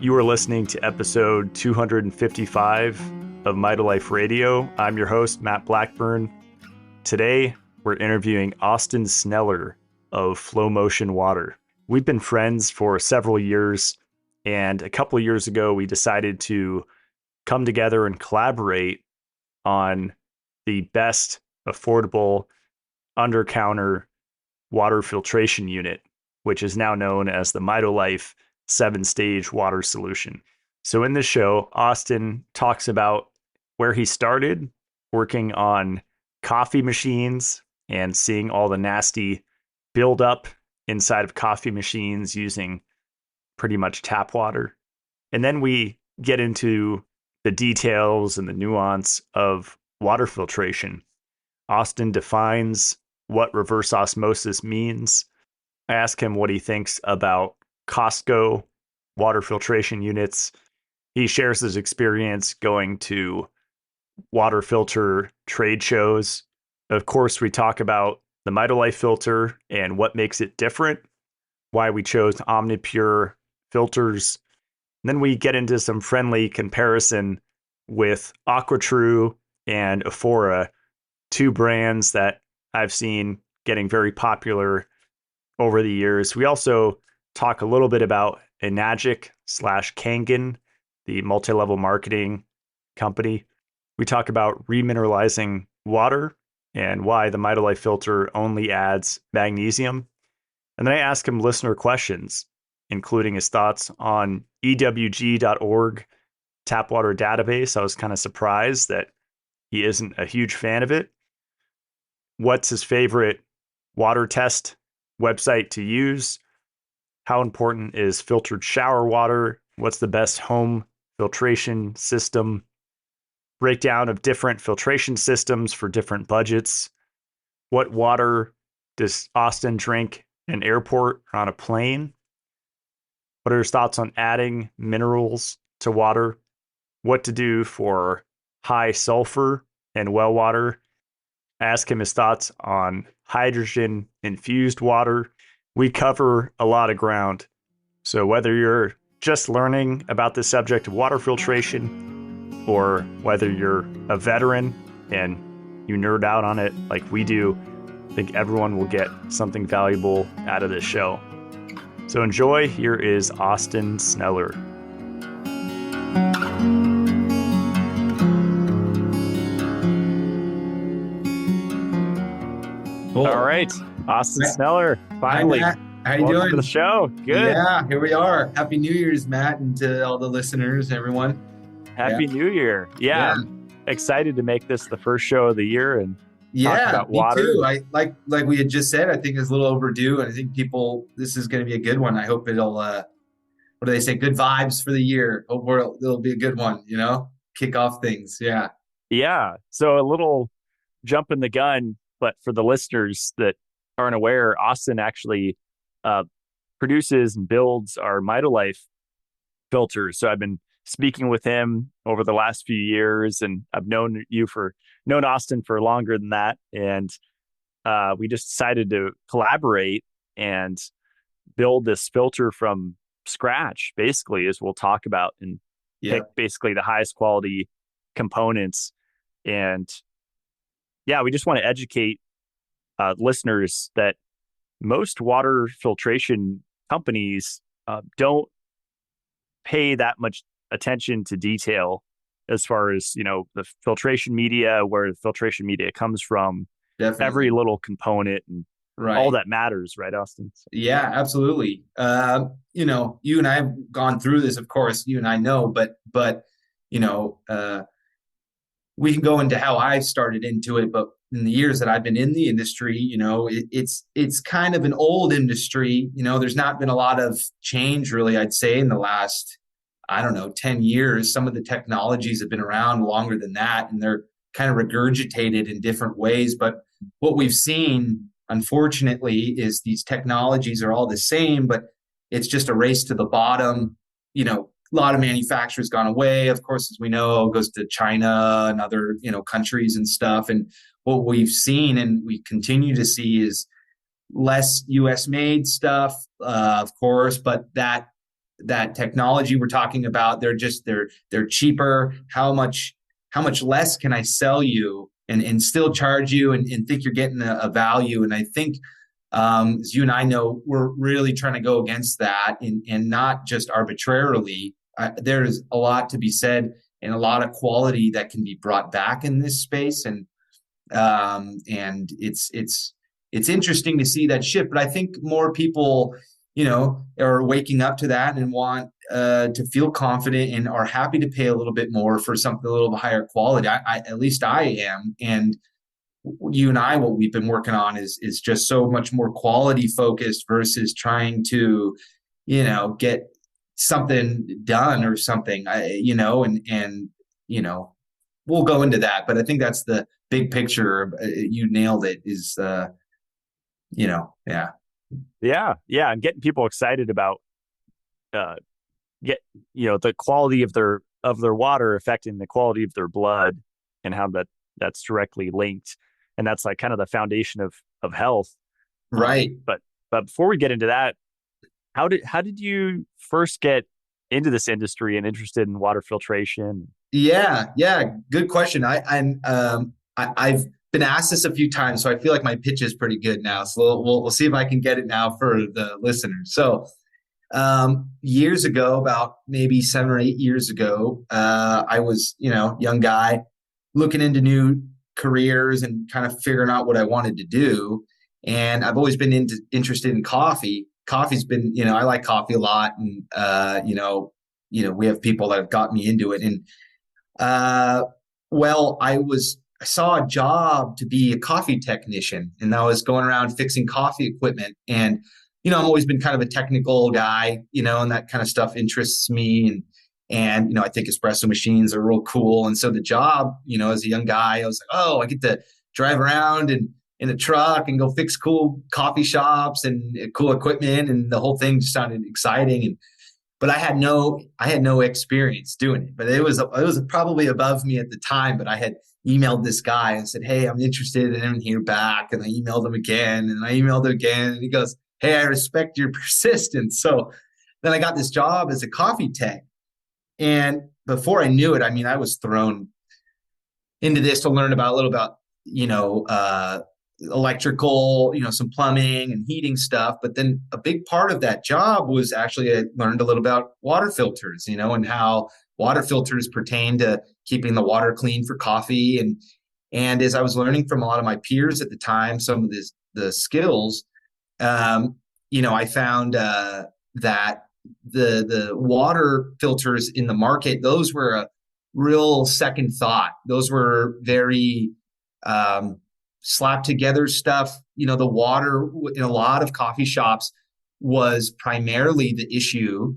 You are listening to episode 255 of Mitolife Radio. I'm your host, Matt Blackburn. Today, we're interviewing Austin Sneller of Flow Motion Water. We've been friends for several years, and a couple of years ago, we decided to come together and collaborate on the best affordable under-counter water filtration unit, which is now known as the Mitolife 7-stage water solution. So in this show, Austin talks about where he started working on coffee machines and seeing all the nasty buildup inside of coffee machines using pretty much tap water. And then we get into the details and the nuance of water filtration. Austin defines what reverse osmosis means. I ask him what he thinks about Costco water filtration units. He shares his experience going to water filter trade shows. Of course, we talk about the Mitolife filter and what makes it different, why we chose OmniPure filters. And then we get into some friendly comparison with AquaTru and Ophora, two brands that I've seen getting very popular over the years. We also talk a little bit about Kangen, the multi-level marketing company. We talk about remineralizing water and why the Mitolife filter only adds magnesium. And then I ask him listener questions, including his thoughts on ewg.org tap water database. I was kind of surprised that he isn't a huge fan of it. What's his favorite water test website to use? How important is filtered shower water? What's the best home filtration system? Breakdown of different filtration systems for different budgets. What water does Austin drink in an airport or on a plane? What are his thoughts on adding minerals to water? What to do for high sulfur and well water? I ask him his thoughts on hydrogen infused water. We cover a lot of ground. So whether you're just learning about the subject of water filtration or whether you're a veteran and you nerd out on it like we do, I think everyone will get something valuable out of this show. So enjoy. Here is Austin Sneller. Cool. All right, Austin Sneller, finally. Hi, Matt. How you Welcome doing? to the show. Good. Yeah, here we are. Happy New Year's, Matt, and to all the listeners, everyone. Happy New Year. Yeah, I'm excited to make this the first show of the year and talk about water. Me too. I like we had just said, I think it's a little overdue, and I think this is going to be a good one. I hope it'll, what do they say? Good vibes for the year. Hope it'll be a good one, kick off things. Yeah. Yeah. So a little jump in the gun, but for the listeners that aren't aware, Austin actually produces and builds our Mitolife filters. So I've been speaking with him over the last few years, and I've known Austin for longer than that. And we just decided to collaborate and build this filter from scratch, basically, as we'll talk about, and pick basically the highest quality components. And yeah, we just want to educate listeners that most water filtration companies don't pay that much attention to detail as far as, the filtration media, where the filtration media comes from. Definitely. Every little component and all that matters, right, Austin? Yeah, absolutely. You and I have gone through this, of course, you and I know, but we can go into how I started into it, but in the years that I've been in the industry, it's kind of an old industry. There's not been a lot of change, really, I'd say, in the last, 10 years. Some of the technologies have been around longer than that, and they're kind of regurgitated in different ways. But what we've seen, unfortunately, is these technologies are all the same, but it's just a race to the bottom. A lot of manufacturers gone away, of course, as we know, goes to China and other, countries and stuff. And what we've seen and we continue to see is less US made stuff, of course, but that that technology we're talking about. They're cheaper. How much less can I sell you and still charge you and think you're getting a value? And I think as you and I know, we're really trying to go against that and not just arbitrarily. There's a lot to be said and a lot of quality that can be brought back in this space. And it's interesting to see that shift. But I think more people, are waking up to that and want to feel confident and are happy to pay a little bit more for something a little higher quality. At least I am. And you and I, what we've been working on is just so much more quality focused versus trying to, get something done or something, and we'll go into that. But I think that's the big picture. You nailed it. Yeah. Yeah, and getting people excited about uh, get the quality of their water affecting the quality of their blood, and how that's directly linked, and that's like kind of the foundation of health. Right. But before we get into that, how did you first get into this industry and interested in water filtration? Yeah. Yeah. Good question. I've been asked this a few times, so I feel like my pitch is pretty good now. So we'll see if I can get it now for the listeners. So years ago, about maybe 7 or 8 years ago, I was, young guy looking into new careers and kind of figuring out what I wanted to do. And I've always been interested in coffee. Coffee's been, I like coffee a lot. And, we have people that have got me into it. And, well, I saw a job to be a coffee technician, and I was going around fixing coffee equipment. And, I've always been kind of a technical guy, and that kind of stuff interests me. And I think espresso machines are real cool. And so the job, as a young guy, I was like, oh, I get to drive around and in a truck and go fix cool coffee shops and cool equipment. And the whole thing just sounded exciting. But I had no experience doing it. But it was probably above me at the time. But I had emailed this guy and said, hey, I'm interested in hear back. And I emailed him again and I emailed him again. And he goes, hey, I respect your persistence. So then I got this job as a coffee tech. And before I knew it, I mean, I was thrown into this to learn about a little about, electrical, some plumbing and heating stuff. But then a big part of that job was actually I learned a little about water filters, and how water filters pertain to keeping the water clean for coffee. And as I was learning from a lot of my peers at the time, some of the skills, I found that the water filters in the market, those were a real second thought. Those were very slapped together stuff. The water in a lot of coffee shops was primarily the issue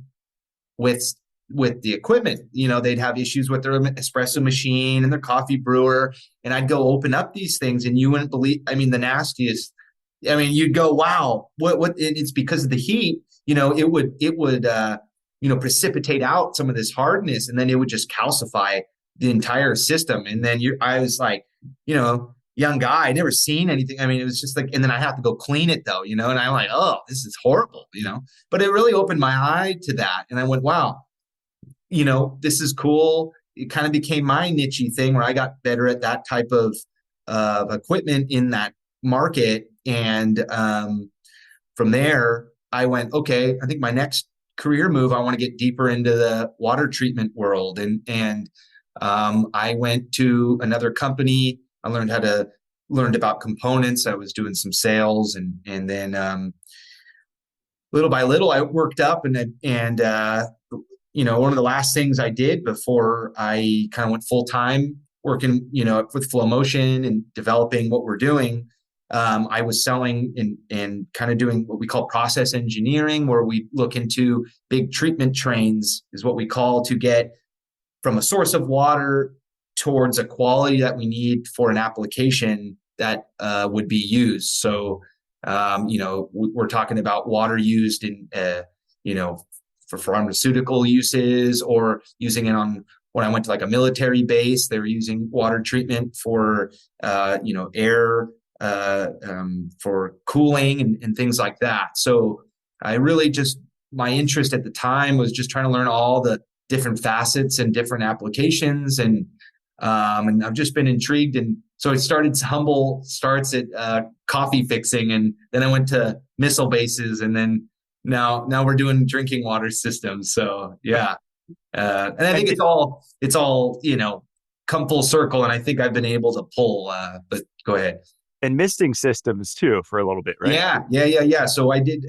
with the equipment. They'd have issues with their espresso machine and their coffee brewer. And I'd go open up these things and you wouldn't believe, the nastiest. You'd go, wow, what, it's because of the heat, it would precipitate out some of this hardness, and then it would just calcify the entire system. And then I was like, young guy, I'd never seen anything. It was just like, and then I have to go clean it though, and I'm like, oh, this is horrible, but it really opened my eye to that. And I went, wow, this is cool. It kind of became my niche-y thing where I got better at that type of equipment in that market. And from there, I went, okay, I think my next career move, I want to get deeper into the water treatment world. And I went to another company. I learned about components. I was doing some sales, and then little by little, I worked up, and one of the last things I did before I kind of went full time working, with Flow Motion and developing what we're doing. I was selling and kind of doing what we call process engineering, where we look into big treatment trains, is what we call, to get from a source of water towards a quality that we need for an application that would be used. So, we're talking about water used in, for pharmaceutical uses, or using it on, when I went to like a military base, they were using water treatment for, air, for cooling and things like that. So I really just my interest at the time was just trying to learn all the different facets and different applications. And I've just been intrigued. And so it started humble starts at coffee fixing. And then I went to missile bases. And then now we're doing drinking water systems. So yeah. And I think it's all, come full circle. And I think I've been able to pull, but go ahead. And misting systems too for a little bit, right? Yeah. So I did,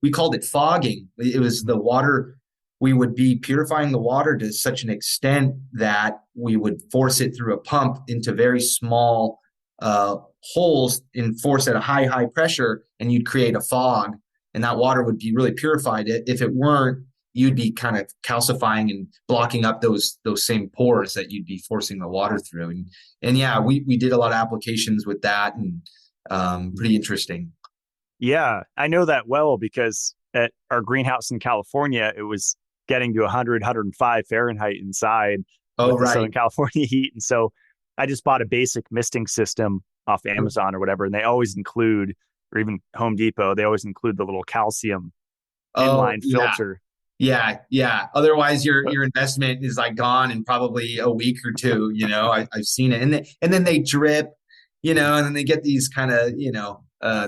we called it fogging. It was the water. We would be purifying the water to such an extent that we would force it through a pump into very small holes and force at a high pressure, and you'd create a fog, and that water would be really purified. If it weren't, you'd be kind of calcifying and blocking up those same pores that you'd be forcing the water through. And yeah, we did a lot of applications with that, and pretty interesting. Yeah, I know that well because at our greenhouse in California, it was getting to 100, 105 Fahrenheit inside with the Southern California heat. And so I just bought a basic misting system off Amazon or whatever. And they always include, or even Home Depot, they always include the little calcium inline filter. Yeah. Otherwise, your investment is like gone in probably a week or two. I've seen it, and then they drip, and then they get these kind of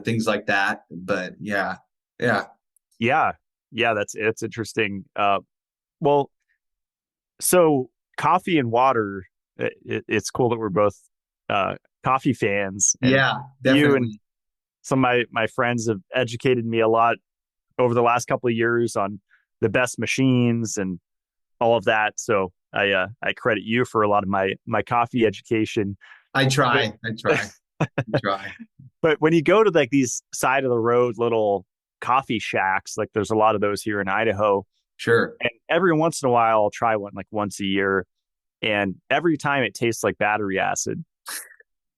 things like that. But yeah. It's interesting. Well, so coffee and water. It's cool that we're both coffee fans. And yeah, definitely. You and some of my friends have educated me a lot over the last couple of years on the best machines and all of that. So I credit you for a lot of my coffee education. I try. But when you go to like these side of the road little coffee shacks, like there's a lot of those here in Idaho. Sure. And every once in a while I'll try one like once a year. And every time it tastes like battery acid.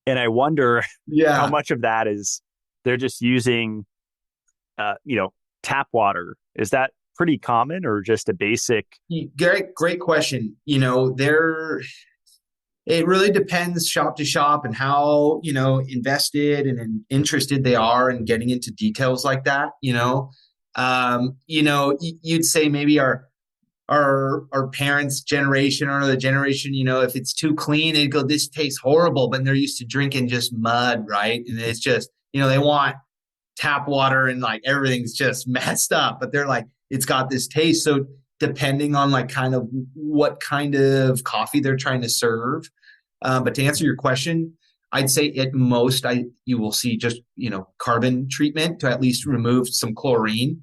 And I wonder how much of that is they're just using tap water. Is that pretty common or just a basic? Great question. It really depends shop to shop and how, invested and interested they are in getting into details like that. You'd say maybe our parents' generation or the generation, if it's too clean, they'd go, this tastes horrible, but they're used to drinking just mud, right? And it's just, they want tap water and like everything's just messed up, but they're like, it's got this taste. So depending on like kind of what kind of coffee they're trying to serve. But to answer your question, I'd say at most you will see just, carbon treatment to at least remove some chlorine.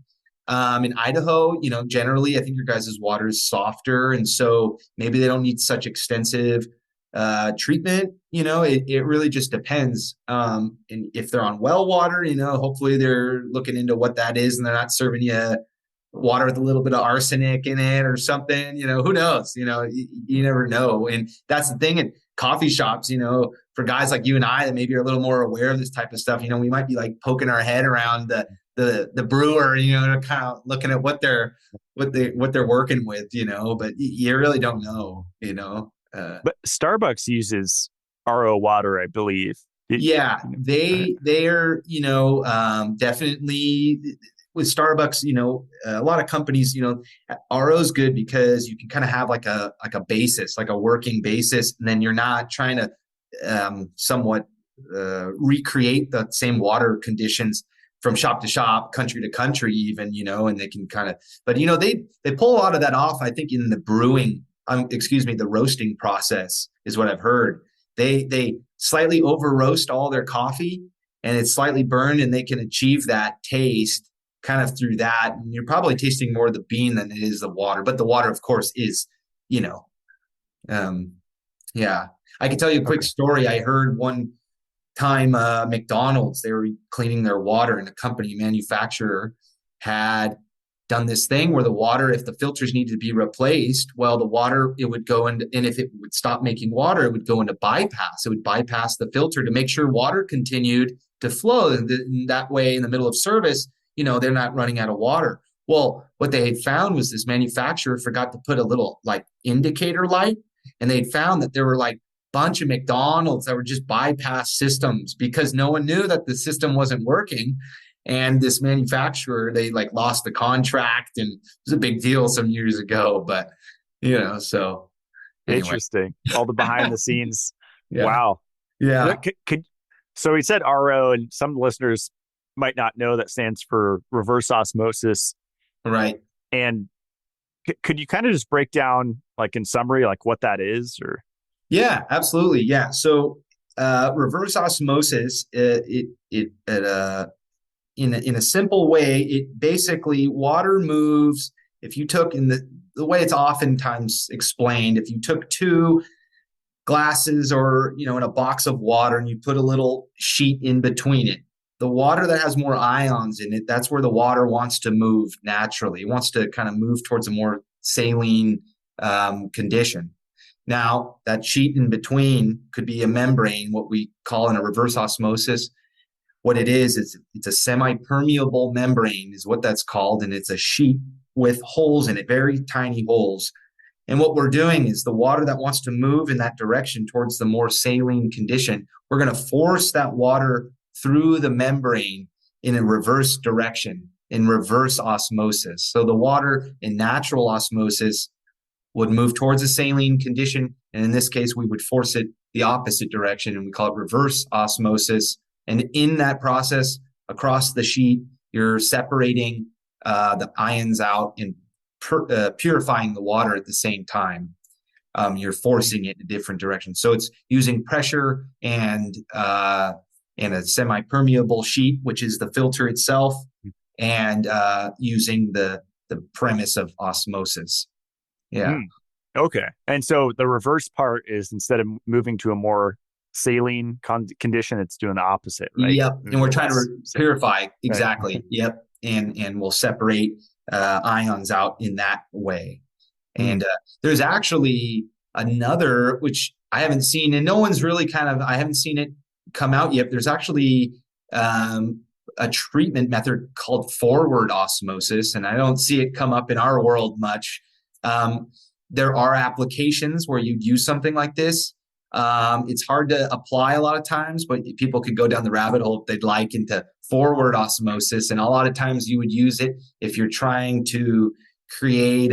In Idaho, generally, I think your guys' water is softer. And so maybe they don't need such extensive treatment. It really just depends. And if they're on well water, hopefully they're looking into what that is and they're not serving you water with a little bit of arsenic in it or something. Who knows? You never know. And that's the thing in coffee shops, for guys like you and I that maybe are a little more aware of this type of stuff, we might be like poking our head around the brewer, kind of looking at what they're working with, but you really don't know, But Starbucks uses RO water, I believe. They're definitely with Starbucks, a lot of companies, RO is good because you can kind of have like a basis, like a working basis, and then you're not trying to somewhat recreate the same water conditions from shop to shop, country to country, even, and they can kind of, but they pull a lot of that off. I think in the brewing, the roasting process is what I've heard. They slightly over roast all their coffee, and it's slightly burned, and they can achieve that taste kind of through that. And you're probably tasting more of the bean than it is the water, but the water, of course, is, I can tell you a quick story. I heard one time McDonald's, they were cleaning their water, and a company manufacturer had done this thing where the water, if the filters needed to be replaced, well, the water, it would go into, and if it would stop making water, it would go into bypass. It would bypass the filter to make sure water continued to flow. And that way, in the middle of service, they're not running out of water. Well, what they had found was this manufacturer forgot to put a little like indicator light, and they'd found that there were like bunch of McDonald's that were just bypass systems because no one knew that the system wasn't working. And this manufacturer, they like lost the contract, and it was a big deal some years ago. But so anyway, Interesting. All the behind the scenes. yeah, Wow. yeah, So he said RO, and some listeners might not know that stands for reverse osmosis. right. And could you kind of just break down, like in summary, like what that is, or? Yeah, absolutely. Yeah. So reverse osmosis, in a simple way, it basically water moves. If you took in the way it's oftentimes explained, if you took two glasses or in a box of water and you put a little sheet in between it, the water that has more ions in it, that's where the water wants to move naturally. It wants to kind of move towards a more saline condition. Now, that sheet in between could be a membrane, what we call in a reverse osmosis. What it is it's a semi-permeable membrane is what that's called, and it's a sheet with holes in it, very tiny holes. And what we're doing is the water that wants to move in that direction towards the more saline condition, we're going to force that water through the membrane in a reverse direction, in reverse osmosis. So the water in natural osmosis would move towards a saline condition. And in this case, we would force it the opposite direction, and we call it reverse osmosis. And in that process, across the sheet, you're separating the ions out and purifying the water at the same time. You're forcing it in a different direction. So it's using pressure and a semi-permeable sheet, which is the filter itself, and using the premise of osmosis. Yeah. Okay. And so the reverse part is, instead of moving to a more saline condition, it's doing the opposite, right? Yep. And we're trying to purify. Exactly. Right. Yep. And we'll separate ions out in that way. And there's actually another, which I haven't seen, and no one's really I haven't seen it come out yet. There's actually a treatment method called forward osmosis, and I don't see it come up in our world much. There are applications where you'd use something like this. It's hard to apply a lot of times, but people could go down the rabbit hole if they'd like into forward osmosis. And a lot of times you would use it if you're trying to create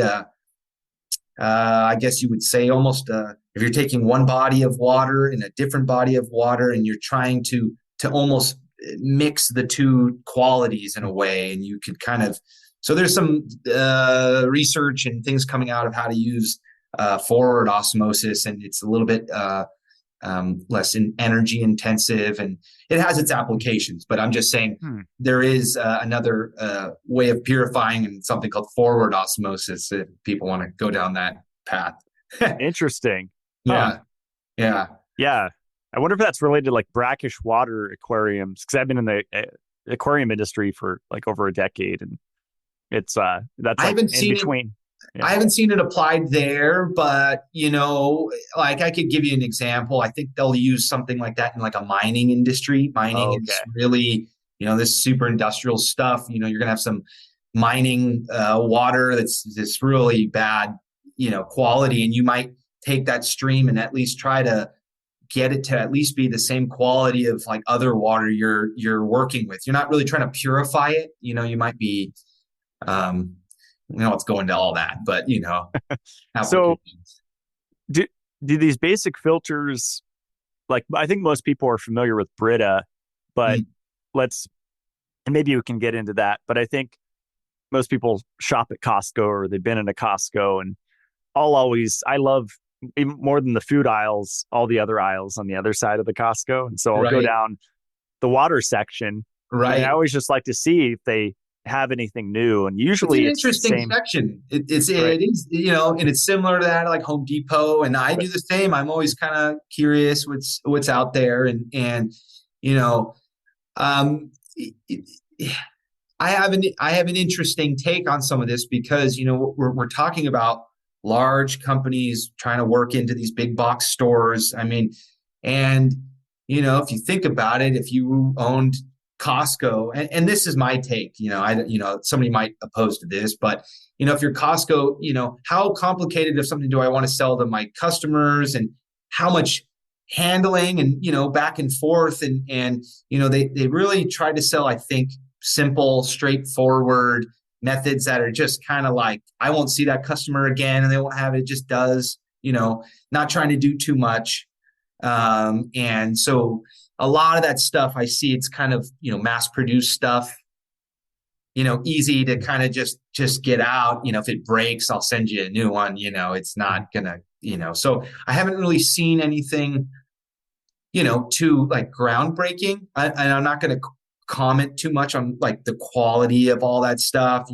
I guess you would say almost if you're taking one body of water and a different body of water, and you're trying to almost mix the two qualities in a way, and you could so there's some research and things coming out of how to use forward osmosis, and it's a little bit less energy intensive, and it has its applications. But I'm just saying there is another way of purifying, and something called forward osmosis if people want to go down that path. Interesting. Yeah. Yeah. Yeah. I wonder if that's related to like brackish water aquariums, because I've been in the aquarium industry for like over a decade, and it's that's like I haven't in between. Yeah. I haven't seen it applied there, but like I could give you an example. I think they'll use something like that in like a mining industry. Mining is really, this super industrial stuff. You're gonna have some mining water that's really bad, quality, and you might take that stream and at least try to get it to at least be the same quality of like other water you're working with. You're not really trying to purify it. You might be let's go into all that, but so do these basic filters, like, I think most people are familiar with Brita, but and maybe we can get into that, but I think most people shop at Costco, or they've been in a Costco, and I love, even more than the food aisles, all the other aisles on the other side of the Costco. And so I'll go down the water section, and I always just like to see if they have anything new, and usually it's an interesting section. It is, and it's similar to that, like Home Depot, and I do the same. I'm always kind of curious what's out there, and I have an interesting take on some of this, because we're talking about large companies trying to work into these big box stores. I mean, and if you think about it, if you owned Costco, and this is my take, somebody might oppose to this, but if you're Costco, how complicated of something do I want to sell to my customers, and how much handling and back and forth, and they really try to sell, I think, simple, straightforward methods that are just kind of like, I won't see that customer again and they won't have it. It just does, not trying to do too much. And so a lot of that stuff I see, it's kind of, mass produced stuff, easy to kind of just get out. If it breaks, I'll send you a new one. It's not gonna, so I haven't really seen anything, too like groundbreaking. And I'm not going to comment too much on like the quality of all that stuff.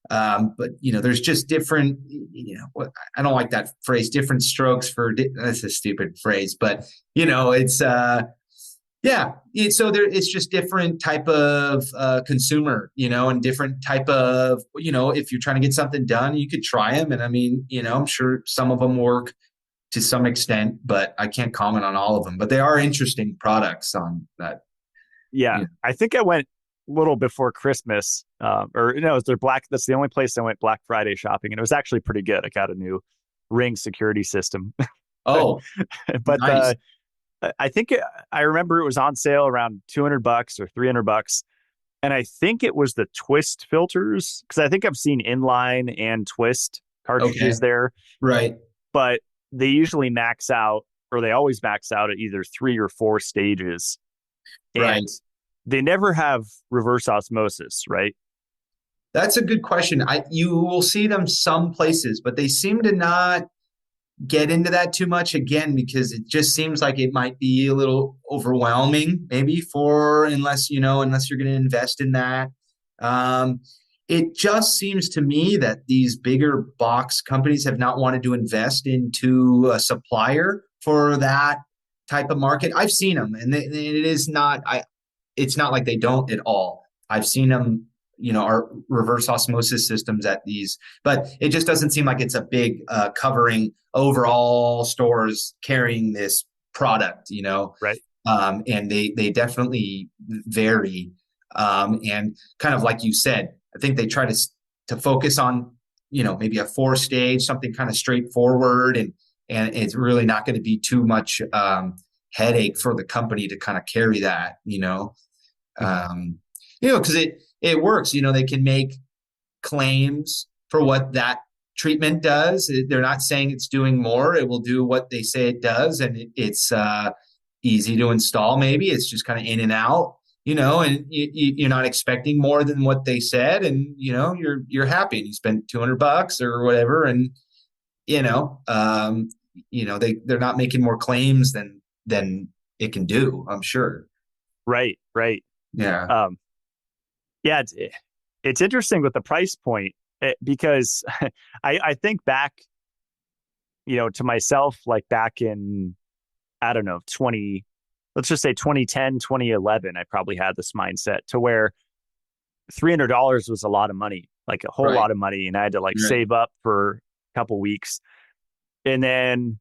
But there's just different, I don't like that phrase, different strokes for, that's a stupid phrase, but it's, so it's just different type of consumer, and different type of, if you're trying to get something done, you could try them. And I mean, I'm sure some of them work to some extent, but I can't comment on all of them. But they are interesting products on that. Yeah. I think I went a little before Christmas, or no, it's their that's the only place I went Black Friday shopping, and it was actually pretty good. I got a new Ring security system. Oh, but nice. I think I remember it was on sale around $200 or $300. And I think it was the twist filters, because I think I've seen inline and twist cartridges there. Right. But they usually max out, or they always max out at either 3 or 4 stages. Right. And they never have reverse osmosis, right? That's a good question. You will see them some places, but they seem to not get into that too much, again, because it just seems like it might be a little overwhelming, maybe unless you're going to invest in that. It just seems to me that these bigger box companies have not wanted to invest into a supplier for that type of market. I've seen them, and it's not like they don't at all. I've seen them, our reverse osmosis systems at these, but it just doesn't seem like it's a big covering overall stores carrying this product, Right. And they definitely vary. And kind of like you said, I think they try to focus on, maybe a 4-stage, something kind of straightforward, and it's really not going to be too much headache for the company to kind of carry that, because it works. They can make claims for what that treatment does. They're not saying it's doing more. It will do what they say it does, and it's easy to install. Maybe it's just kind of in and out, and you're not expecting more than what they said, and you're happy, and you spent $200 or whatever, and they're not making more claims than it can do, I'm sure. Right. Yeah. Yeah, it's interesting with the price point, because I think back, to myself, like back in, I don't know, let's just say 2010, 2011, I probably had this mindset to where $300 was a lot of money, like a whole lot of money. And I had to save up for a couple weeks. And then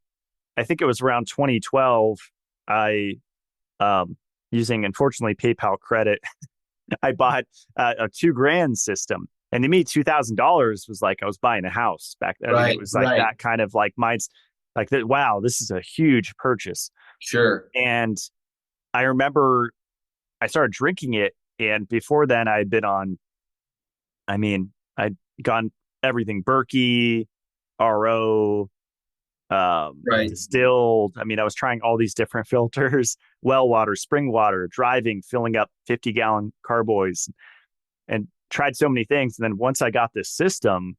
I think it was around 2012, I, using, unfortunately, PayPal credit, I bought a $2,000 system. And to me, $2,000 was like I was buying a house back then. It was like that kind of like minds, like that. Wow, this is a huge purchase. Sure. And I remember I started drinking it, and before then I'd been on. I'd gone everything Murky, RO, distilled. I was trying all these different filters, well water, spring water, driving, filling up 50-gallon carboys, and tried so many things. And then once I got this system,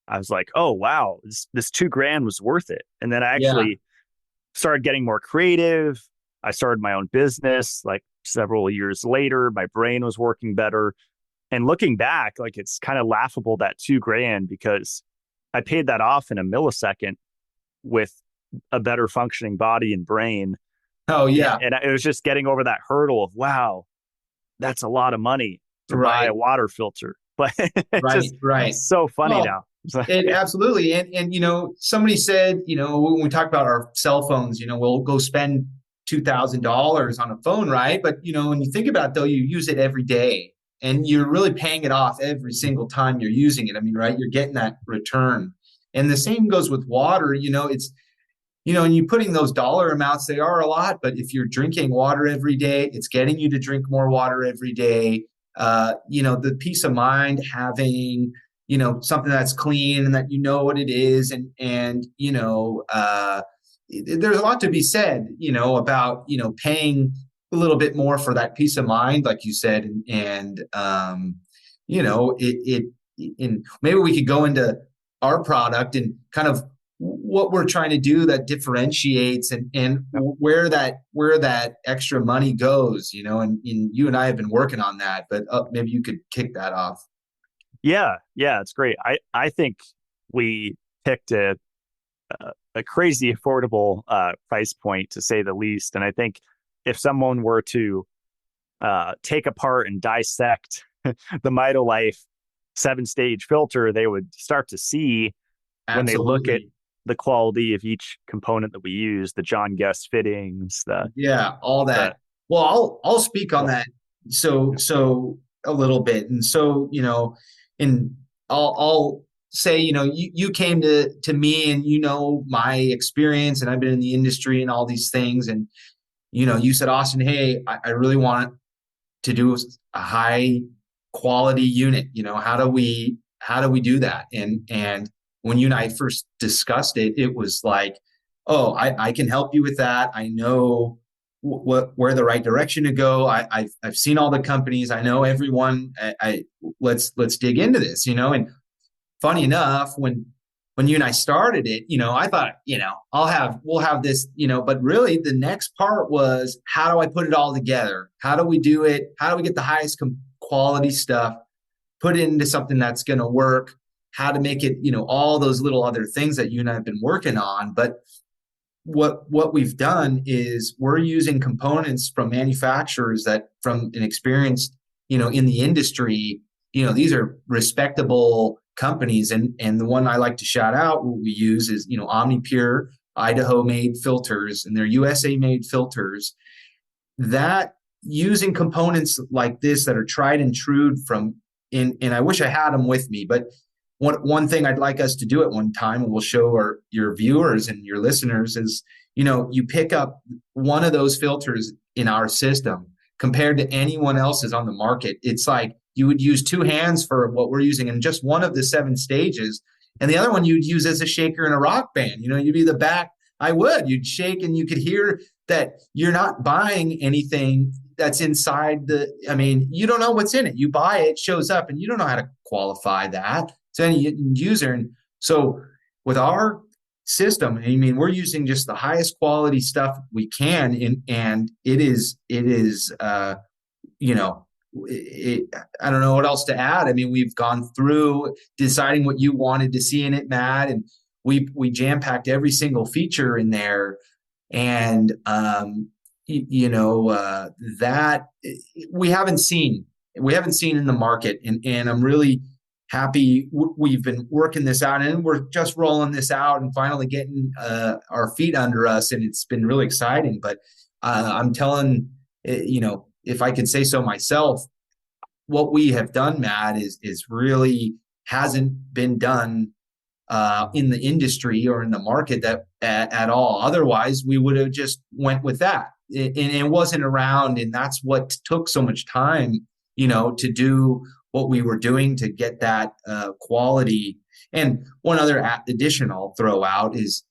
I was like, oh, wow, this $2,000 was worth it. And then I actually started getting more creative. I started my own business like several years later. My brain was working better. And looking back, like, it's kind of laughable, that $2,000, because I paid that off in a millisecond with a better functioning body and brain. Oh, yeah. And it was just getting over that hurdle of, wow, that's a lot of money to buy a water filter. But it's so funny now. Absolutely. And, somebody said, when we talk about our cell phones, we'll go spend $2,000 on a phone, right? But, when you think about it, though, you use it every day, and you're really paying it off every single time you're using it. Right? You're getting that return. And the same goes with water. It's, and you putting those dollar amounts, they are a lot, but if you're drinking water every day, it's getting you to drink more water every day. the peace of mind having, something that's clean and that you know what it is. And there's a lot to be said, about, paying a little bit more for that peace of mind, like you said. And maybe we could go into our product and kind of what we're trying to do that differentiates and where that extra money goes, and you and I have been working on that, but maybe you could kick that off. Yeah, it's great. I think we picked a crazy affordable price point, to say the least. And I think if someone were to take apart and dissect the Mitolife 7-stage filter, they would start to see, when they look at Absolutely. the quality of each component that we use, the John Guest fittings, Yeah, all the that. Well, I'll speak on well, that. So a little bit, and and I'll say, you came to me, and my experience, and I've been in the industry and all these things, and you said, Austin, hey, I really want to do a high quality unit. How do we do that? And when you and I first discussed it, it was like, oh, I can help you with that. I know where the right direction to go. I've seen all the companies. I know everyone. Let's dig into this. And funny enough, when you and I started it, I thought, we'll have this, but really the next part was, how do I put it all together? How do we do it? How do we get the highest quality stuff, put it into something that's going to work? How to make it, all those little other things that you and I have been working on. But what we've done is we're using components from manufacturers that, from an experienced, in the industry, these are respectable companies. And the one I like to shout out, what we use is, OmniPure, Idaho made filters, and they're USA made filters that, using components like this that are tried and true and I wish I had them with me, but one thing I'd like us to do at one time, and we'll show your viewers and your listeners, is, you pick up one of those filters in our system compared to anyone else's on the market. It's like you would use two hands for what we're using in just one of the 7 stages. And the other one you'd use as a shaker in a rock band. You'd be the back. You'd shake and you could hear that you're not buying anything that's inside you don't know what's in it. You buy it, shows up, and you don't know how to qualify that to any user. And so with our system, we're using just the highest quality stuff we can, and it is I don't know what else to add. We've gone through deciding what you wanted to see in it, Matt, and we jam packed every single feature in there. And that we haven't seen in the market, and I'm really happy we've been working this out, and we're just rolling this out and finally getting our feet under us, and it's been really exciting. But I'm telling, if I could say so myself, what we have done, Matt, is really hasn't been done in the industry or in the market that at all. Otherwise, we would have just went with that, and it wasn't around. And that's what took so much time, to do what we were doing to get that quality. And one other addition I'll throw out is,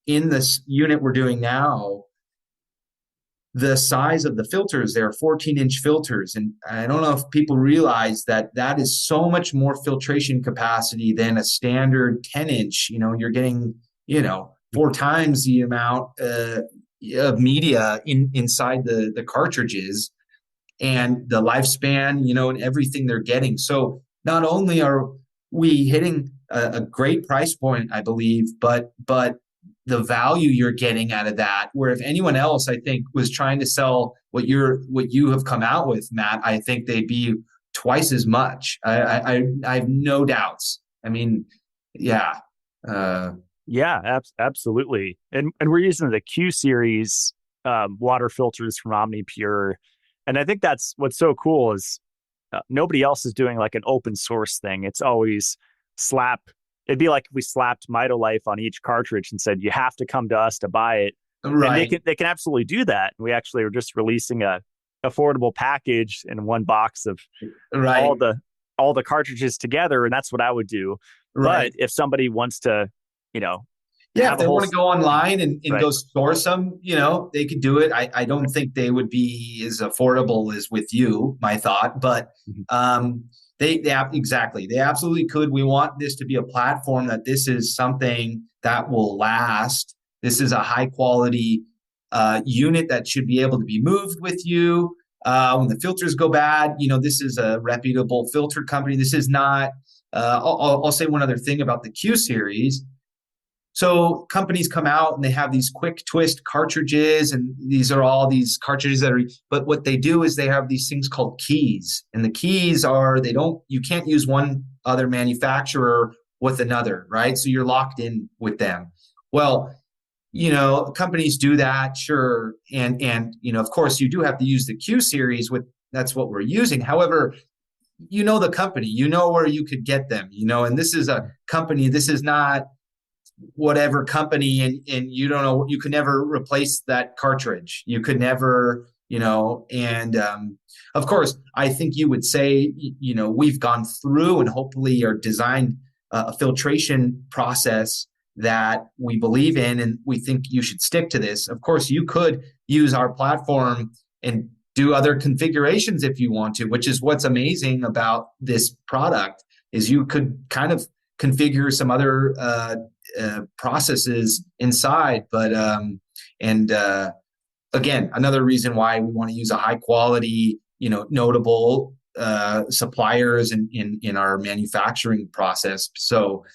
in this unit we're doing now, the size of the filters, they're 14-inch filters. And I don't know if people realize that is so much more filtration capacity than a standard 10-inch. You're getting, 4 times the amount of media inside the cartridges, and the lifespan, and everything they're getting. So not only are we hitting a great price point, I believe, but the value you're getting out of that, where if anyone else, I think, was trying to sell what you have come out with, Matt, I think they'd be twice as much. I have no doubts. Yeah. Absolutely. And we're using the Q series water filters from OmniPure. And I think that's what's so cool is nobody else is doing like an open source thing. It's always it'd be like if we slapped Mitolife on each cartridge and said, you have to come to us to buy it. Right. And they can absolutely do that. We actually are just releasing a affordable package in one box of all Right. the cartridges together, and that's what I would do. But Right. if somebody wants to, you know, Yeah, if have a they whole want to go online and right. go source them, they could do it. I don't think they would be as affordable as with you, my thought, but Mhm. exactly. They absolutely could. We want this to be a platform that this is something that will last. This is a high quality unit that should be able to be moved with you. When the filters go bad, this is a reputable filter company. This is not, I'll say one other thing about the Q series. So companies come out and they have these quick twist cartridges, and these are all these cartridges that are, but what they do is they have these things called keys. And the keys are, you can't use one other manufacturer with another, right? So you're locked in with them. Well, companies do that, sure. And of course you do have to use the Q series that's what we're using. However, the company, where you could get them, and this is a company, this is not whatever company, and you don't know, you could never replace that cartridge, you could never, and of course I think you would say, we've gone through and hopefully are designed a filtration process that we believe in, and we think you should stick to this. Of course you could use our platform and do other configurations if you want to, which is what's amazing about this product, is you could kind of configure some other processes inside. But again, another reason why we want to use a high quality, notable suppliers in our manufacturing process, so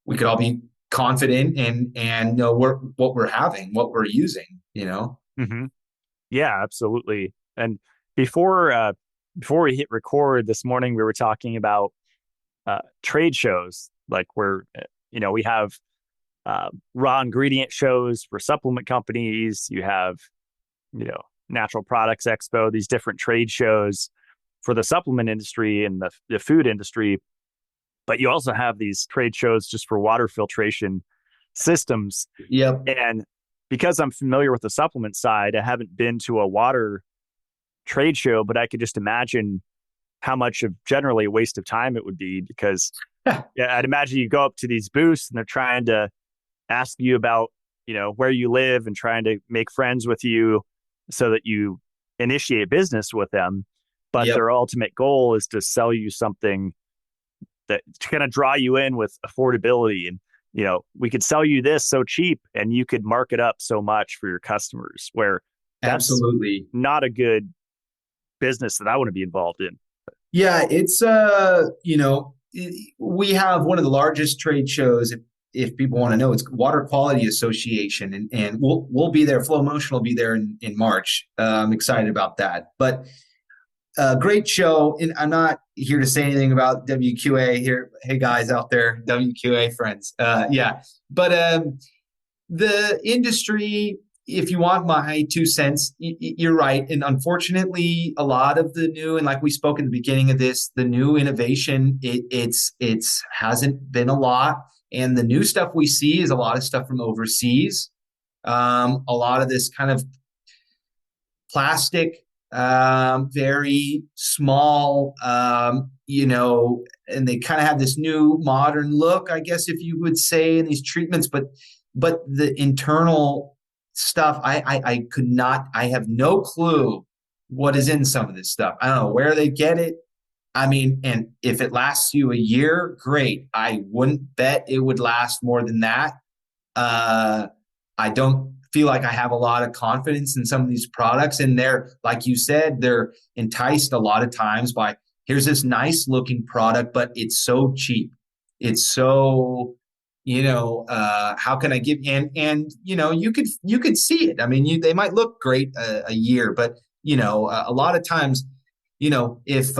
we could all be confident and know what we're having, what we're using. Mm-hmm. Yeah, absolutely. And before we hit record this morning, we were talking about trade shows, like where we have raw ingredient shows for supplement companies. You have Natural Products Expo, these different trade shows for the supplement industry and the food industry. But you also have these trade shows just for water filtration systems. Yep. And because I'm familiar with the supplement side, I haven't been to a water trade show, but I could just imagine how much of generally a waste of time it would be, because yeah, I'd imagine you go up to these booths and they're trying to ask you about, where you live and trying to make friends with you so that you initiate business with them. But Yep. their ultimate goal is to sell you something that to kind of draw you in with affordability. And, we could sell you this so cheap and you could mark it up so much for your customers, where that's Absolutely. not a good business that I want to be involved in. Yeah, it's we have one of the largest trade shows. If people want to know, it's Water Quality Association, and we'll be there. Flow Motion will be there in March. I'm excited about that. But great show. And I'm not here to say anything about WQA here. Hey guys out there, WQA friends. Yeah, but the industry, if you want my 2 cents, you're right. And unfortunately, a lot of the new, and like we spoke in the beginning of this, the new innovation, it's hasn't been a lot. And the new stuff we see is a lot of stuff from overseas. A lot of this kind of plastic, very small, and they kind of have this new modern look, I guess, if you would say, in these treatments. But the internal stuff, I could not, I have no clue what is in some of this stuff. I don't know where they get it. I mean, and if it lasts you a year, great. I wouldn't bet it would last more than that. I don't feel like I have a lot of confidence in some of these products. And they're, like you said, they're enticed a lot of times by, here's this nice looking product, but it's so cheap. It's so, how can I give, and you could see it. I mean, they might look great a year, but a lot of times, if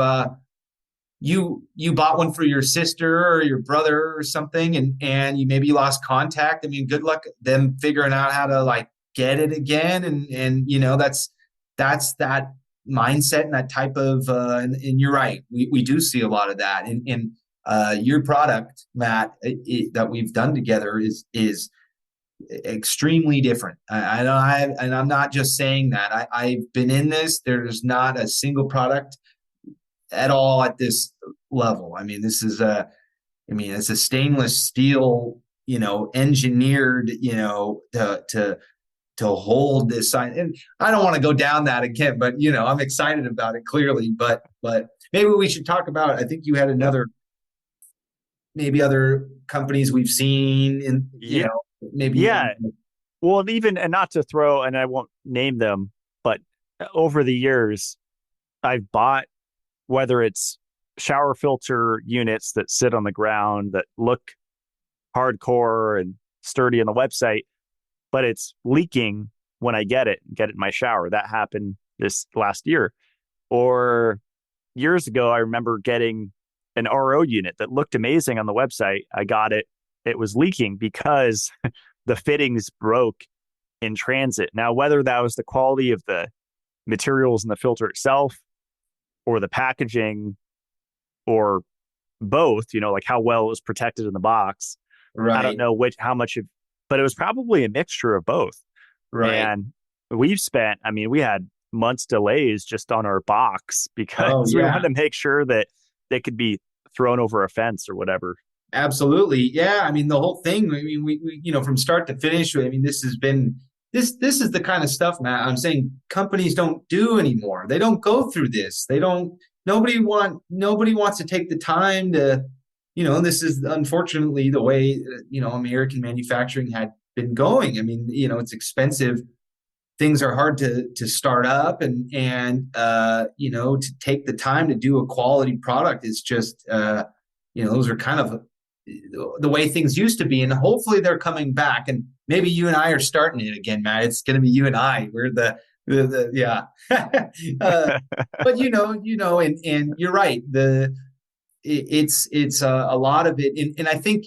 you bought one for your sister or your brother or something, and you maybe lost contact. I mean, good luck them figuring out how to like get it again. And that's that mindset and that type of and you're right. We do see a lot of that. And your product, Matt, that we've done together is extremely different. And I'm not just saying that. I've been in this. There's not a single product at all at this level. I mean, it's a stainless steel, engineered, to hold this sign. And I don't want to go down that again, but I'm excited about it clearly. But maybe we should talk about. I think you had maybe other companies we've seen in, Yeah. maybe. Yeah. Well, and not to throw, and I won't name them, but over the years, I've bought, whether it's shower filter units that sit on the ground that look hardcore and sturdy on the website, but it's leaking when I get it in my shower. That happened this last year. Or years ago, I remember getting an RO unit that looked amazing on the website. I got it. It was leaking because the fittings broke in transit. Now, whether that was the quality of the materials in the filter itself or the packaging or both, like how well it was protected in the box. I don't Right. know how much but it was probably a mixture of both. Right. And we had months delays just on our box because Oh we wanted yeah. to make sure that they could be thrown over a fence or whatever. Absolutely. Yeah. I mean, the whole thing, I mean, from start to finish, I mean, this is the kind of stuff, Matt, I'm saying companies don't do anymore. They don't go through this. Nobody wants to take the time to, this is unfortunately the way, American manufacturing had been going. I mean, it's expensive. Things are hard to start up and to take the time to do a quality product is just, those are kind of the way things used to be, and hopefully they're coming back. And maybe you and I are starting it again, Matt. It's going to be you and I. We're the yeah. But and you're right. It's a lot of it, and I think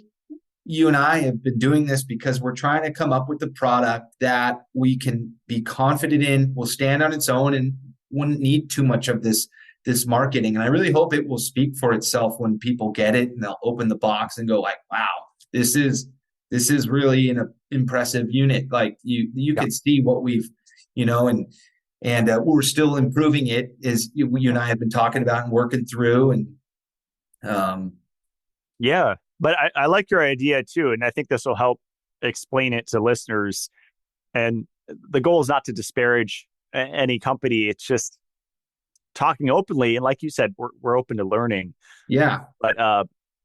you and I have been doing this because we're trying to come up with a product that we can be confident in, will stand on its own, and wouldn't need too much of this marketing. And I really hope it will speak for itself when people get it and they'll open the box and go like, wow, this is really an impressive unit. Like you Yeah. could see what we've, and we're still improving it, as you and I have been talking about and working through. And um, Yeah. But I like your idea too. And I think this will help explain it to listeners. And the goal is not to disparage any company. It's just talking openly. And like you said, we're open to learning. yeah, But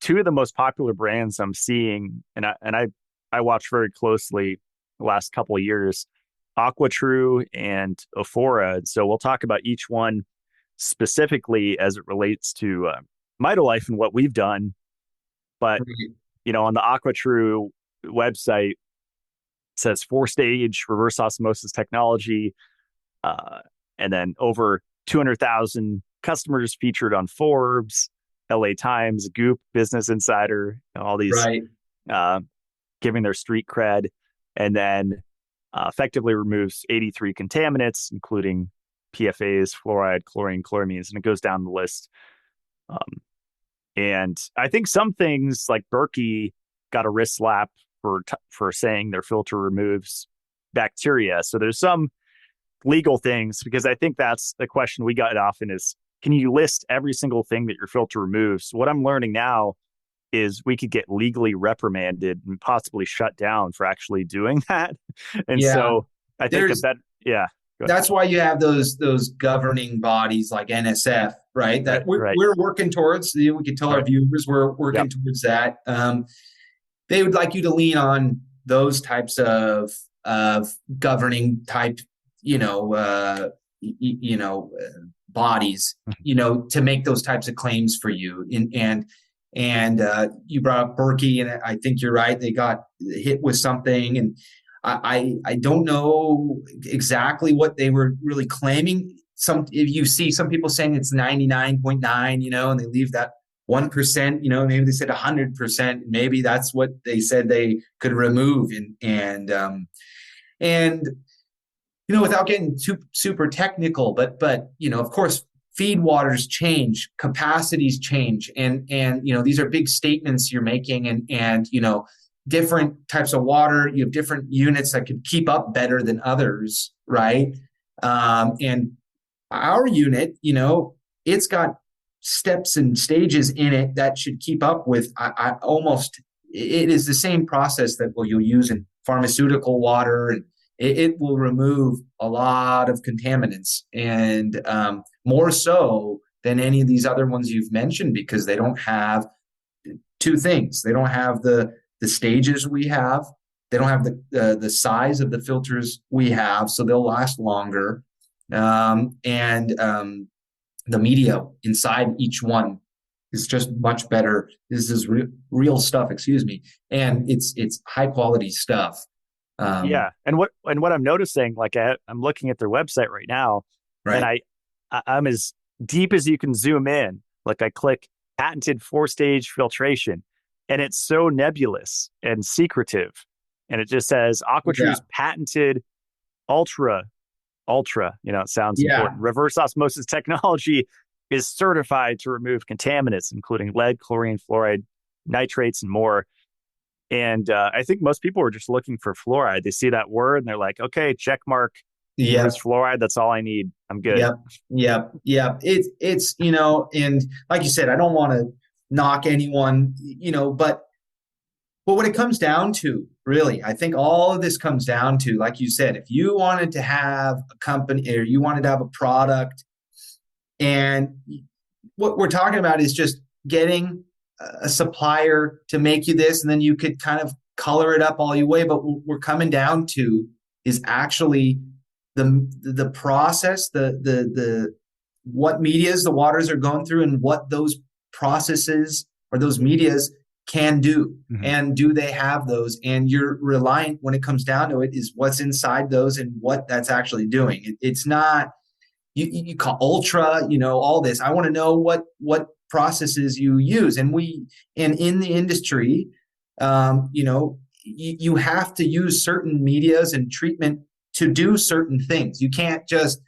two of the most popular brands I'm seeing, and I watch very closely the last couple of years, AquaTru and Ophora. So we'll talk about each one specifically as it relates to Mitolife and what we've done. But on the AquaTru website, it says 4-stage reverse osmosis technology, uh, and then over 200,000 customers featured on Forbes, LA Times, Goop, Business Insider, all these right. uh, giving their street cred, and then effectively removes 83 contaminants, including PFAs, fluoride, chlorine, chloramines, and it goes down the list. Um, and I think some things like Berkey got a wrist slap for saying their filter removes bacteria. So there's some legal things, because I think that's the question we got often is, can you list every single thing that your filter removes? What I'm learning now is we could get legally reprimanded and possibly shut down for actually doing that. And Yeah, so I think there's yeah, go ahead. that's why you have those governing bodies like NSF, right? Right, That we're, right, we're working towards. We can tell our right. viewers we're Yep. working towards that. They would like you to lean on those types of governing type, you know, uh, bodies, to make those types of claims for you. And you brought up Berkey, and I think you're right. They got hit with something, and I don't know exactly what they were really claiming. If you see some people saying it's 99.9, and they leave that 1%, maybe they said 100%. Maybe that's what they said they could remove. And without getting too super technical, but of course, feed waters change, capacities change, and these are big statements you're making, and different types of water. You have different units that could keep up better than others, right? And our unit, it's got steps and stages in it that should keep up with it is the same process that you'll use in pharmaceutical water, and it will remove a lot of contaminants, and more so than any of these other ones you've mentioned, because they don't have two things. They don't have the stages we have. They don't have the size of the filters we have, so they'll last longer. And the media inside each one is just much better. This is real stuff, excuse me, and it's high quality stuff. Yeah, and what I'm noticing, like I'm looking at their website right now, Right. and I'm as deep as you can zoom in. Like I click patented 4-stage filtration, and it's so nebulous and secretive, and it just says AquaTru's patented ultra. It sounds important. Reverse osmosis technology is certified to remove contaminants, including lead, chlorine, fluoride, nitrates, and more. And I think most people are just looking for fluoride. They see that word and they're like, okay, check mark. There's fluoride. That's all I need. I'm good. Yep. It's, and like you said, I don't want to knock anyone, but what it comes down to, really, I think all of this comes down to, like you said, if you wanted to have a company or you wanted to have a product, and what we're talking about is just getting a supplier to make you this, and then you could kind of color it up all you way. But what we're coming down to is actually the process, the what medias the waters are going through, and what those processes or those medias can do. Mm-hmm. And do they have those? And you're reliant, when it comes down to it, is what's inside those and what that's actually doing. It's not you call ultra, all this. I want to know what processes you use, and in the industry, you have to use certain medias and treatment to do certain things. You can't just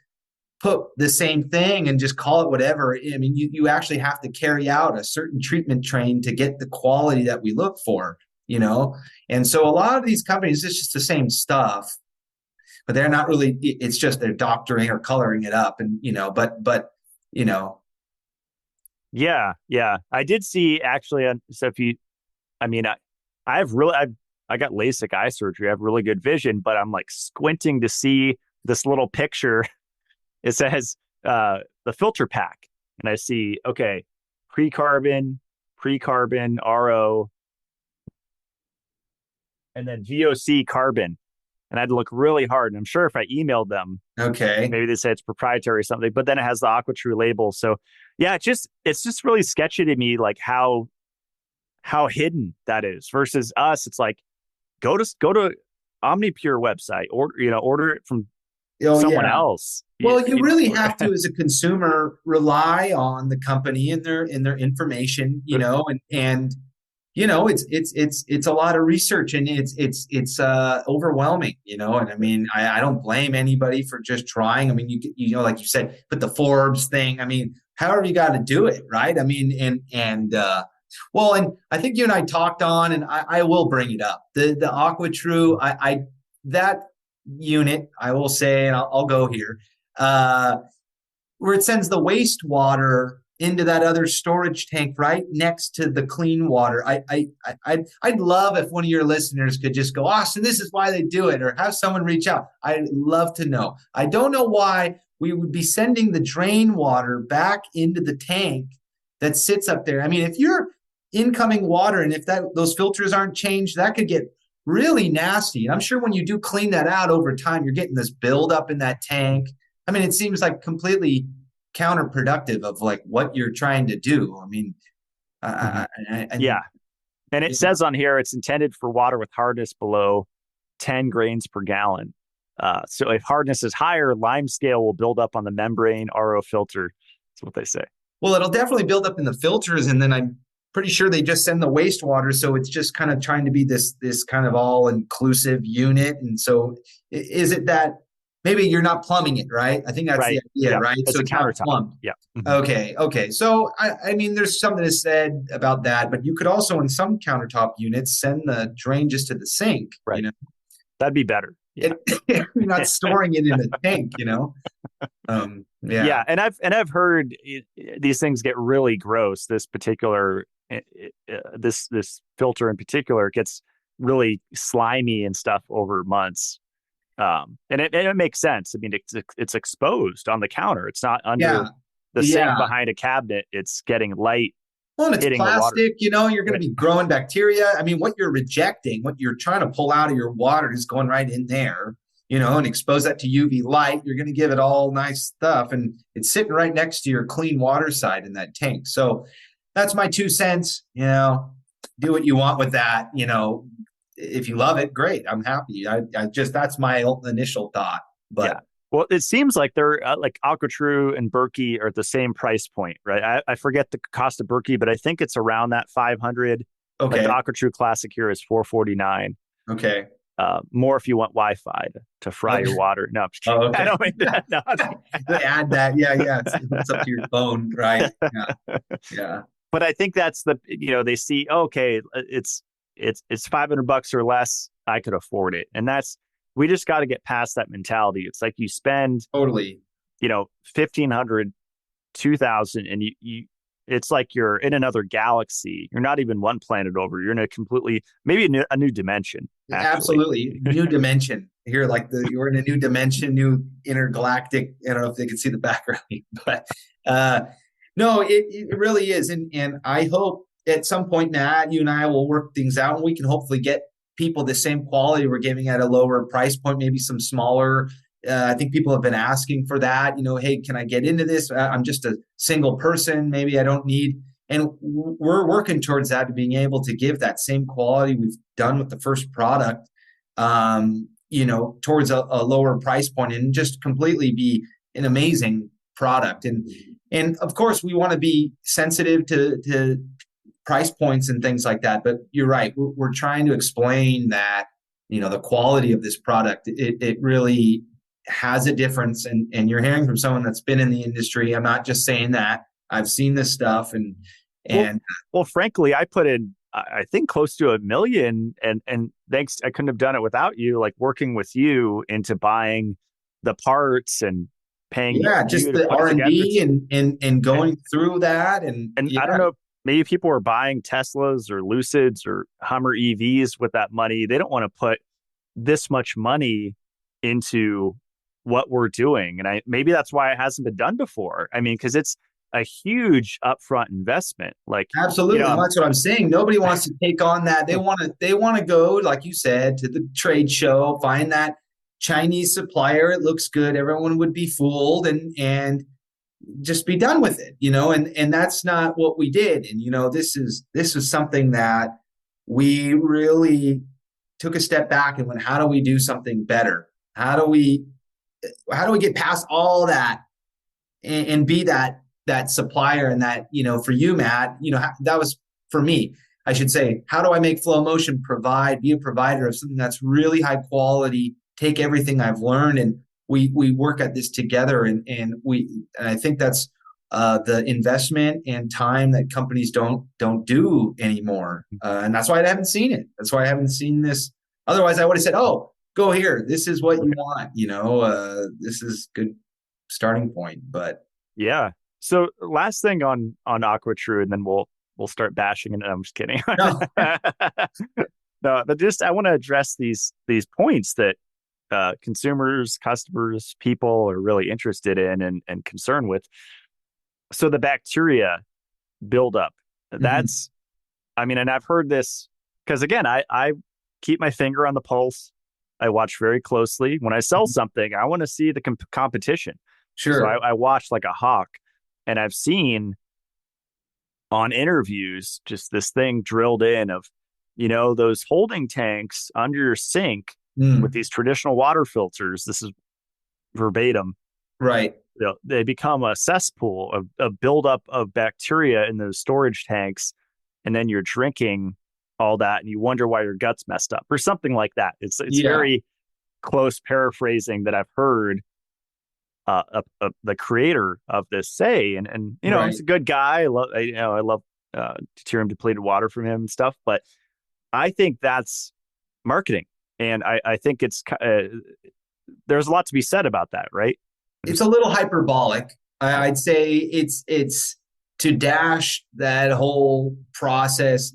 put the same thing and just call it whatever. I mean, you actually have to carry out a certain treatment train to get the quality that we look for, And so a lot of these companies, it's just the same stuff, but they're not really, it's just they're doctoring or coloring it up. And, Yeah. I did see actually, so if you, I mean, I got LASIK eye surgery. I have really good vision, but I'm like squinting to see this little picture. It says the filter pack, and I see, okay, pre-carbon, RO, and then VOC carbon. And I had to look really hard. And I'm sure if I emailed them, okay, maybe they say it's proprietary or something, but then it has the AquaTru label. So yeah, it's just really sketchy to me, like how hidden that is versus us. It's like, go to OmniPure website, or, order it from someone else. Well, you really have to, as a consumer, rely on the company and their information, and it's a lot of research, and it's overwhelming, and I mean, I don't blame anybody for just trying. I mean, like you said, put the Forbes thing. I mean, however you got to do it, right? I mean, and I think you and I talked on, and I will bring it up, the AquaTru, that unit, I will say, and I'll go here, where it sends the wastewater into that other storage tank right next to the clean water. I'd love if one of your listeners could just go, Austin, this is why they do it, or have someone reach out. I'd love to know. I don't know why we would be sending the drain water back into the tank that sits up there. I mean, if your incoming water, and if those filters aren't changed, that could get really nasty. And I'm sure when you do clean that out over time, you're getting this buildup in that tank. I mean, it seems like completely counterproductive of like what you're trying to do. I mean, yeah. And it says on here, it's intended for water with hardness below 10 grains per gallon. So if hardness is higher, lime scale will build up on the membrane RO filter. That's what they say. Well, it'll definitely build up in the filters, and then I'm pretty sure they just send the wastewater, so it's just kind of trying to be this kind of all-inclusive unit. And so is it that maybe you're not plumbing it, right? I think that's the Right. idea, Yeah. right? It's So a it's not countertop. plumbed. Yeah. Mhm. Okay. So I mean, there's something to said about that, but you could also in some countertop units send the drain just to the sink, Right. That'd be better. Yeah. you're not storing it in a tank, Yeah. yeah. And I've heard these things get really gross. This particular, this filter in particular gets really slimy and stuff over months. And it makes sense. I mean, it's exposed on the counter. It's not Yeah. under the sink Yeah. behind a cabinet. It's getting light Well, and it's hitting the water. plastic, you're going Right. to be growing bacteria. I mean, what you're rejecting, what you're trying to pull out of your water is going right in there, and expose that to UV light. You're going to give it all nice stuff. And it's sitting right next to your clean water side in that tank. So that's my 2 cents. Do what you want with that. If you love it, great. I'm happy. That's my initial thought. Yeah. But Well, it seems like they're like AquaTru and Murky are at the same price point, right? I forget the cost of Murky, but I think it's around that 500. Like the okay. AquaTru Classic here is 449. Okay. More if you want Wi-Fi to fry your Okay. water. No, I'm just Oh, kidding. I okay. don't mean that. No. They add that. Yeah. It's up to your phone, right? Yeah. But I think that's they see, okay, it's $500 or less. I could afford it. And we just got to get past that mentality. It's like you spend, Totally. 1,500, 2,000, and it's like you're in another galaxy. You're not even one planet over. You're in maybe a new dimension. Actually. Absolutely. New dimension. Here, you're in a new dimension, new intergalactic. I don't know if they can see the background, but no, it really is. And I hope at some point, Matt, you and I will work things out and we can hopefully get people the same quality we're giving at a lower price point, maybe some smaller. I think people have been asking for that. Hey, can I get into this? I'm just a single person. Maybe I don't need. And we're working towards that, to being able to give that same quality we've done with the first product, towards a lower price point and just completely be an amazing product. And of course, we want to be sensitive to price points and things like that. But you're right. We're trying to explain that, the quality of this product, it really has a difference. And you're hearing from someone that's been in the industry. I'm not just saying that. I've seen this stuff well, frankly, I put in, I think, close to $1 million, and thanks, I couldn't have done it without you. Like working with you into buying the parts and paying just you to the put it R&D together. and going through that. And I don't know, maybe people are buying Teslas or Lucids or Hummer EVs with that money. They don't want to put this much money into what we're doing. And maybe that's why it hasn't been done before. I mean, because it's a huge upfront investment. Like, absolutely, that's what I'm saying. Nobody wants to take on that. They want to go, like you said, to the trade show, find that Chinese supplier. It looks good. Everyone would be fooled and just be done with it, and that's not what we did. And, this is something that we really took a step back and went, how do we do something better? How do we get past all that and be that supplier? And that, for you, Matt, that was for me. I should say, how do I make Flow Motion be a provider of something that's really high quality, take everything I've learned, and we work at this together. And I think that's the investment and time that companies don't do anymore. And that's why I haven't seen it. That's why I haven't seen this. Otherwise, I would have said, oh, go here. This is what you want. This is good starting point. But yeah. So last thing on AquaTru, and then we'll start bashing it. I'm just kidding. No. No, but just I want to address these points that consumers, customers, people are really interested in and concerned with. So the bacteria buildup. That's, I mean, and I've heard this because, again, I keep my finger on the pulse. I watch very closely. When I sell something, I want to see the competition. Sure. So I watch like a hawk, and I've seen on interviews just this thing drilled in of, those holding tanks under your sink with these traditional water filters. This is verbatim. Right. They become a cesspool of buildup of bacteria in those storage tanks. And then you're drinking all that and you wonder why your gut's messed up or something like that. It's very, close paraphrasing that I've heard the creator of this say, and he's Right. a good guy. I love deuterium depleted water from him and stuff, but I think that's marketing, and I think there's a lot to be said about that, right? It's a There's little hyperbolic. I'd say it's to dash that whole process.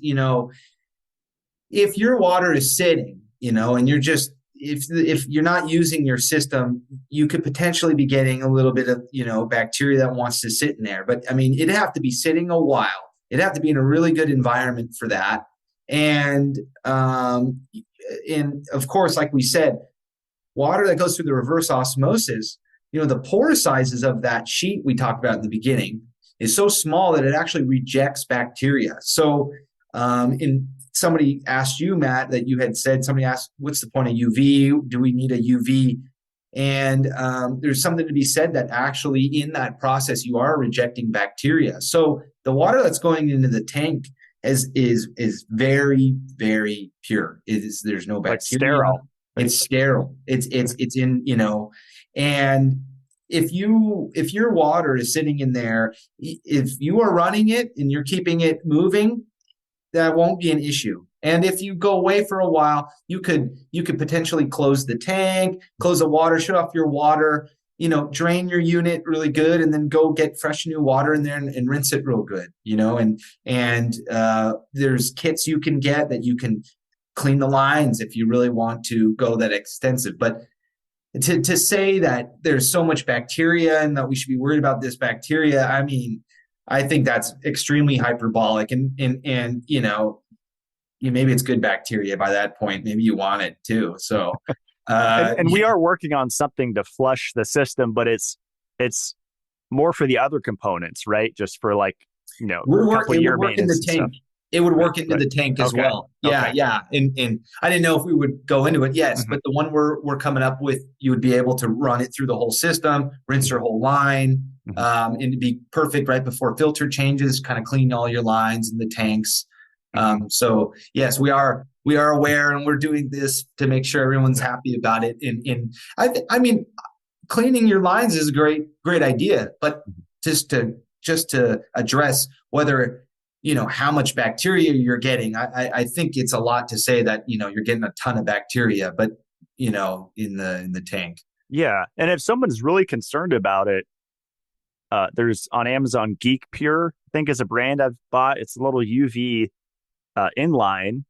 If your water is sitting, and you're just if you're not using your system, you could potentially be getting a little bit of bacteria that wants to sit in there. But I mean, it'd have to be sitting a while. It'd have to be in a really good environment for that. And and of course, like we said, water that goes through the reverse osmosis, the pore sizes of that sheet we talked about in the beginning is so small that it actually rejects bacteria. So, in somebody asked you, Matt, that you had said, somebody asked, what's the point of UV? Do we need a UV? And there's something to be said that actually in that process, you are rejecting bacteria. So the water that's going into the tank is very, very pure. There's no like bacteria. sterile. It's sterile. It's in, and if your water is sitting in there, if you are running it and you're keeping it moving, that won't be an issue. And if you go away for a while, you could potentially close the tank, close the water, shut off your water, drain your unit really good, and then go get fresh new water in there and rinse it real good, and there's kits you can get that you can clean the lines if you really want to go that extensive. But to say that there's so much bacteria and that we should be worried about this bacteria, I mean, I think that's extremely hyperbolic, and maybe it's good bacteria by that point. Maybe you want it too. So, and we are working on something to flush the system, but it's more for the other components, right? Just for like a couple year maintenance and stuff. It would work into the tank as well. Yeah, okay. yeah. And I didn't know if we would go into it. Yes, Mm-hmm. but the one we're coming up with, you would be able to run it through the whole system, rinse your whole line, and it'd be perfect right before filter changes, kind of clean all your lines in the tanks. So yes, we are aware, and we're doing this to make sure everyone's happy about it. And I mean, cleaning your lines is a great idea, but just to address whether how much bacteria you're getting, I think it's a lot to say that you're getting a ton of bacteria, but in the tank. Yeah, and if someone's really concerned about it, there's on Amazon Geek Pure, I think is a brand I've bought. It's a little UV inline,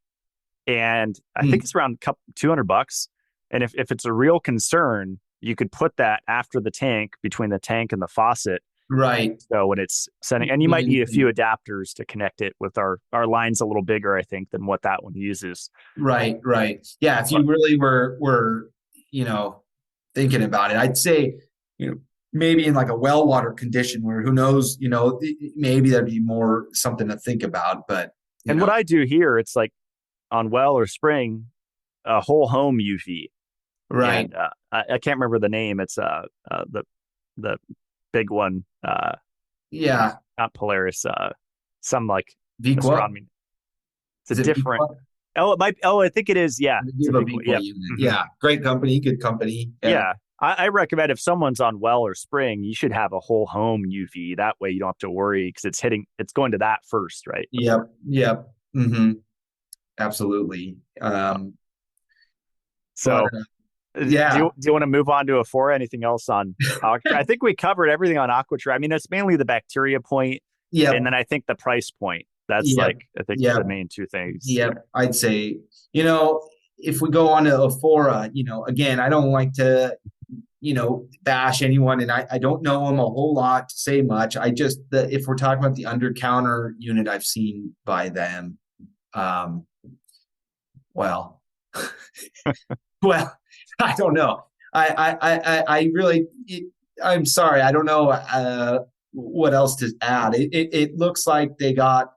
and I think it's around $200. And if it's a real concern, you could put that after the tank, between the tank and the faucet. Right. So when it's sending, and you might need a few adapters to connect it with our line's a little bigger, I think, than what that one uses. Right. Yeah. If you really were thinking about it, I'd say, maybe in like a well water condition where who knows, maybe that'd be more something to think about. But what I do here, it's like on well or spring, a whole home UV. Right. And, I can't remember the name. It's the big one. Yeah. Not Polaris. Some like Viqua. It's a different. Viqua? Oh, it might. Oh, I think it is. Yeah. Yeah. Great company. Good company. Yeah. I recommend if someone's on well or spring, you should have a whole home UV. That way you don't have to worry because it's going to that first, right? Yep. Mm-hmm. Absolutely. So. Yeah. Do you want to move on to Ophora? Anything else on? I think we covered everything on AquaTru. I mean, it's mainly the bacteria point, and then I think the price point. That's I think the main two things. Yeah, I'd say if we go on to Ophora, again, I don't like to bash anyone, and I don't know them a whole lot to say much. If we're talking about the under counter unit I've seen by them, well. Well, I don't know. I really, I'm sorry. I don't know what else to add. It looks like they got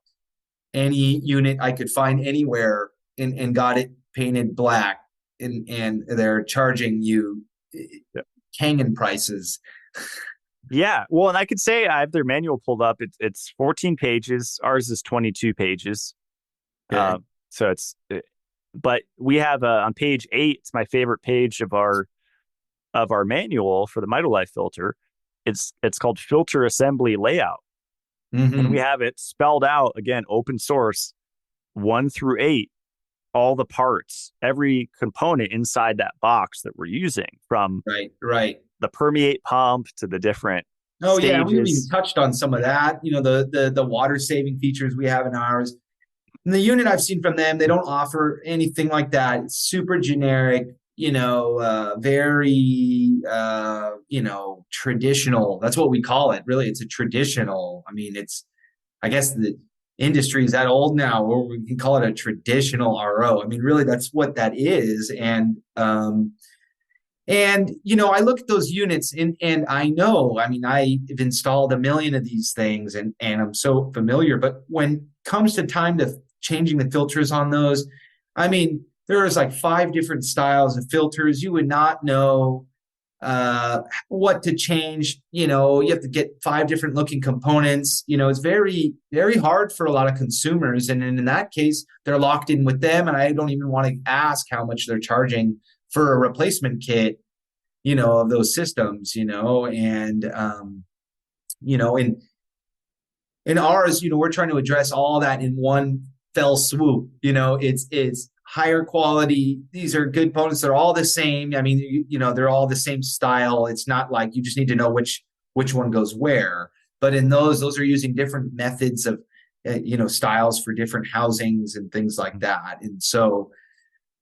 any unit I could find anywhere and got it painted black, and they're charging you Kangen prices. Yeah. Well, and I could say I have their manual pulled up. It's 14 pages. Ours is 22 pages. Okay. So But we have on page 8, it's my favorite page of our manual for the Mitolife filter. It's called filter assembly layout. And we Hmm. have it spelled out again, open source, 1 through 8, all the parts, every component inside that box that we're using, from Right, right. the permeate pump to the different Oh yeah, we haven't even stages. touched on some of that. The water saving features we have in ours. And the unit I've seen from them, they don't offer anything like that. It's super generic, very traditional. That's what we call it. Really, it's a traditional. I mean, I guess the industry is that old now, or we can call it a traditional RO. I mean, really, that's what that is. And I look at those units and I know, I mean, I've installed a million of these things and I'm so familiar. But when it comes to time to changing the filters on those, I mean, there's like 5 different styles of filters. You would not know what to change. You have to get 5 different looking components. It's very, very hard for a lot of consumers. And in that case, they're locked in with them. And I don't even want to ask how much they're charging for a replacement kit, of those systems, in ours, we're trying to address all that in one fell swoop. It's higher quality. These are good components. They're all the same. I mean, they're all the same style. It's not like you just need to know which one goes where. But in those are using different methods of, styles for different housings and things like that. And so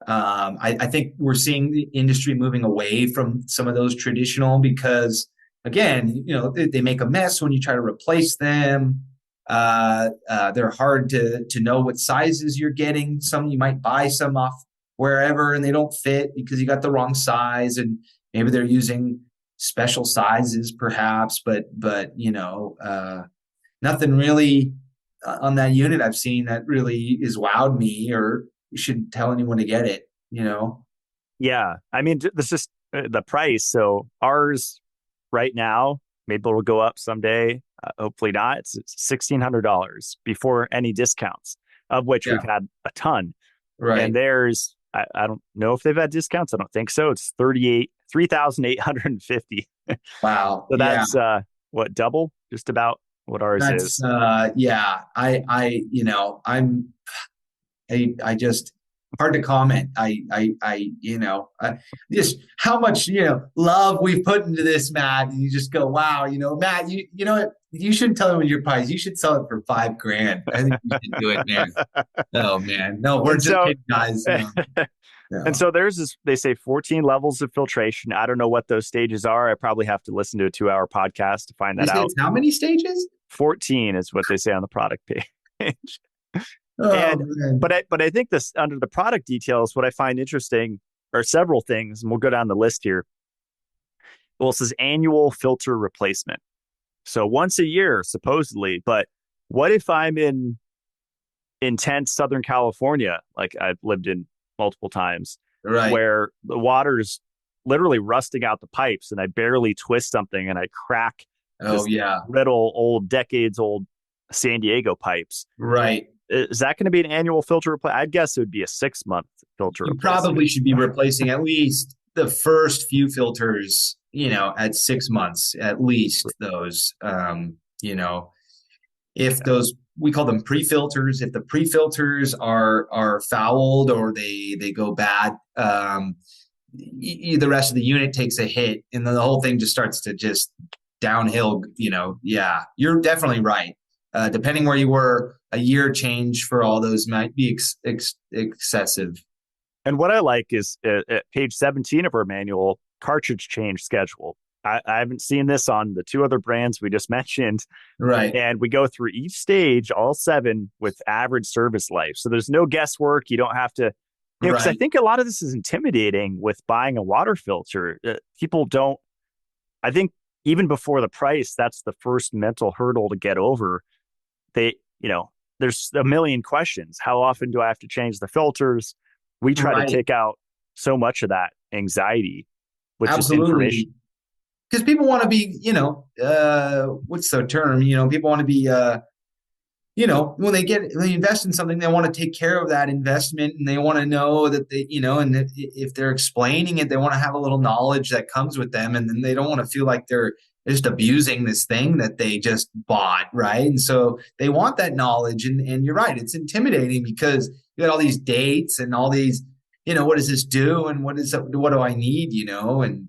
I think we're seeing the industry moving away from some of those traditional because, again, they make a mess when you try to replace them. They're hard to know what sizes you're getting. Some you might buy some off wherever and they don't fit because you got the wrong size, and maybe they're using special sizes perhaps, but nothing really on that unit I've seen that really is wowed me or you should tell anyone to get it. Yeah. I mean, this is the price. So ours right now, maybe it'll go up someday. Hopefully not. It's $1,600 before any discounts, of which we've Yeah. had a ton. And Right. theirs, I don't know if they've had discounts. I don't think so. It's 3,850. Wow. So Yeah. that's what, double just about what ours That's is. yeah. I just hard to comment. Just how much, love we've put into this, Matt. And you just go, wow, Matt, you know what? You shouldn't tell them your price. You should sell it for 5 grand. I think you should do it, man. Oh man. No, we're And just so kidding, guys. and No. so there's this, they say 14 levels of filtration. I don't know what those stages are. I probably have to listen to a 2 hour podcast to find You that say out. it's how many stages? 14 is what they say on the product page. Oh And man. but I think this, under the product details, what I find interesting are several things, and we'll go down the list here. Well, it says annual filter replacement. So once a year, supposedly, but what if I'm in intense Southern California, like I've lived in multiple times, Right. where the water's literally rusting out the pipes and I barely twist something and I crack Oh this yeah. brittle old decades old San Diego pipes. Right. Is that going to be an annual filter replacement? I'd guess it would be a 6 month filter You replacement. probably should be replacing at least the first few filters, at 6 months, at least those. If those, we call them pre-filters, if the pre-filters are fouled or they go bad, the rest of the unit takes a hit and then the whole thing just starts to just downhill. Yeah, you're definitely right. Depending where you were, a year change for all those might be excessive. And what I like is at page 17 of our manual, cartridge change schedule. I haven't seen this on the 2 other brands we just mentioned. Right. And we go through each stage, all 7, with average service life. So there's no guesswork. You don't have to, because I Right. think a lot of this is intimidating with buying a water filter. People don't, I think even before the price, that's the first mental hurdle to get over. They, there's a million questions. How often do I have to change the filters? We try to Right. take out so much of that anxiety with just Absolutely. information. Because people want to be, what's the term? People want to be when they invest in something, they want to take care of that investment, and they want to know that and if they're explaining it, they want to have a little knowledge that comes with them, and then they don't want to feel like they're just abusing this thing that they just bought, right? And so they want that knowledge, and you're right, it's intimidating because you got all these dates and all these, what does this do, and what do I need, and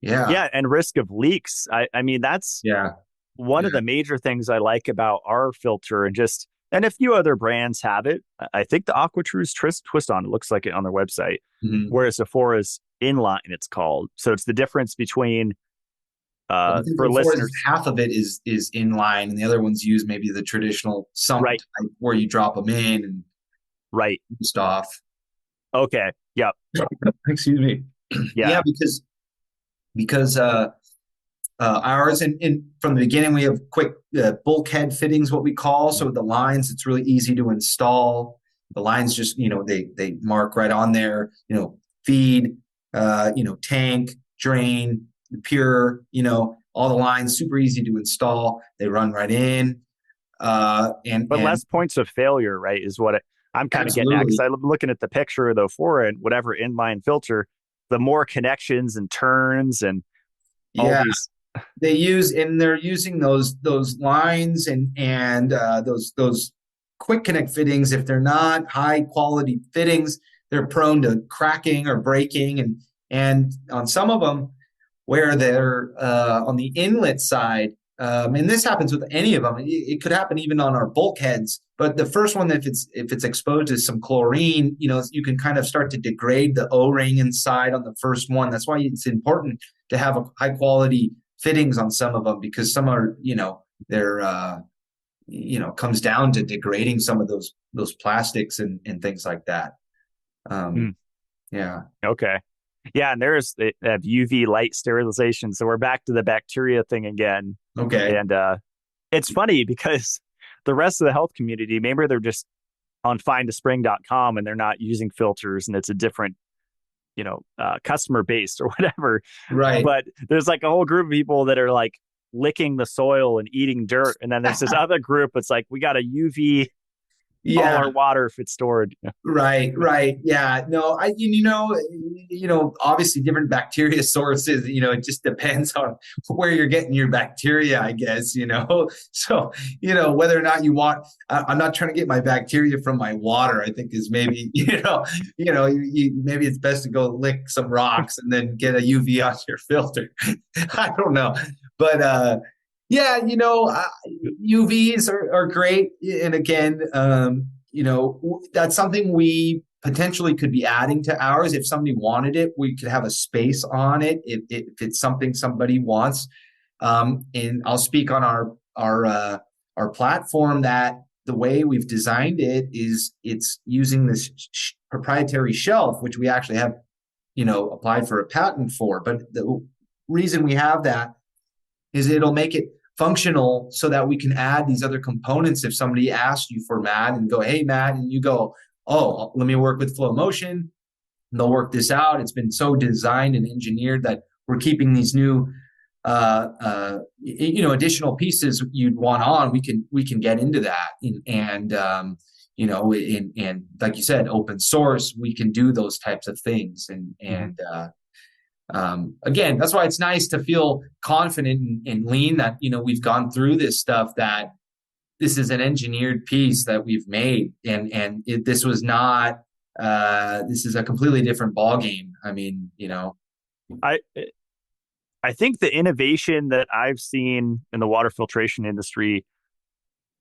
yeah, Yeah, and risk of leaks. I mean, that's yeah, one of the major things I like about our filter, and a few other brands have it. I think the AquaTru's twist on it looks like it on their website, mm-hmm. whereas Ophora's inline, it's called. So it's the difference between I think for before listeners, half of it is inline, and the other ones use maybe the traditional sump right? type where you drop them in and Right. just off. Okay. Yep. Excuse me. Yeah, Yeah. because ours, and from the beginning we have quick bulkhead fittings, what we call. So the lines, it's really easy to install. The lines just they mark right on there. Feed, tank, drain, pure. All the lines super easy to install. They run right in. But And less points of failure, right? Is what I'm kind of getting at, because absolutely, I'm looking at the picture of the Ophora and whatever inline filter, the more connections and turns and all yeah. these. They're using those lines and those quick connect fittings. If they're not high quality fittings, they're prone to cracking or breaking, and on some of them where they're on the inlet side, and this happens with any of them. It could happen even on our bulkheads. But the first one, if it's exposed to some chlorine, you can kind of start to degrade the O-ring inside on the first one. That's why it's important to have a high quality fittings on some of them, because some are, they're comes down to degrading some of those plastics and things like that. Hmm, Yeah. okay. Yeah, and they have UV light sterilization. So we're back to the bacteria thing again. Okay. And it's funny because the rest of the health community, maybe they're just on findaspring.com and they're not using filters, and it's a different, customer base or whatever. Right. But there's like a whole group of people that are like licking the soil and eating dirt. And then there's this other group. It's like, we got a UV all Yeah. our water if it's stored. Right, right. Yeah. No, obviously different bacteria sources, it just depends on where you're getting your bacteria, I guess. So, whether or not I'm not trying to get my bacteria from my water, I think is maybe, maybe it's best to go lick some rocks and then get a UV on your filter. I don't know. But, yeah, UVs are great. And again, that's something we potentially could be adding to ours. If somebody wanted it, we could have a space on it if it's something somebody wants. And I'll speak on our platform, that the way we've designed it is it's using this proprietary shelf, which we actually have, applied for a patent for. But the reason we have that is it'll make it functional so that we can add these other components. If somebody asks you for Matt and go, hey, Matt, and you go, oh, let me work with flow motion, and they'll work this out. It's been so designed and engineered that we're keeping these new, additional pieces you'd want on. We can get into that, and like you said, open source, we can do those types of things, again, that's why it's nice to feel confident and lean that, we've gone through this stuff, that this is an engineered piece that we've made. This was not, this is a completely different ball game. I mean, I I think the innovation that I've seen in the water filtration industry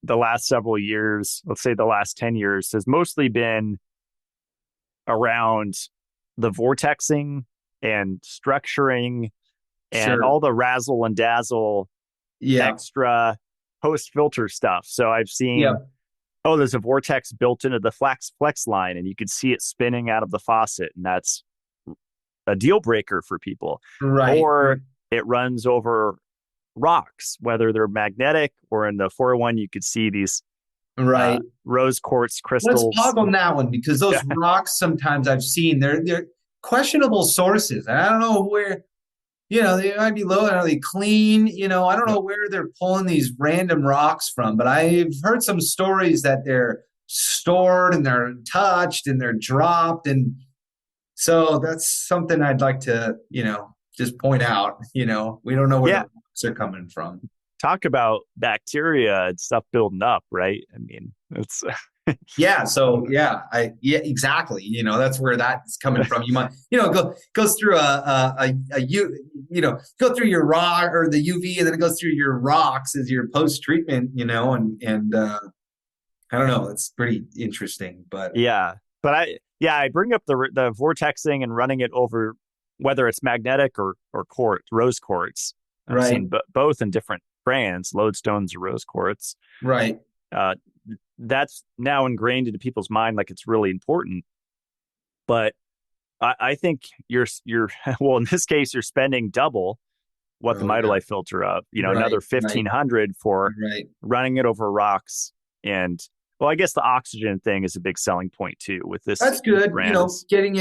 the last several years, let's say the last 10 years, has mostly been around the vortexing and structuring and sure. all the razzle and dazzle Yeah. extra post filter stuff. So I've seen, Yeah. oh, there's a vortex built into the flex line and you can see it spinning out of the faucet. And that's a deal breaker for people. Right. Or it runs over rocks, whether they're magnetic or in the 401, you could see these Right. rose quartz Let's crystals. pause on that one, because those rocks sometimes I've seen they're questionable sources. And I don't know they might be low. Are they clean? I don't Yep. know where they're pulling these random rocks from, but I've heard some stories that they're stored and they're touched and they're dropped. And so that's something I'd like to, just point out. We don't know where the Yeah. rocks are coming from. Talk about bacteria and stuff building up, right? I mean, it's Yeah. So yeah, exactly. That's where that's coming from. You might, goes through go through your rock or the UV, and then it goes through your rocks as your post treatment. And I don't know. It's pretty interesting, but yeah. But I bring up the vortexing and running it over whether it's magnetic or quartz, rose quartz. I've right, seen both in different brands, lodestones or rose quartz. right. Uh, that's now ingrained into people's mind like it's really important. But I think you're well, in this case, you're spending double what the Oh yeah, Mitolife filter of, right, another right, 1500 for right. running it over rocks. And well, I guess the oxygen thing is a big selling point too with this That's good. brand is I, Getting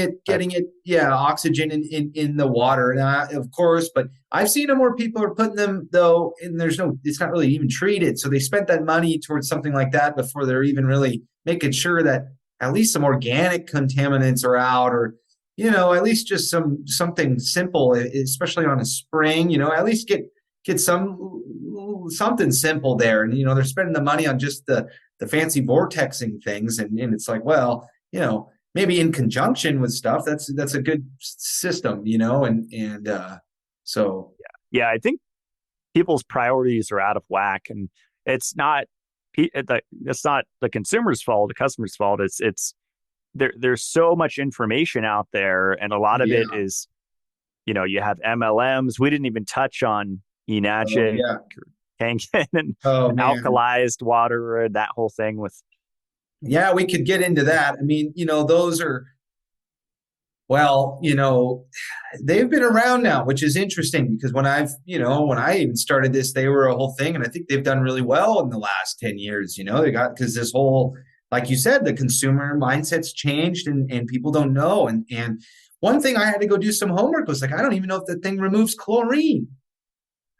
it, yeah, oxygen in the water, and of course. But I've seen them where people are putting them though, and it's not really even treated. So they spent that money towards something like that before they're even really making sure that at least some organic contaminants are out, or at least just something simple, especially on a spring. At least get something simple there, and they're spending the money on just the fancy vortexing things, and it's like, well, maybe in conjunction with stuff, that's a good system, and so yeah, I think people's priorities are out of whack, and it's not it's not the consumer's fault, the customer's fault. It's there's so much information out there, and a lot of it yeah, is, you have MLMs. We didn't even touch on oh enagic yeah, or Kangen and oh man, alkalized water and that whole thing with yeah, we could get into that. I mean, those are, well, they've been around now, which is interesting because when I even started this, they were a whole thing. And I think they've done really well in the last 10 years. They got, because this whole, like you said, the consumer mindset's changed, and people don't know. And one thing I had to go do some homework was like, I don't even know if the thing removes chlorine.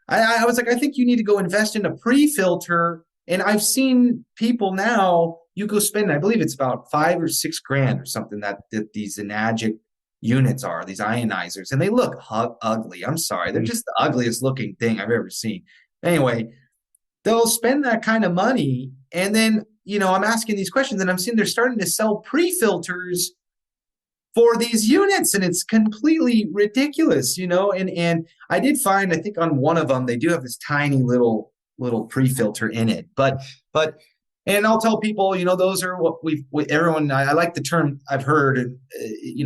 I was like, I think you need to go invest in a pre-filter. And I've seen people now, you go spend, I believe it's about 5 or 6 grand or something that these enagic units are, these ionizers, and they look ugly. I'm sorry. They're just the ugliest looking thing I've ever seen. Anyway, they'll spend that kind of money. And then, I'm asking these questions, and I'm seeing they're starting to sell pre-filters for these units, and it's completely ridiculous. And I did find, I think on one of them they do have this tiny little pre-filter in it, but and I'll tell people, those are what everyone, I like the term I've heard,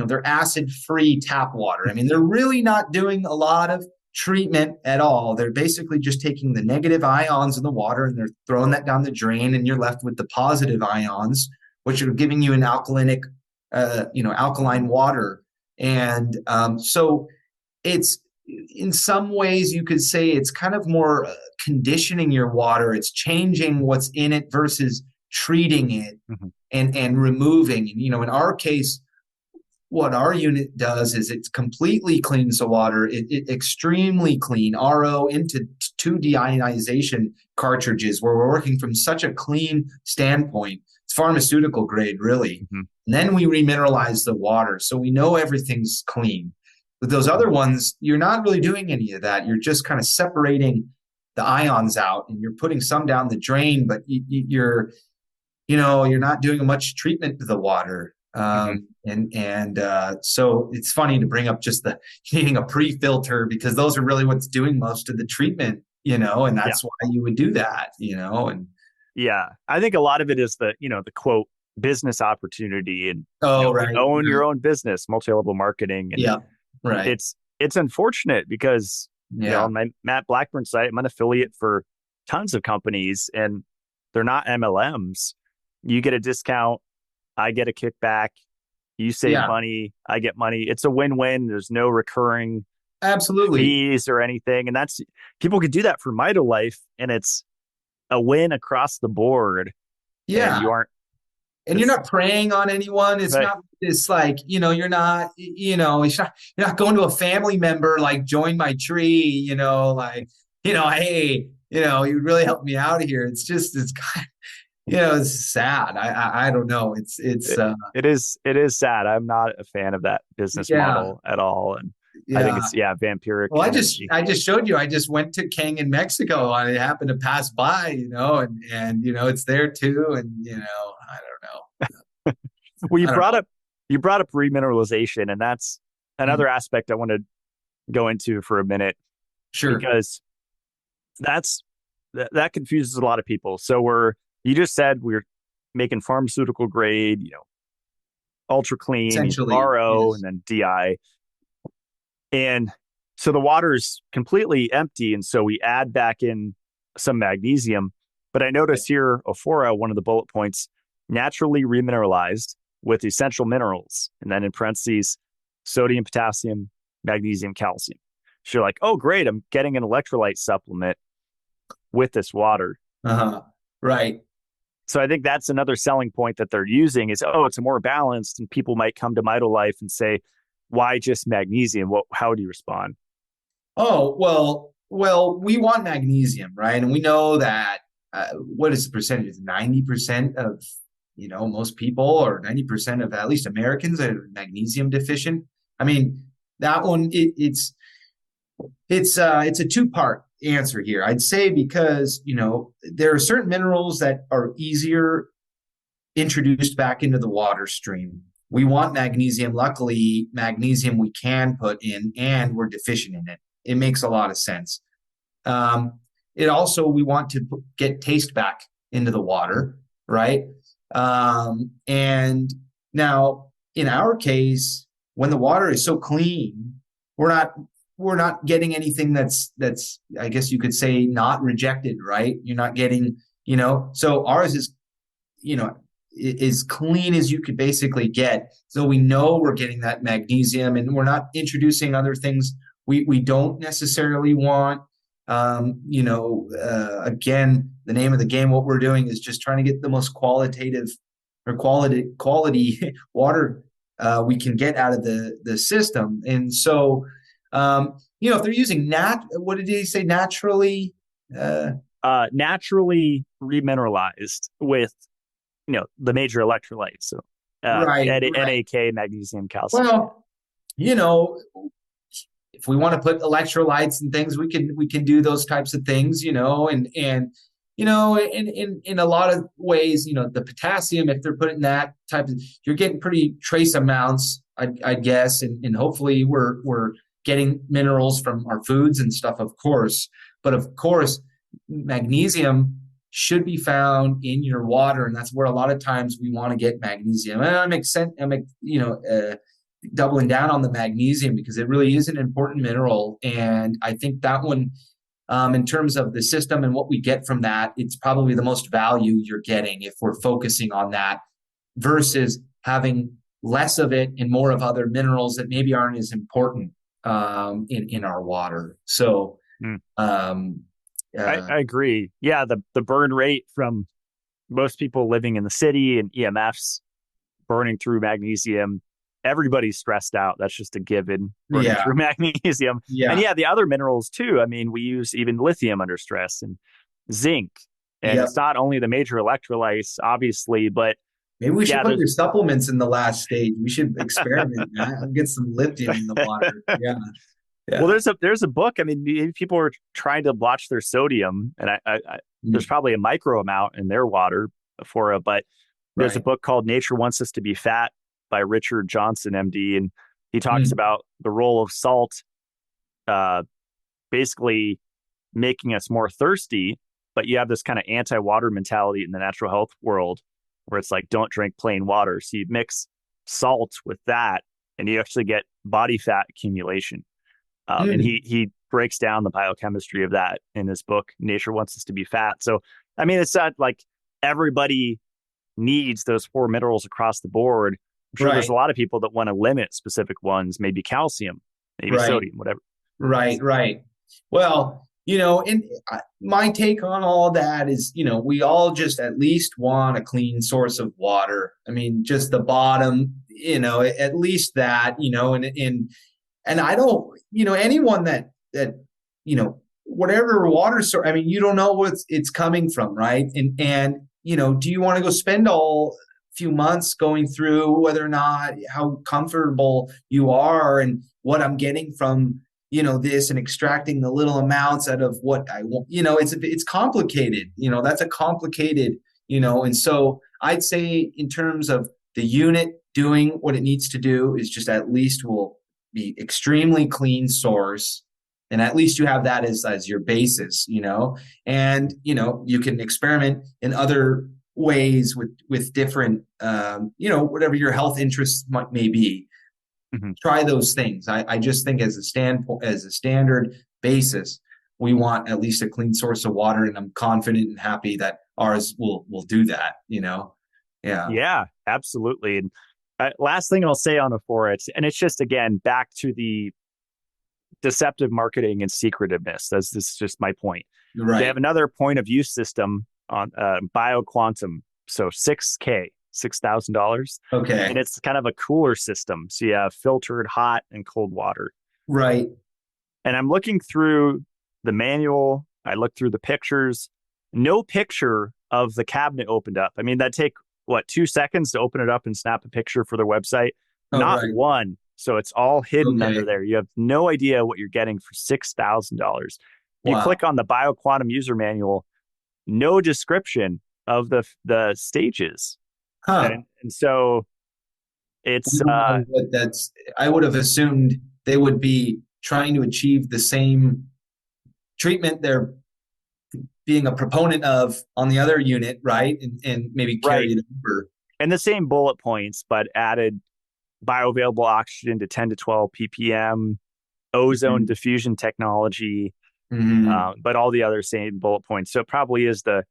they're acid free tap water. I mean, they're really not doing a lot of treatment at all. They're basically just taking the negative ions in the water and they're throwing that down the drain, and you're left with the positive ions, which are giving you an alkaline water. And so it's, in some ways you could say it's kind of more conditioning your water. It's changing what's in it versus treating it Mhm. and removing. And, in our case, what our unit does is it completely cleans the water. It extremely clean RO into 2 deionization cartridges, where we're working from such a clean standpoint. It's pharmaceutical grade, really. Mhm. And then we remineralize the water, so we know everything's clean. With those other ones, you're not really doing any of that. You're just kind of separating the ions out, and you're putting some down the drain, but you're not doing much treatment to the water. Mhm. And so it's funny to bring up just the needing a pre-filter, because those are really what's doing most of the treatment, and Yeah. that's why you would do that, and Yeah. I think a lot of it is the quote business opportunity and, oh, right, own your right, own business, multi-level marketing. And yeah, right, it's unfortunate because, yeah, on my Matt Blackburn site, I'm an affiliate for tons of companies and they're not MLMs. You get a discount, I get a kickback, you save yeah, money, I get money. It's a win-win. There's no recurring absolutely, fees or anything. And that's people could do that for Mitolife and it's a win across the board and yeah. you aren't. And you're It's not preying on anyone. It's right. not this like, you're not going to a family member like join my tree, like, hey, you really helped me out here. It's just it's kind it's sad. I don't know. It's it is sad. I'm not a fan of that business yeah, model at all. And I think yeah. it's vampiric Well, energy. I just showed you. I just went to Kangen, Mexico, and it happened to pass by, and it's there too. And I don't know. Well, I don't know. you brought up remineralization, and that's Mm, another aspect I want to go into for a minute sure. because that's that confuses a lot of people. So you just said we're making pharmaceutical grade, ultra clean, Essentially, RO and yes. then DI. And so the water's completely empty. And so we add back in some magnesium. But I notice here, Ophora, one of the bullet points, naturally remineralized with essential minerals. And then in parentheses, sodium, potassium, magnesium, calcium. So you're like, oh, great, I'm getting an electrolyte supplement with this water. Uh-huh. Right. So I think that's another selling point that they're using is, oh, it's a more balanced. And people might come to Mitolife and say, why just magnesium? How do you respond? Oh, we want magnesium, right? And we know that what is the percentage? 90% of, most people, or 90% of at least Americans, are magnesium deficient. I mean, that one, it's a two-part answer here. I'd say because, there are certain minerals that are easier introduced back into the water stream. We want magnesium. Luckily, magnesium we can put in, and we're deficient in it. It makes a lot of sense. It also, we want to get taste back into the water, right? And now, in our case, when the water is so clean, we're not we're not getting anything that's I guess you could say not rejected, right? You're not getting, so ours is, you know, as clean as you could basically get. So we know we're getting that magnesium, and we're not introducing other things we don't necessarily want. Again, the name of the game, what we're doing is just trying to get the most qualitative or quality water we can get out of the system. And so, if they're using what did he say? Naturally, Naturally remineralized with the major electrolytes. So right, right. NAK, magnesium, calcium. Well, you know, if we want to put electrolytes and things, we can do those types of things, in a lot of ways, the potassium, if they're putting that type of, you're getting pretty trace amounts, I guess, and hopefully we're getting minerals from our foods and stuff, of course. But of course, magnesium should be found in your water, and that's where a lot of times we want to get magnesium. And that makes sense. Doubling down on the magnesium because it really is an important mineral. And I think that one, in terms of the system and what we get from that, it's probably the most value you're getting if we're focusing on that versus having less of it and more of other minerals that maybe aren't as important in our water. So, Mm. um, I agree. Yeah, the burn rate from most people living in the city and EMFs burning through magnesium, everybody's stressed out. That's just a given, burning yeah, through magnesium. And yeah, yeah, the other minerals too. I mean, we use even lithium under stress and zinc. And yep. it's not only the major electrolytes, obviously, but Maybe we should yeah, put there's your supplements in the last stage. We should experiment, man. I'll get some lithium in the water. Yeah, well, yeah. there's a book. I mean, maybe people are trying to watch their sodium, and there's Mm, probably a micro amount in their water for it, but there's a right. book called Nature Wants Us to Be Fat by Richard Johnson, MD, and he talks Mm, about the role of salt, uh, basically making us more thirsty. But you have this kind of anti-water mentality in the natural health world, where it's like don't drink plain water. So you mix salt with that, and you actually get body fat accumulation. And mm. he breaks down the biochemistry of that in his book, Nature Wants Us to Be Fat. So, I mean, it's not like everybody needs those four minerals across the board. I'm sure there's a Right, lot of people that want to limit specific ones, maybe calcium, maybe right, sodium, whatever. right, right. Well, and my take on all that is, we all just at least want a clean source of water. I mean, just the bottom, at least that, and I don't, anyone that, whatever water source, I mean, you don't know what it's coming from, right? And, do you want to go spend all few months going through whether or not how comfortable you are and what I'm getting from, this, and extracting the little amounts out of what I want, it's complicated, that's a complicated, and so I'd say in terms of the unit doing what it needs to do is just at least will be extremely clean source. And at least you have that as your basis, and, you can experiment in other ways with different, whatever your health interests may be. Mm-hmm. Try those things. I just think as a standard basis, we want at least a clean source of water, and I'm confident and happy that ours will do that. Yeah, absolutely. And last thing I'll say on Ophora, it's just again back to the deceptive marketing and secretiveness. This is just my point. Right. They have another point of use system on BioQuantum, so $6,000. Okay. And it's kind of a cooler system. So you have filtered hot and cold water. Right. And I'm looking through the manual. I looked through the pictures. No picture of the cabinet opened up. I mean, that'd take, 2 seconds to open it up and snap a picture for their website? Not right. One. So it's all hidden under there. You have no idea what you're getting for $6,000. You click on the BioQuantum user manual, no description of the stages. Huh. And so it's I would have assumed they would be trying to achieve the same treatment they're being a proponent of on the other unit, right? And maybe carry it over. And the same bullet points, but added bioavailable oxygen to 10 to 12 ppm, ozone diffusion technology, but all the other same bullet points. So it probably is the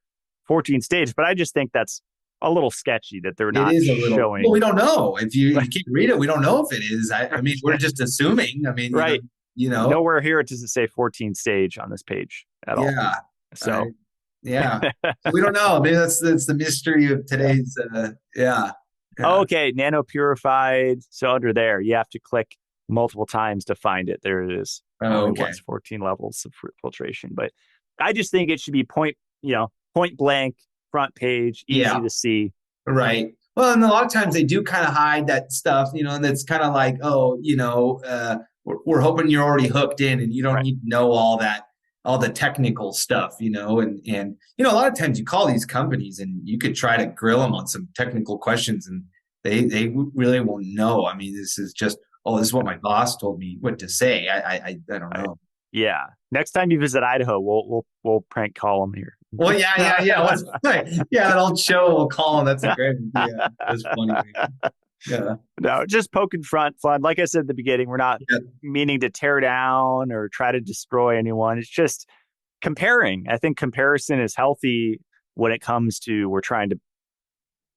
14 stage, but I just think that's a little sketchy that they're not showing. Well, we don't know. If you can't read it, we don't know if it is. I mean, we're just assuming. I mean, right. Nowhere here it doesn't say 14 stage on this page at all. So we don't know. Maybe that's the mystery of today's. Okay, nano purified. So under there, you have to click multiple times to find it. There it is. Once 14 levels of filtration. But I just think it should be point blank, front page, easy to see. Right. Well, and a lot of times they do kind of hide that stuff, and it's kind of like, we're hoping you're already hooked in and you don't need to know all the technical stuff, and a lot of times you call these companies and you could try to grill them on some technical questions and they really won't know. I mean, this is just, this is what my boss told me what to say. I don't know. Yeah. Next time you visit Idaho, we'll prank call them here. Well, yeah. That old show, we'll call them. That's a great idea. That's funny. Yeah. No, just poking fun. Like I said at the beginning, we're not meaning to tear down or try to destroy anyone. It's just comparing. I think comparison is healthy when it comes to we're trying to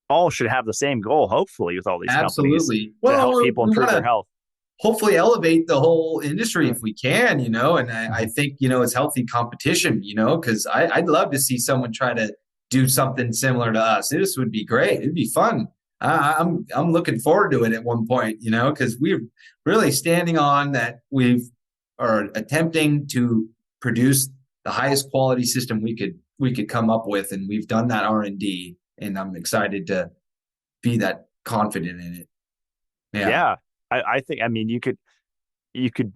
all should have the same goal, hopefully, with all these companies to help people improve their health. Hopefully elevate the whole industry if we can, and I think, it's healthy competition, because I'd love to see someone try to do something similar to us. This would be great. It'd be fun. I'm looking forward to it at one point, because we're really standing on that. We are attempting to produce the highest quality system we could come up with, and we've done that R&D, and I'm excited to be that confident in it. Yeah. I think, you could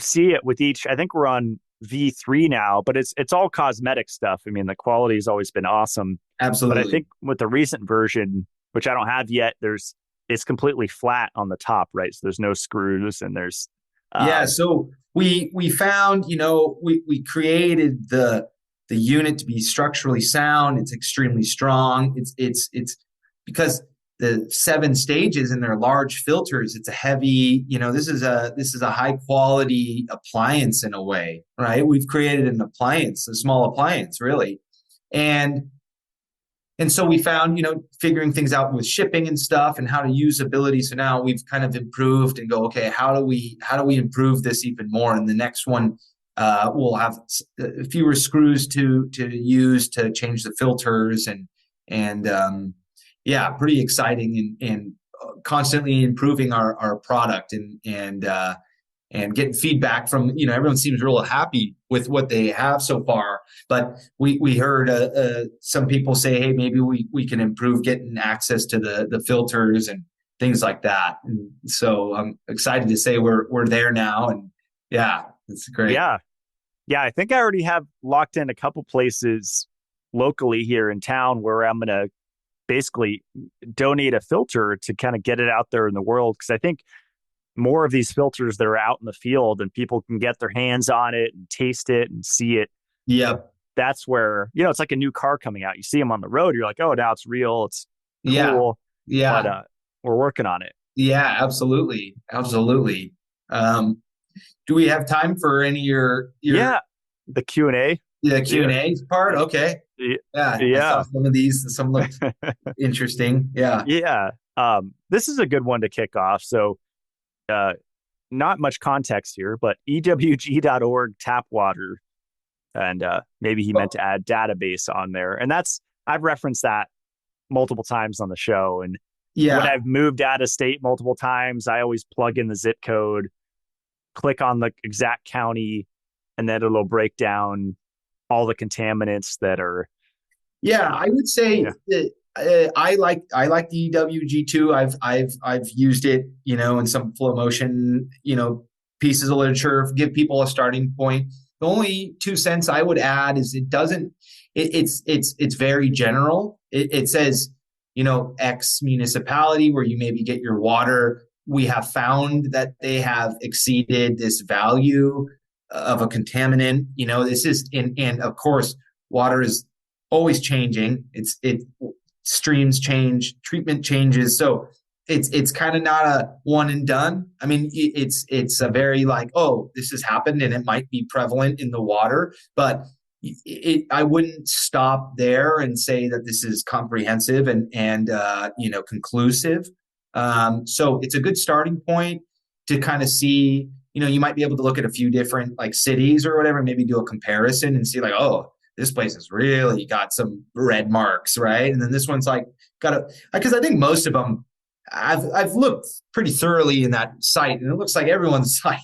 see it with each. I think we're on V3 now, but it's all cosmetic stuff. I mean, the quality has always been awesome. Absolutely. But I think with the recent version, which I don't have yet, it's completely flat on the top, right? So there's no screws and there's so we found, we created the unit to be structurally sound. It's extremely strong. It's because the 7 stages in their large filters, it's a heavy, this is a high quality appliance in a way, right? We've created an appliance, a small appliance, really. And so we found, figuring things out with shipping and stuff and how to usability. So now we've kind of improved and go, okay, how do we improve this even more? And the next one, we'll have fewer screws to use to change the filters, and yeah, pretty exciting, and constantly improving our product, and getting feedback from, everyone seems real happy with what they have so far. But we heard some people say, hey, maybe we can improve getting access to the filters and things like that. And so I'm excited to say we're there now, and yeah, it's great. Yeah. Yeah, I think I already have locked in a couple places locally here in town where I'm going to basically donate a filter to kind of get it out there in the world. Because I think more of these filters that are out in the field and people can get their hands on it and taste it and see it. Yep. That's where, it's like a new car coming out. You see them on the road, you're like, oh, now it's real, it's Yeah. cool. Yeah. But we're working on it. Yeah, absolutely. Absolutely. Do we have time for any of your Yeah, the Q&A. the Q&A part? Okay. Yeah. Yeah, I saw Yeah. some of these. Some looked interesting. Yeah. Yeah. This is a good one to kick off. So, not much context here, but ewg.org tap water. And maybe he meant to add database on there. And I've referenced that multiple times on the show. And when Yeah. I've moved out of state multiple times, I always plug in the zip code, click on the exact county, and then it'll break down all the contaminants that are. Yeah, I would say Yeah. that I like the EWG too. I've used it, in some flow motion, pieces of literature, give people a starting point. The only 2 cents I would add is it's very general. It says, X municipality where you maybe get your water. We have found that they have exceeded this value of a contaminant. This is, and of course, water is always changing. It streams change, treatment changes. So it's kind of not a one and done. I mean, it's a very like, oh, this has happened and it might be prevalent in the water, but I wouldn't stop there and say that this is comprehensive and conclusive. So it's a good starting point to kind of see. You might be able to look at a few different like cities or whatever, maybe do a comparison and see like, oh, this place has really got some red marks, right? And then this one's like because I think most of them, I've looked pretty thoroughly in that site, and it looks like everyone's like,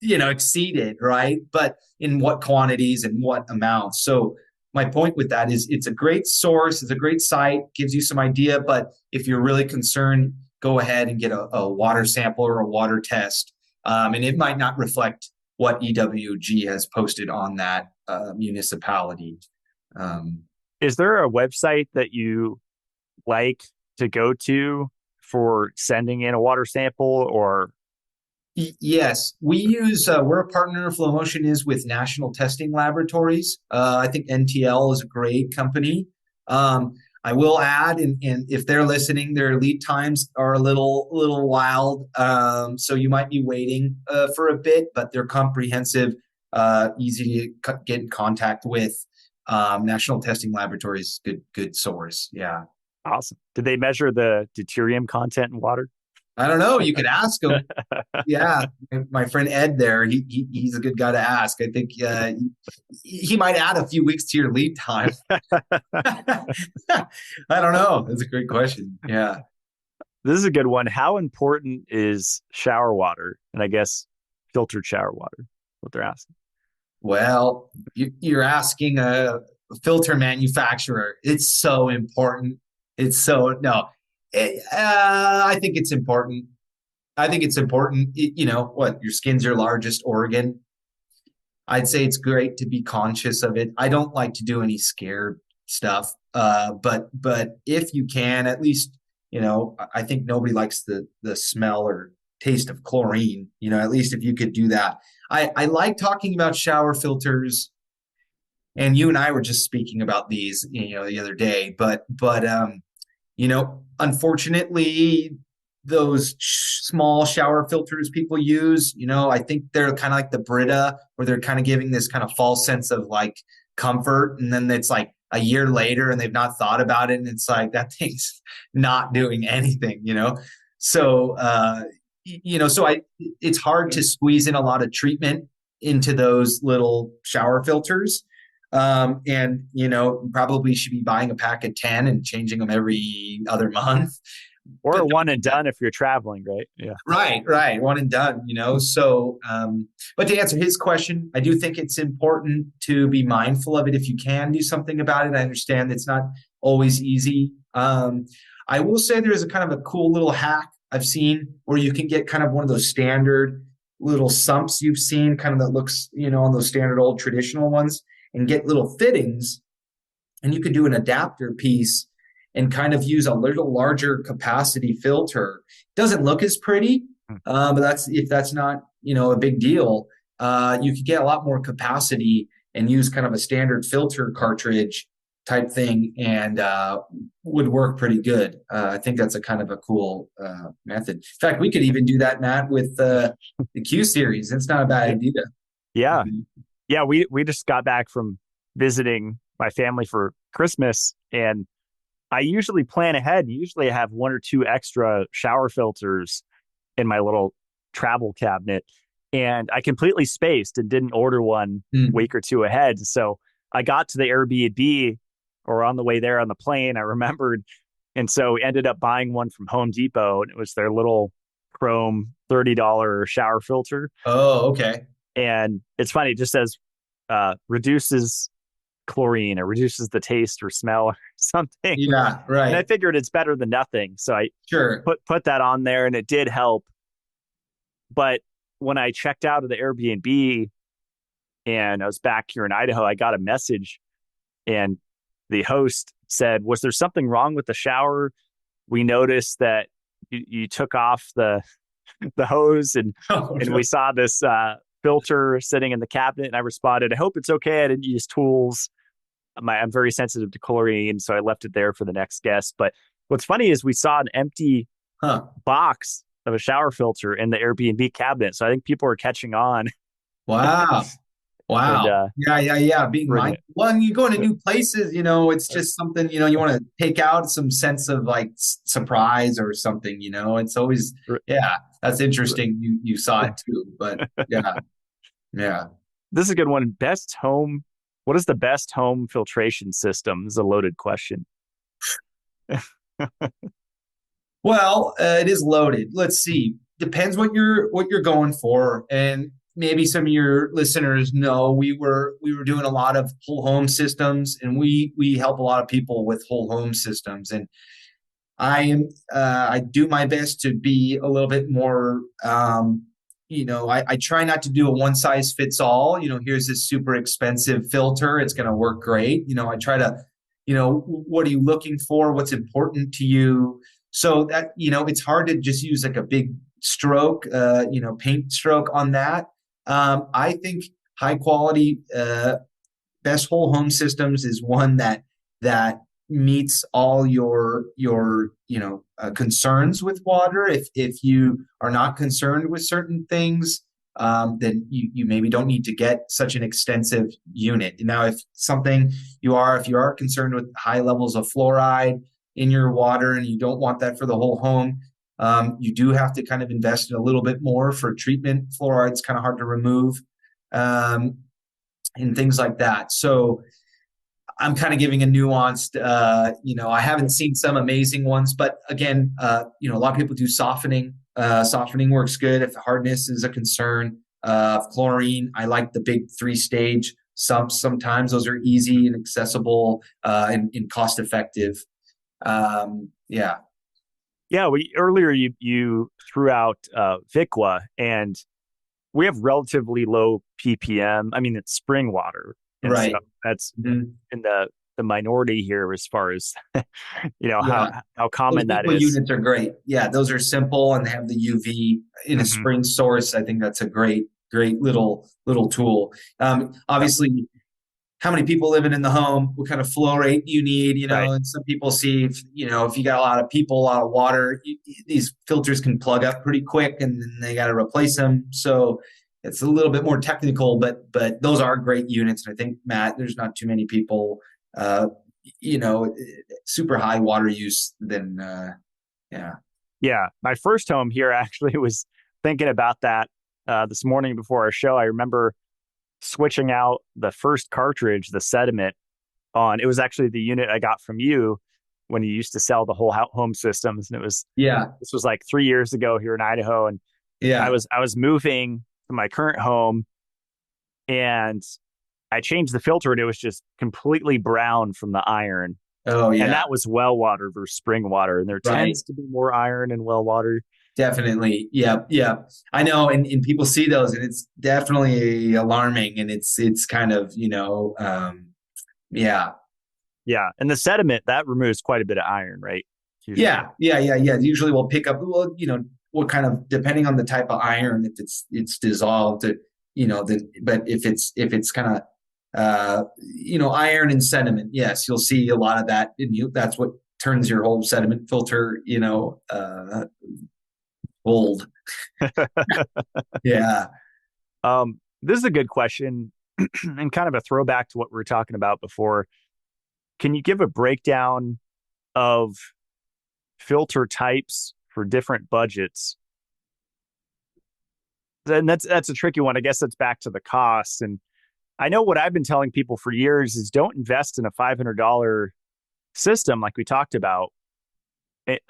exceeded, right? But in what quantities and what amounts? So my point with that is it's a great source, it's a great site, gives you some idea. But if you're really concerned, go ahead and get a water sample or a water test, and it might not reflect what EWG has posted on that municipality. Is there a website that you like to go to for sending in a water sample or? Yes, we use, we're a partner, Flow Motion is, with National Testing Laboratories. I think NTL is a great company. I will add, and if they're listening, their lead times are a little wild. So you might be waiting for a bit, but they're comprehensive, easy to get in contact with. National Testing Laboratories, good source. Yeah. Awesome. Did they measure the deuterium content in water? I don't know. You could ask them. Yeah, my friend Ed there, he's a good guy to ask. I think he might add a few weeks to your lead time. I don't know. That's a great question. Yeah. This is a good one. How important is shower water? And I guess filtered shower water, what they're asking. Well, you're asking a filter manufacturer. It's so important. No. I think it's important. What, your skin's your largest organ. I'd say it's great to be conscious of it. I don't like to do any scared stuff. But if you can, at least, I think nobody likes the smell or taste of chlorine. At least if you could do that. I like talking about shower filters, and you and I were just speaking about these, the other day, but unfortunately, those small shower filters people use, I think they're kind of like the Brita, where they're kind of giving this kind of false sense of like comfort. And then it's like a year later and they've not thought about it. And it's like, that thing's not doing anything, So, it's hard to squeeze in a lot of treatment into those little shower filters. And, probably should be buying a pack of 10 and changing them every other month. Or But a one and done if you're traveling, right? Yeah. right. One and done, So, but to answer his question, I do think it's important to be mindful of it if you can do something about it. I understand it's not always easy. I will say there is a kind of a cool little hack I've seen where you can get kind of one of those standard little sumps you've seen, kind of that looks, on those standard old traditional ones, and get little fittings, and you can do an adapter piece and kind of use a little larger capacity filter. Doesn't look as pretty, but that's not a big deal. You could get a lot more capacity and use kind of a standard filter cartridge type thing, and would work pretty good. I think that's a kind of a cool method. In fact, we could even do that, Matt, with the Q series. It's not a bad idea. Yeah. Yeah. We just got back from visiting my family for Christmas, and I usually plan ahead. Usually I have one or two extra shower filters in my little travel cabinet, and I completely spaced and didn't order one week or two ahead. So I got to the Airbnb, or on the way there on the plane, I remembered. And so ended up buying one from Home Depot, and it was their little chrome $30 shower filter. Oh, okay. And it's funny, it just says reduces chlorine or reduces the taste or smell or something. Yeah, right. And I figured it's better than nothing. So I put that on there, and it did help. But when I checked out of the Airbnb and I was back here in Idaho, I got a message, and the host said, "Was there something wrong with the shower? We noticed that you took off the hose, and we saw this filter sitting in the cabinet." And I responded, "I hope it's okay. I didn't use tools. I'm very sensitive to chlorine, so I left it there for the next guest." But what's funny is we saw an empty box of a shower filter in the Airbnb cabinet. So I think people are catching on. Wow. And, Yeah. Being mindful. Well, and you go into new places, it's just something, you want to take out some sense of like surprise or something, it's always, that's interesting. You saw it too, but yeah. This is a good one. What is the best home filtration system? This is a loaded question. Well, it is loaded. Let's see. Depends what you're going for, and maybe some of your listeners know we were doing a lot of whole home systems, and we help a lot of people with whole home systems. And I do my best to be a little bit more. I try not to do a one size fits all. Here's this super expensive filter. It's going to work great. I try to, what are you looking for? What's important to you? So that, it's hard to just use like a big stroke, paint stroke on that. I think high quality, best whole home systems is one that meets all your concerns with water. If you are not concerned with certain things, then you maybe don't need to get such an extensive unit. Now, if you are concerned with high levels of fluoride in your water and you don't want that for the whole home, you do have to kind of invest in a little bit more for treatment. Fluoride's kind of hard to remove, and things like that. So I'm kind of giving a nuanced, I haven't seen some amazing ones, but again, a lot of people do softening. Softening works good if hardness is a concern. Chlorine, I like the big 3-stage sumps. Sometimes those are easy and accessible, and cost effective. Yeah, earlier you threw out Vicqua, and we have relatively low PPM. I mean, it's spring water, and right? So that's in the minority here as far as how common that is. Units are great. Yeah, those are simple, and they have the UV in a spring source. I think that's a great little tool. Obviously, how many people living in the home, what kind of flow rate you need, right. And some people see if you got a lot of people, a lot of water, these filters can plug up pretty quick, and then they got to replace them. So it's a little bit more technical, but those are great units. And I think, Matt, there's not too many people, super high water use than, Yeah. My first home here actually was thinking about that this morning before our show. I remember switching out the first cartridge, the sediment on. It was actually the unit I got from you when you used to sell the whole home systems, and Yeah. this was like 3 years ago here in Idaho, and Yeah. I was moving to my current home, and I changed the filter, and it was just completely brown from the iron. Oh, And yeah. that was well water versus spring water. And there Right. tends to be more iron in well water. Definitely. Yeah. Yeah. I know. And people see those and it's definitely alarming. And it's kind of, yeah. Yeah. And the sediment, that removes quite a bit of iron, right? Usually. Yeah. Yeah. Yeah. Yeah. Usually we'll pick up, well, what kind of, depending on the type of iron, if it's dissolved, then, but if it's kind of, iron and sediment, yes, you'll see a lot of that. And that's what turns your whole sediment filter, old. Yeah. This is a good question and kind of a throwback to what we were talking about before. Can you give a breakdown of filter types for different budgets? Then that's a tricky one. I guess that's back to the cost. And I know what I've been telling people for years is don't invest in a $500 system like we talked about. It,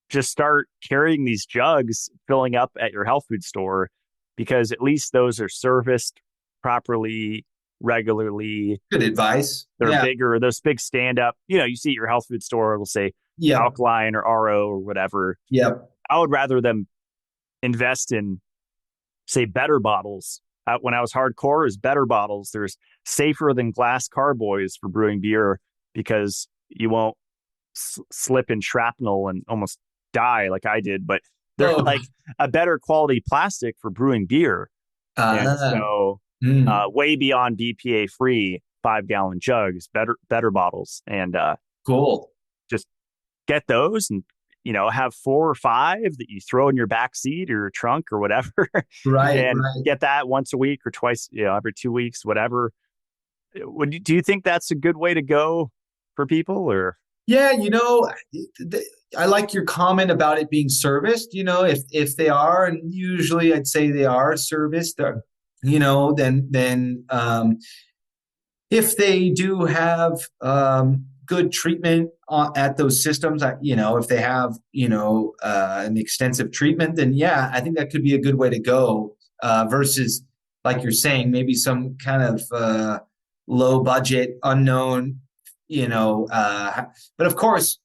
just start carrying these jugs, filling up at your health food store, because at least those are serviced properly, regularly. Good advice. They're Yeah. bigger. Those big stand up, you see at your health food store, it'll say Yep. alkaline or RO or whatever. Yep. I would rather them invest in, say, better bottles. When I was hardcore, is better bottles. There's safer than glass carboys for brewing beer because you won't slip in shrapnel and almost die like I did. But they're Oh. like a better quality plastic for brewing beer. And Uh, so mm, way beyond BPA free 5 gallon jugs, better bottles. And cool. just get those and have 4 or 5 that you throw in your back seat or your trunk or whatever Right. and Right. get that once a week or twice, every 2 weeks, whatever. Do you think that's a good way to go for people or? Yeah. I like your comment about it being serviced. If they are, and usually I'd say they are serviced. Then if they do have good treatment at those systems, if they have an extensive treatment, then yeah, I think that could be a good way to go versus like you're saying, maybe some kind of low budget, unknown, but of course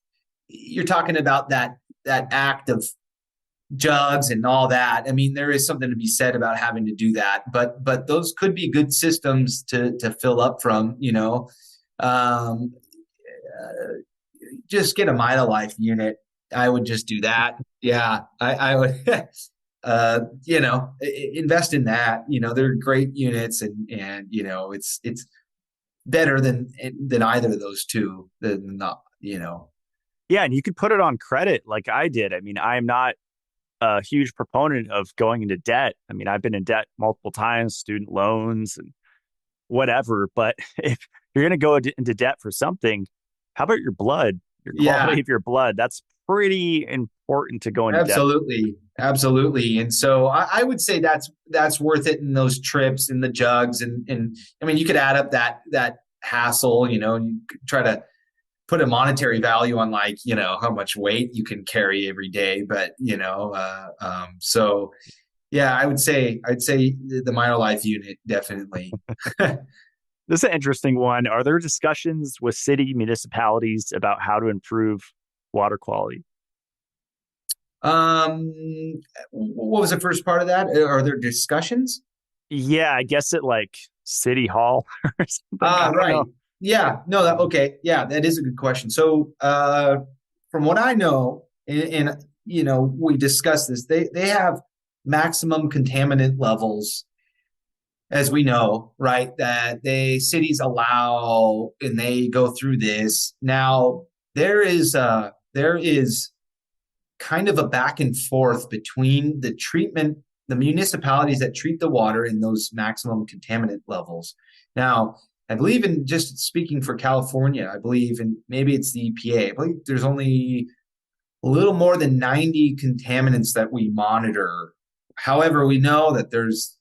you're talking about that act of jugs and all that. I mean, there is something to be said about having to do that, but those could be good systems to fill up from. Um, uh, just get a Mitolife unit. I would just do that. Yeah, I would. Invest in that. They're great units, and it's better than either of those two. Than not. Yeah, and you could put it on credit like I did. I mean, I'm not a huge proponent of going into debt. I mean, I've been in debt multiple times, student loans and whatever. But if you're going to go into debt for something, how about your blood, your Yeah. quality of your blood? That's pretty important to go into debt. Absolutely, absolutely. And so I would say that's worth it in those trips and the jugs and I mean you could add up that hassle, and you could try to put a monetary value on like how much weight you can carry every day, but so yeah, I'd say the Life unit definitely. This is an interesting one. Are there discussions with city municipalities about how to improve water quality? um, what was the first part of that? Are there discussions? Yeah, I guess at like City Hall or something. I don't Right. know. Yeah. No, okay. Yeah, that is a good question. So, from what I know, and we discussed this, they have maximum contaminant levels, as we know, right? That cities allow, and they go through this. Now, there is kind of a back and forth between the municipalities that treat the water in those maximum contaminant levels. Now, I believe in just speaking for California, I believe, and maybe it's the EPA, I believe there's only a little more than 90 contaminants that we monitor. However, we know that there's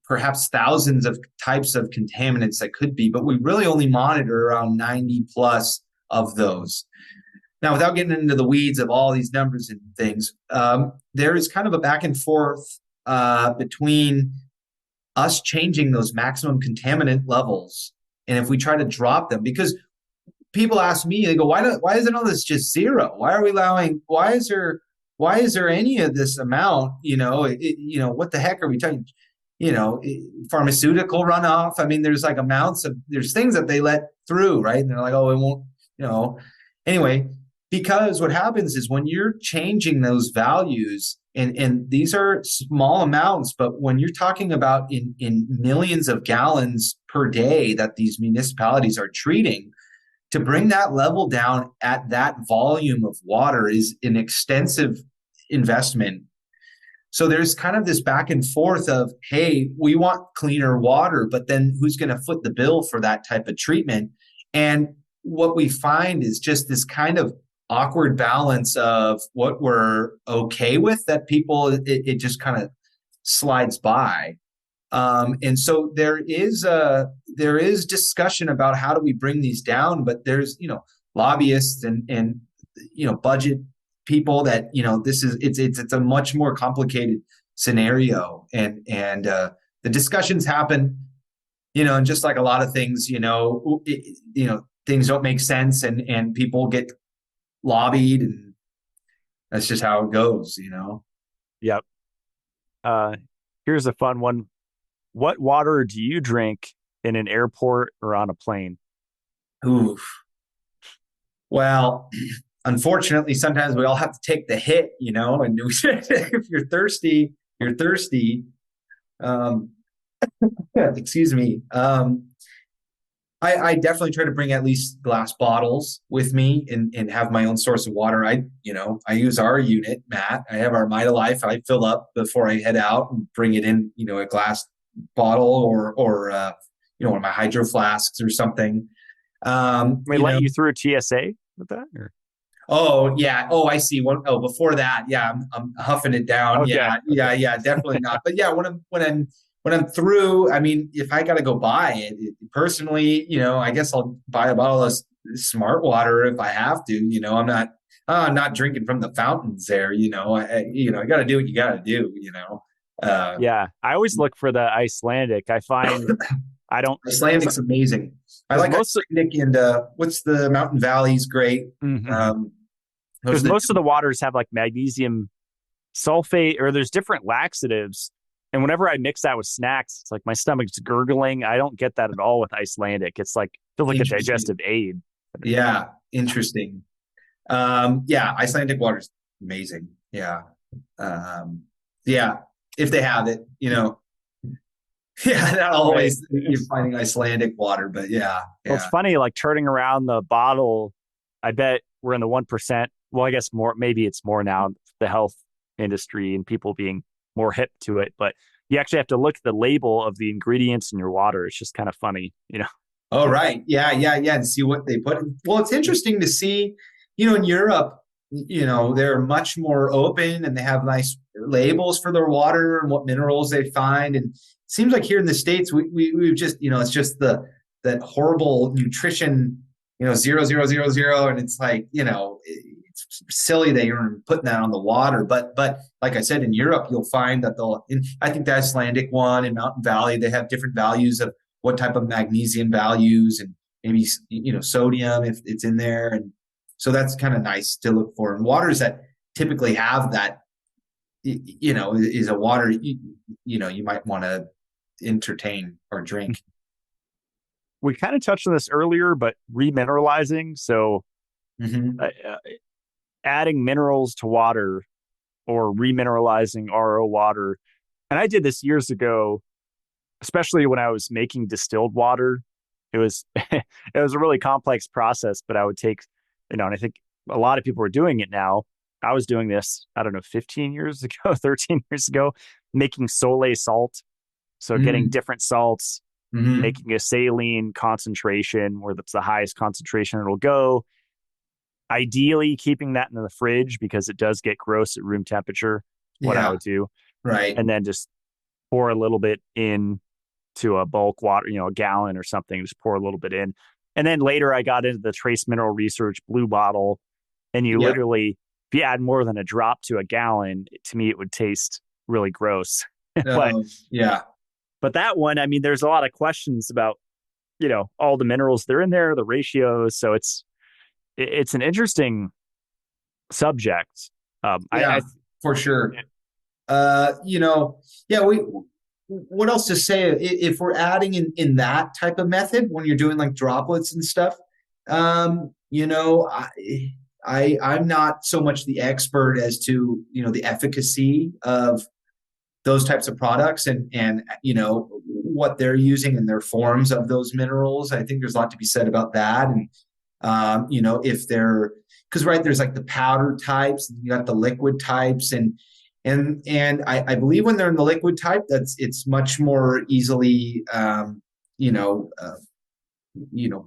perhaps thousands of types of contaminants that could be, but we really only monitor around 90 plus of those. Now, without getting into the weeds of all these numbers and things, there is kind of a back and forth between us changing those maximum contaminant levels, and if we try to drop them, because people ask me, they go, why isn't all this just zero? Why are we allowing? Why is there any of this amount? What the heck are we talking? Pharmaceutical runoff. I mean, there's like there's things that they let through, right? And they're like, oh, it won't. Anyway, because what happens is when you're changing those values, and these are small amounts, but when you're talking about in millions of gallons per day that these municipalities are treating, to bring that level down at that volume of water is an extensive investment. So there's kind of this back and forth of, hey, we want cleaner water, but then who's going to foot the bill for that type of treatment? And what we find is just this kind of awkward balance of what we're okay with, that it just kind of slides by. And so there is discussion about how do we bring these down, but there's lobbyists and budget people that it's a much more complicated scenario, and the discussions happen, and just like a lot of things, things don't make sense, and people get lobbied, and that's just how it goes. Yep. Here's a fun one. What water do you drink in an airport or on a plane? Oof. Well, unfortunately, sometimes we all have to take the hit, and if you're thirsty, you're thirsty. Excuse me. I definitely try to bring at least glass bottles with me and have my own source of water. I use our unit, Matt. I have our Mitolife. I fill up before I head out and bring it in, a glass bottle or one of my hydro flasks or something. They let you through TSA with that? Or? Oh yeah. Oh, I see. Before that, yeah, I'm huffing it down. Okay. Yeah, definitely not. But yeah, when I'm through, I mean, if I got to go buy it personally, I guess I'll buy a bottle of smart water if I have to. I'm not drinking from the fountains there. I got to do what you got to do. Yeah, I always look for the Icelandic. I find I don't. Icelandic's amazing. I like Icelandic, and what's the Mountain Valley's great. Mm-hmm. Because most of the waters have like magnesium sulfate, or there's different laxatives. And whenever I mix that with snacks, it's like my stomach's gurgling. I don't get that at all with Icelandic. It's like feels like a digestive aid. Yeah, interesting. Icelandic water's amazing. Yeah. If they have it, not always you're finding Icelandic water, but yeah. Well, it's funny, like turning around the bottle, I bet we're in the 1%. Well, I guess more, maybe it's more now, the health industry and people being more hip to it, but you actually have to look at the label of the ingredients in your water. It's just kind of funny, Oh, right. Yeah. And see what they put. Well, it's interesting to see, in Europe, they're much more open and they have nice labels for their water and what minerals they find. And it seems like here in the States, we've just, it's just that horrible nutrition, 0, and it's like, it's silly that you're putting that on the water. But like I said, in Europe, you'll find that I think the Icelandic one in Mountain Valley, they have different values of what type of magnesium values and maybe, sodium if it's in there. And so that's kind of nice to look for. And waters that typically have that, is a water, you might want to entertain or drink. We kind of touched on this earlier, but remineralizing. So adding minerals to water or remineralizing RO water. And I did this years ago, especially when I was making distilled water. It was it was a really complex process, but I would take, and I think a lot of people are doing it now. I was doing this, I don't know, 15 years ago, 13 years ago, making sole salt. So getting different salts, making a saline concentration where that's the highest concentration it'll go. Ideally keeping that in the fridge because it does get gross at room temperature, what I would do. Right. And then just pour a little bit in to a bulk water, a gallon or something, just pour a little bit in. And then later I got into the trace mineral research blue bottle, and you Yep. literally, if you add more than a drop to a gallon, to me, it would taste really gross. but, Yeah. but that one, I mean, there's a lot of questions about, all the minerals that are in there, the ratios. So it's an interesting subject. Yeah, for sure. You know, yeah, what else to say? If we're adding in that type of method when you're doing like droplets and stuff, you know, I'm not so much the expert as to, the efficacy of those types of products and what they're using in their forms of those minerals. I think there's a lot to be said about that. And if they're because right there's like the powder types, you got the liquid types, and I believe when they're in the liquid type, it's much more easily you know uh,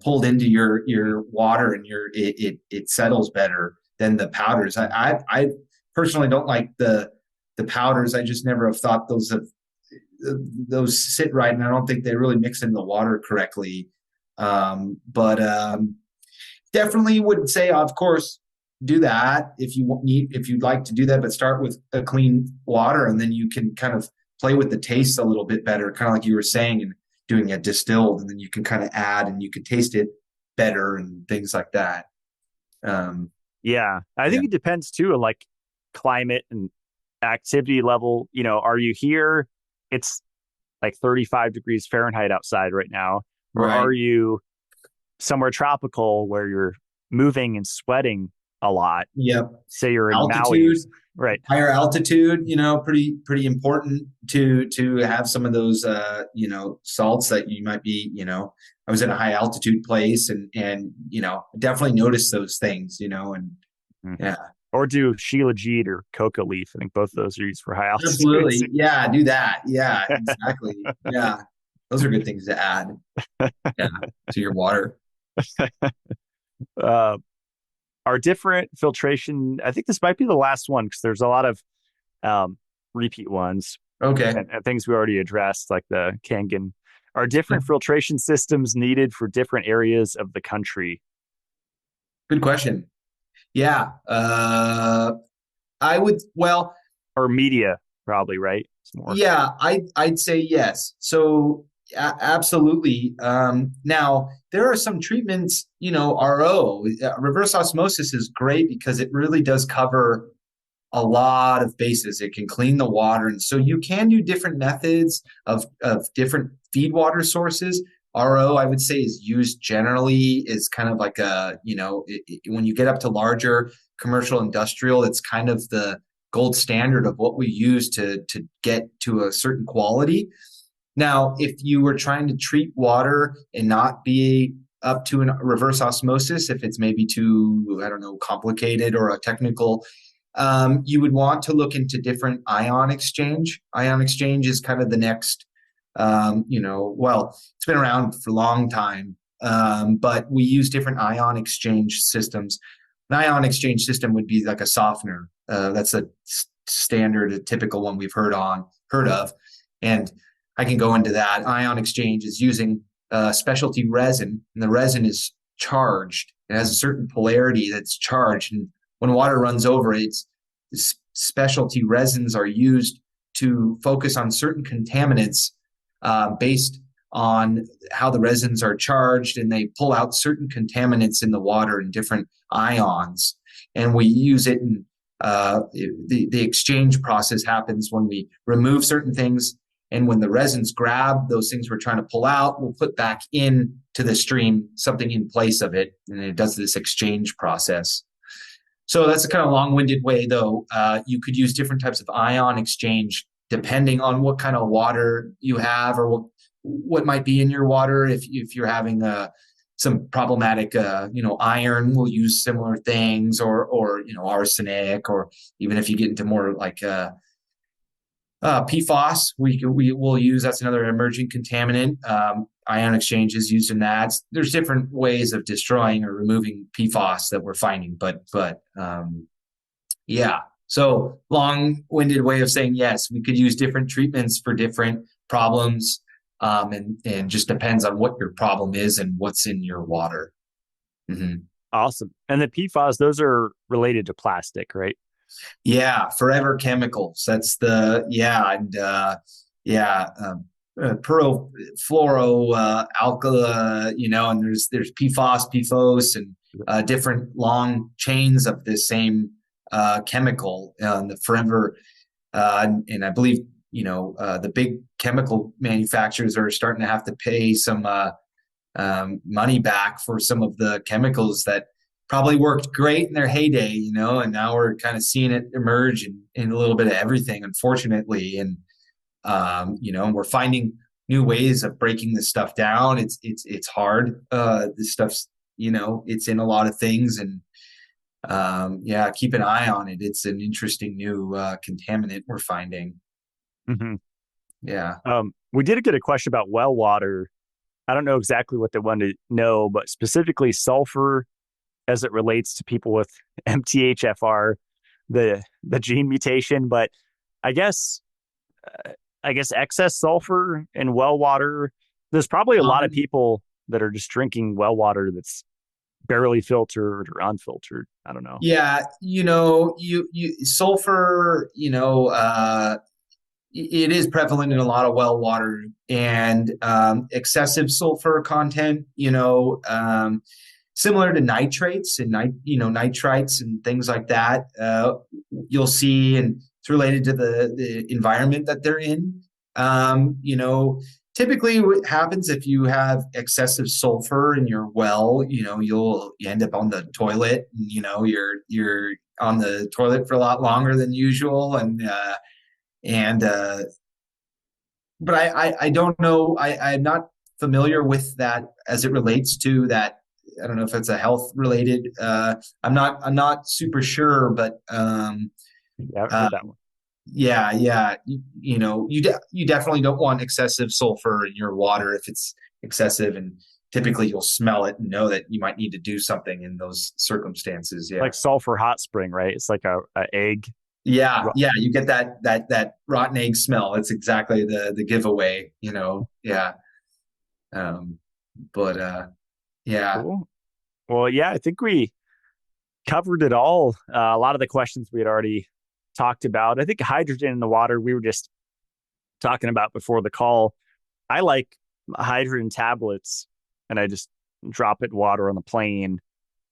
pulled into your water, and it settles better than the powders. I personally don't like the powders. I just never have thought those sit right, and I don't think they really mix in the water correctly. But definitely would say, of course, do that if you'd like to do that, but start with a clean water, and then you can kind of play with the taste a little bit better, kind of like you were saying, and doing it distilled, and then you can kind of add and you can taste it better and things like that. Um, Yeah, I yeah, think it depends too on like climate and activity level. Are you here? It's like 35 degrees Fahrenheit outside right now, or right. are you somewhere tropical where you're moving and sweating a lot? Yep. Say you're in Maui, Altitude, right? higher altitude, pretty important to have some of those salts that you might be, I was in a high altitude place, and definitely notice those things, and Mhm. yeah. Or do Shilajit or coca leaf. I think both of those are used for high altitudes. Absolutely. Yeah, do that. Yeah, exactly. Yeah. Those are good things to add. Yeah, to your water. uh, are different filtration. I think this might be the last one because there's a lot of repeat ones Okay. and things we already addressed, like the Kangen. Are different filtration systems needed for different areas of the country Good question. Yeah. I would, well, or media? Probably, right? It's more. yeah, I'd say yes. So absolutely. Now there are some treatments, RO, reverse osmosis is great because it really does cover a lot of bases. It can clean the water, and so you can do different methods of different feed water sources. RO, I would say, is used generally is kind of like when you get up to larger commercial industrial, it's kind of the gold standard of what we use to get to a certain quality. Now, if you were trying to treat water and not be up to a reverse osmosis, if it's maybe too, I don't know, complicated or a technical, you would want to look into different ion exchange. Ion exchange is kind of the next, well, it's been around for a long time, but we use different ion exchange systems. An ion exchange system would be like a softener. That's a standard, a typical one we've heard of, and I can go into that. Ion exchange is using specialty resin, and the resin is charged. It has a certain polarity that's charged, and when water runs over it, specialty resins are used to focus on certain contaminants based on how the resins are charged, and they pull out certain contaminants in the water in different ions. And we use it in the exchange process happens when we remove certain things, and when the resins grab those things we're trying to pull out, we'll put back in to the stream something in place of it, and it does this exchange process. So that's a kind of long-winded way, though. You could use different types of ion exchange depending on what kind of water you have, or what might be in your water. If you're having some problematic, iron, we'll use similar things, or arsenic, or even if you get into more like PFAS, we will use. That's another emerging contaminant. Ion exchange is used in that. There's different ways of destroying or removing PFAS that we're finding, but yeah. So long-winded way of saying yes, we could use different treatments for different problems, and just depends on what your problem is and what's in your water. Hmm. Awesome. And the PFAS, those are related to plastic, right? Yeah, forever chemicals. That's the yeah, and yeah, pearl fluoro alkali, and there's PFOS, PFOS, and different long chains of the same chemical. The forever, and I believe the big chemical manufacturers are starting to have to pay some money back for some of the chemicals that probably worked great in their heyday, and now we're kind of seeing it emerge in a little bit of everything, unfortunately. And we're finding new ways of breaking this stuff down. It's hard. This stuff's it's in a lot of things, and yeah, keep an eye on it. It's an interesting new contaminant we're finding. Hmm. Yeah. We did get a question about well water. I don't know exactly what they wanted to know, but specifically sulfur as it relates to people with MTHFR, the gene mutation. But I guess I guess excess sulfur in well water. There's probably a lot of Um, people that are just drinking well water that's barely filtered or unfiltered. I don't know. yeah, you sulfur, it is prevalent in a lot of well water, and excessive sulfur content, similar to nitrates and nitrites and things like that. You'll see, and it's related to the environment that they're in. Typically, what happens if you have excessive sulfur in your well, you end up on the toilet, and you're on the toilet for a lot longer than usual, and but I don't know. I'm not familiar with that as it relates to that. I don't know if it's a health related. I'm not super sure, but Yeah, I've uh, heard that one. yeah. You definitely don't want excessive sulfur in your water if it's excessive, and typically you'll smell it and know that you might need to do something in those circumstances. Yeah. Like sulfur hot spring, right? It's like a egg. Yeah, you get that rotten egg smell. It's exactly the giveaway, Yeah. Um, but yeah. Cool. Well, yeah, I think we covered it all. A lot of the questions we had already talked about. I think hydrogen in the water, we were just talking about before the call. I like hydrogen tablets, and I just drop it in water on the plane,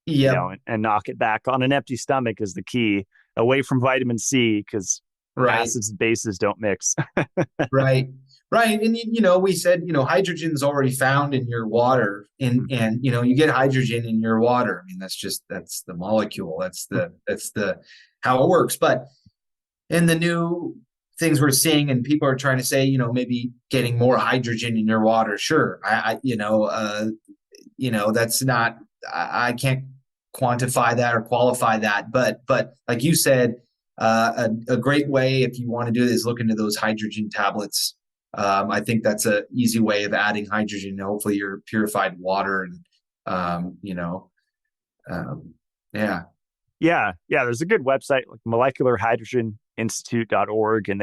Yep. and knock it back on an empty stomach is the key, away from vitamin C because Right. acids and bases don't mix. Right. Right. And we said, hydrogen's already found in your water, and you get hydrogen in your water. I mean, that's the molecule. That's the how it works. But in the new things we're seeing, and people are trying to say, maybe getting more hydrogen in your water. Sure. That's not, I can't quantify that or qualify that, but like you said, a great way if you want to do it is look into those hydrogen tablets. I think that's an easy way of adding hydrogen. Hopefully, your purified water, and um, yeah, Yeah, yeah. There's a good website like molecularhydrogeninstitute.org, and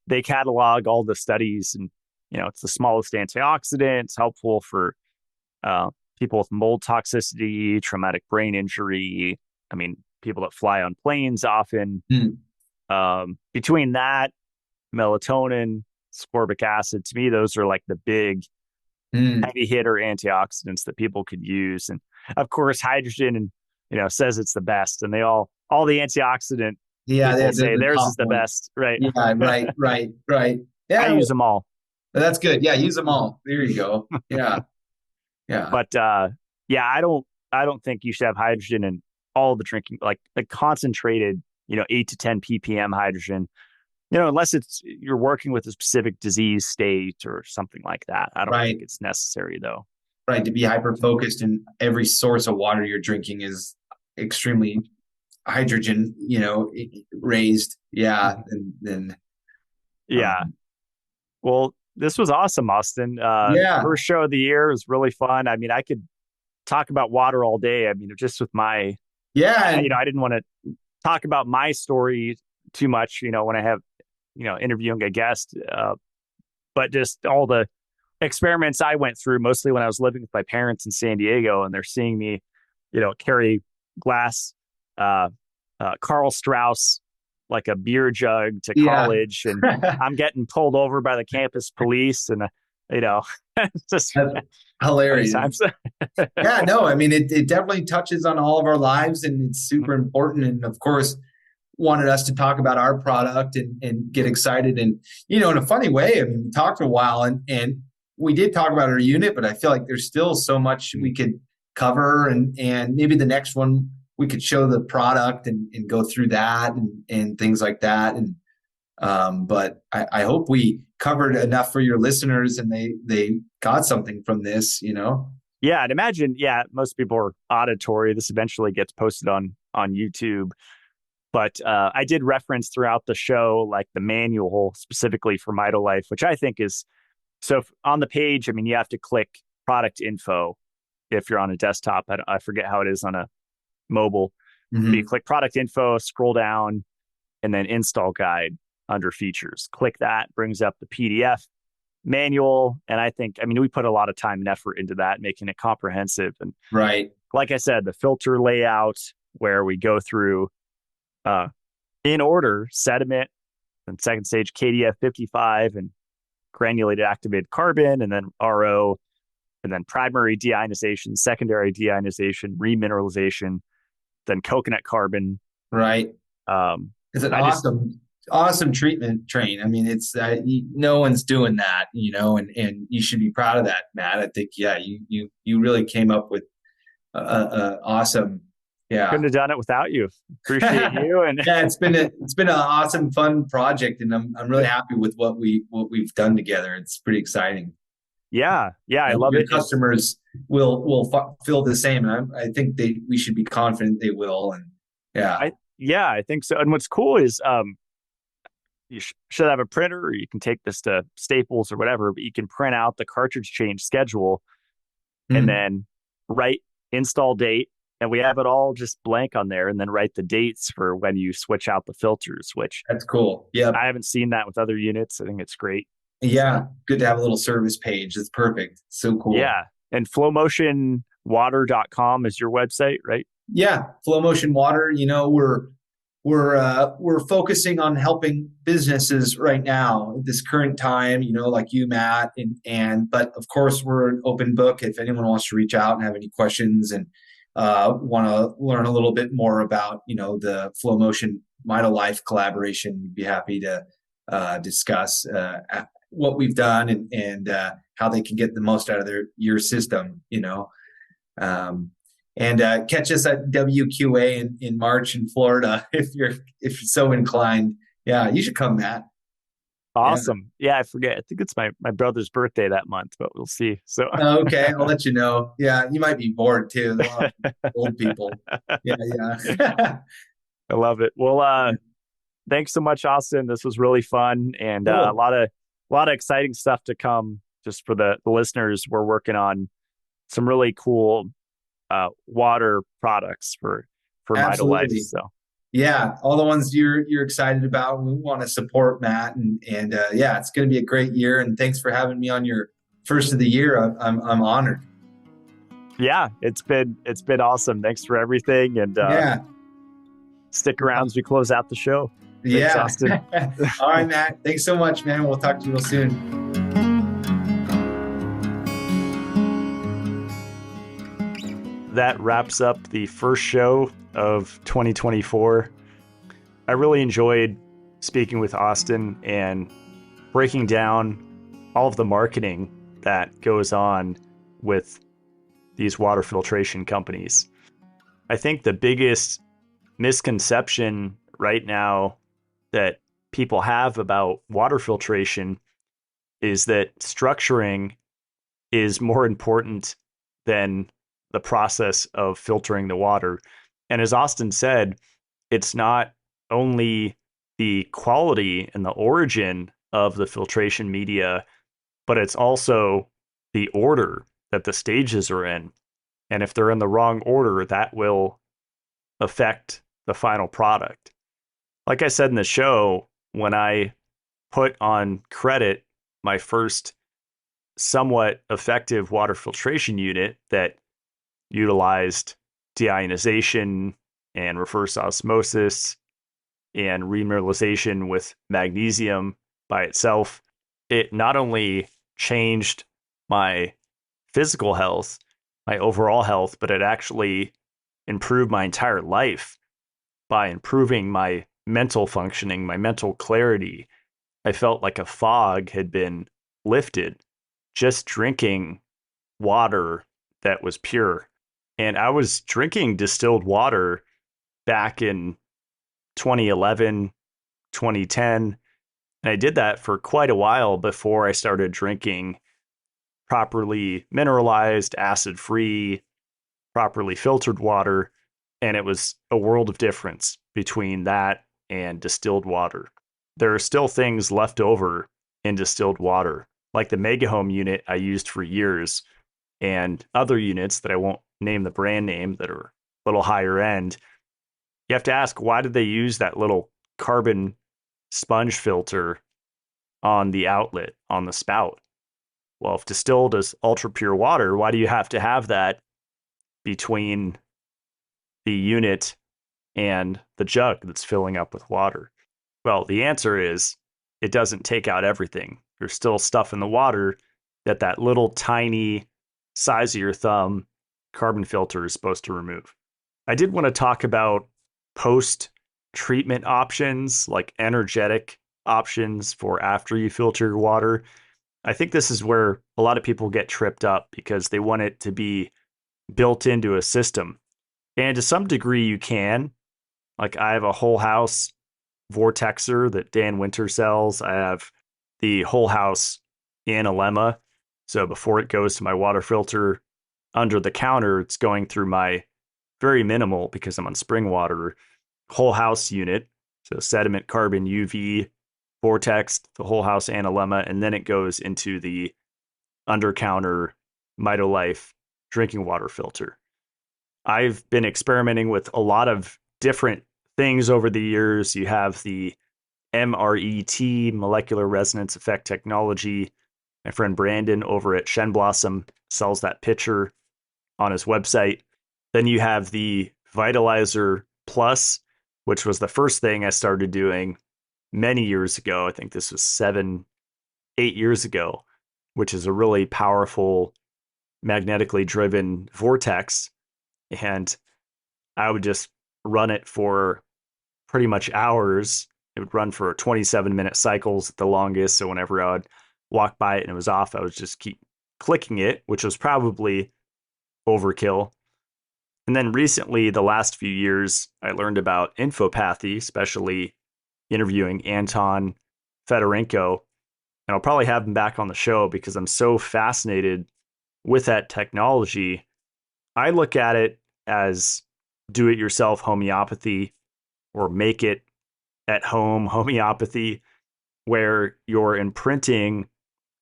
they catalog all the studies, and it's the smallest antioxidant. It's helpful for uh, people with mold toxicity, traumatic brain injury. I mean, people that fly on planes often. mm, Between that, melatonin, ascorbic acid, to me, those are like the big mm. heavy hitter antioxidants that people could use. And of course, hydrogen and says it's the best, and all the antioxidant Yeah, people they're say the theirs top is the one. best, right? Yeah, right. I Yeah, use them all, that's good. Yeah, use them all. There you go. Yeah, yeah, but yeah, I don't think you should have hydrogen in all the drinking, like the concentrated 8 to 10 ppm hydrogen, unless it's you're working with a specific disease state or something like that. I don't think right. it's necessary though. Right, to be hyper focused, and every source of water you're drinking is extremely hydrogen, raised. Yeah, and then Yeah. Well, this was awesome, Austin. yeah, First show of the year was really fun. I mean, I could talk about water all day. I mean, just with my, yeah, and I didn't want to talk about my story too much, when I have, interviewing a guest, but just all the experiments I went through, mostly when I was living with my parents in San Diego, and they're seeing me, carry glass, Carl Strauss, like a beer jug to Yeah. college, and I'm getting pulled over by the campus police, and you know, just That's funny hilarious. times. Yeah, no, I mean, it definitely touches on all of our lives and it's super important. And of course, wanted us to talk about our product and get excited. And, in a funny way, I mean, we talked a while and we did talk about our unit, but I feel like there's still so much we could cover. And maybe the next one, we could show the product and go through that and things like that. And but I hope we covered enough for your listeners and they got something from this. Yeah, and imagine, most people are auditory. This eventually gets posted on YouTube. But I did reference throughout the show, like the manual specifically for Mitolife, which I think is so on the page. I mean, you have to click product info if you're on a desktop. I forget how it is on a mobile. But you Mm-hmm. click product info, scroll down, and then install guide under features. Click that, brings up the PDF manual. And I mean, we put a lot of time and effort into that, making it comprehensive. And Right. like I said, the filter layout where we go through in order sediment and second stage KDF 55 and granulated activated carbon, and then RO, and then primary deionization, secondary deionization, remineralization, then coconut carbon. Right. Um, It's an I just, awesome treatment train. I mean, it's no one's doing that, and you should be proud of that, Matt. I think, yeah, you really came up with awesome, yeah. couldn't have done it without you. Appreciate Yeah, you. And it's been an awesome, fun project, and I'm really happy with what we've done together. It's pretty exciting. yeah, I I hope love your it. customers will feel the same, and I think we should be confident they will. And yeah. I think so. And what's cool is you should have a printer, or you can take this to Staples or whatever, but you can print out the cartridge change schedule and Hmm. then write install date. And we have it all just blank on there, and then write the dates for when you switch out the filters, which That's cool. Yep. I haven't seen that with other units. I think it's great. Yeah. Good to have a little service page. It's perfect. So cool. Yeah. And flowmotionwater.com is your website, right? Yeah. Flow Motion Water. We're focusing on helping businesses right now at this current time. Like you, Matt, and but of course we're an open book. If anyone wants to reach out and have any questions and want to learn a little bit more about the Flow Motion Mitolife collaboration, we'd be happy to discuss what we've done and how they can get the most out of your system. Um, and catch us at WQA in March in Florida if you're so inclined. Yeah, you should come, Matt. Yeah. Awesome. Yeah, I forget. I think it's my brother's birthday that month, but we'll see. So Okay, I'll let you know. Yeah, you might be bored too. There's a lot of old people. Yeah, yeah. I love it. Well, thanks so much, Austin. This was really fun, and a Cool. lot of exciting stuff to come. Just for the listeners, we're working on some really cool water products for Mitolife. Absolutely. So Yeah, all the ones you're excited about. We want to support Matt, and yeah, it's going to be a great year. And thanks for having me on your first of the year. I'm honored. yeah, it's been awesome. Thanks for everything, and Yeah, stick around as we close out the show. Thanks, yeah. Austin. All right, Matt. Thanks so much, man. We'll talk to you real soon. That wraps up the first show of 2024. I really enjoyed speaking with Austin and breaking down all of the marketing that goes on with these water filtration companies. I think the biggest misconception right now that people have about water filtration is that structuring is more important than the process of filtering the water. And as Austin said, it's not only the quality and the origin of the filtration media, but it's also the order that the stages are in. And if they're in the wrong order, that will affect the final product. Like I said in the show, when I put on credit my first somewhat effective water filtration unit that utilized deionization and reverse osmosis and remineralization with magnesium by itself, it not only changed my physical health, my overall health, but it actually improved my entire life by improving my mental functioning, my mental clarity. I felt like a fog had been lifted just drinking water that was pure. And I was drinking distilled water back in 2011, 2010. And I did that for quite a while before I started drinking properly mineralized, acid free, properly filtered water. And it was a world of difference between that and distilled water. There are still things left over in distilled water, like the Mega Home unit I used for years and other units that I won't name the brand name that are a little higher end. You have to ask, why did they use that little carbon sponge filter on the outlet, on the spout? Well, if distilled is ultra pure water, why do you have to have that between the unit and the jug that's filling up with water? Well, the answer is it doesn't take out everything. There's still stuff in the water that little tiny size of your thumb carbon filter is supposed to remove. I did want to talk about post treatment options, like energetic options for after you filter your water. I think this is where a lot of people get tripped up because they want it to be built into a system. And to some degree, you can. Like, I have a whole house vortexer that Dan Winter sells. I have the whole house analemma. So before it goes to my water filter under the counter, it's going through my very minimal, because I'm on spring water, whole house unit. So sediment, carbon, UV, vortex, the whole house analemma, and then it goes into the under counter Mitolife drinking water filter. I've been experimenting with a lot of different things over the years. You have the MRET, molecular resonance effect technology. My friend Brandon over at Shen Blossom sells that pitcher on his website. Then you have the Vitalizer Plus, which was the first thing I started doing many years ago. I think this was 7, 8 years ago, which is a really powerful magnetically driven vortex. And I would just run it for pretty much hours. It would run for 27-minute cycles at the longest. So whenever I would walk by it and it was off, I would just keep clicking it, which was probably overkill. And then recently, the last few years, I learned about infopathy, especially interviewing Anton Fedorenko. And I'll probably have him back on the show because I'm so fascinated with that technology. I look at it as do-it-yourself homeopathy or make it at home homeopathy, where you're imprinting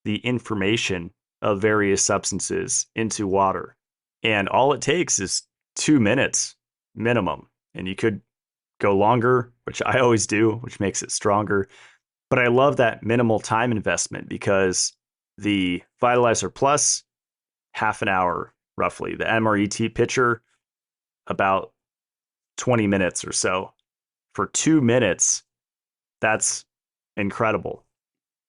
the information of various substances into water. And all it takes is 2 minutes minimum. And you could go longer, which I always do, which makes it stronger. But I love that minimal time investment because the Vitalizer Plus, half an hour roughly. The MRET pitcher, about 20 minutes or so. For 2 minutes, that's incredible.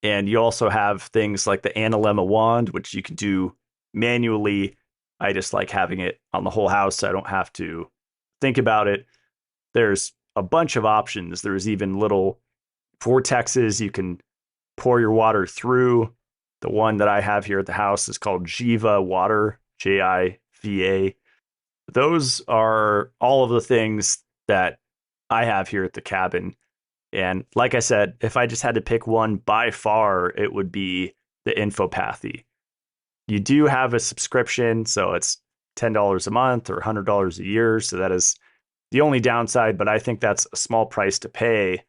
And you also have things like the Analemma wand, which you can do manually. I just like having it on the whole house, so I don't have to think about it. There's a bunch of options. There's even little vortexes you can pour your water through. The one that I have here at the house is called Jiva Water, Jiva. Those are all of the things that I have here at the cabin. And like I said, if I just had to pick one, by far, it would be the infopathy. You do have a subscription, so it's $10 a month or $100 a year. So that is the only downside, but I think that's a small price to pay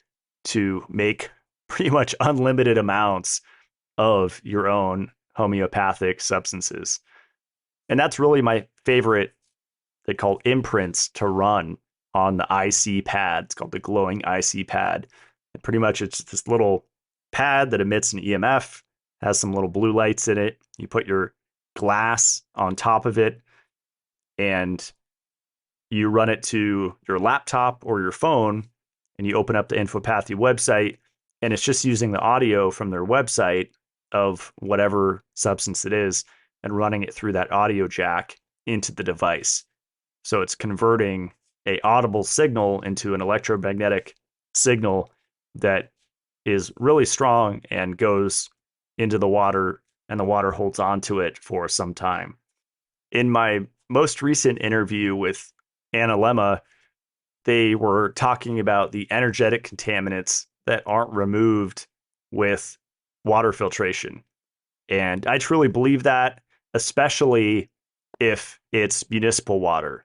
to make pretty much unlimited amounts of your own homeopathic substances. And that's really my favorite, they call imprints to run, on the IC pad. It's called the glowing IC pad. And pretty much it's this little pad that emits an EMF, has some little blue lights in it. You put your glass on top of it and you run it to your laptop or your phone, and you open up the Infopathy website, and it's just using the audio from their website of whatever substance it is and running it through that audio jack into the device. So it's converting a audible signal into an electromagnetic signal that is really strong and goes into the water, and the water holds onto it for some time. In my most recent interview with Anna Lemma, they were talking about the energetic contaminants that aren't removed with water filtration. And I truly believe that, especially if it's municipal water.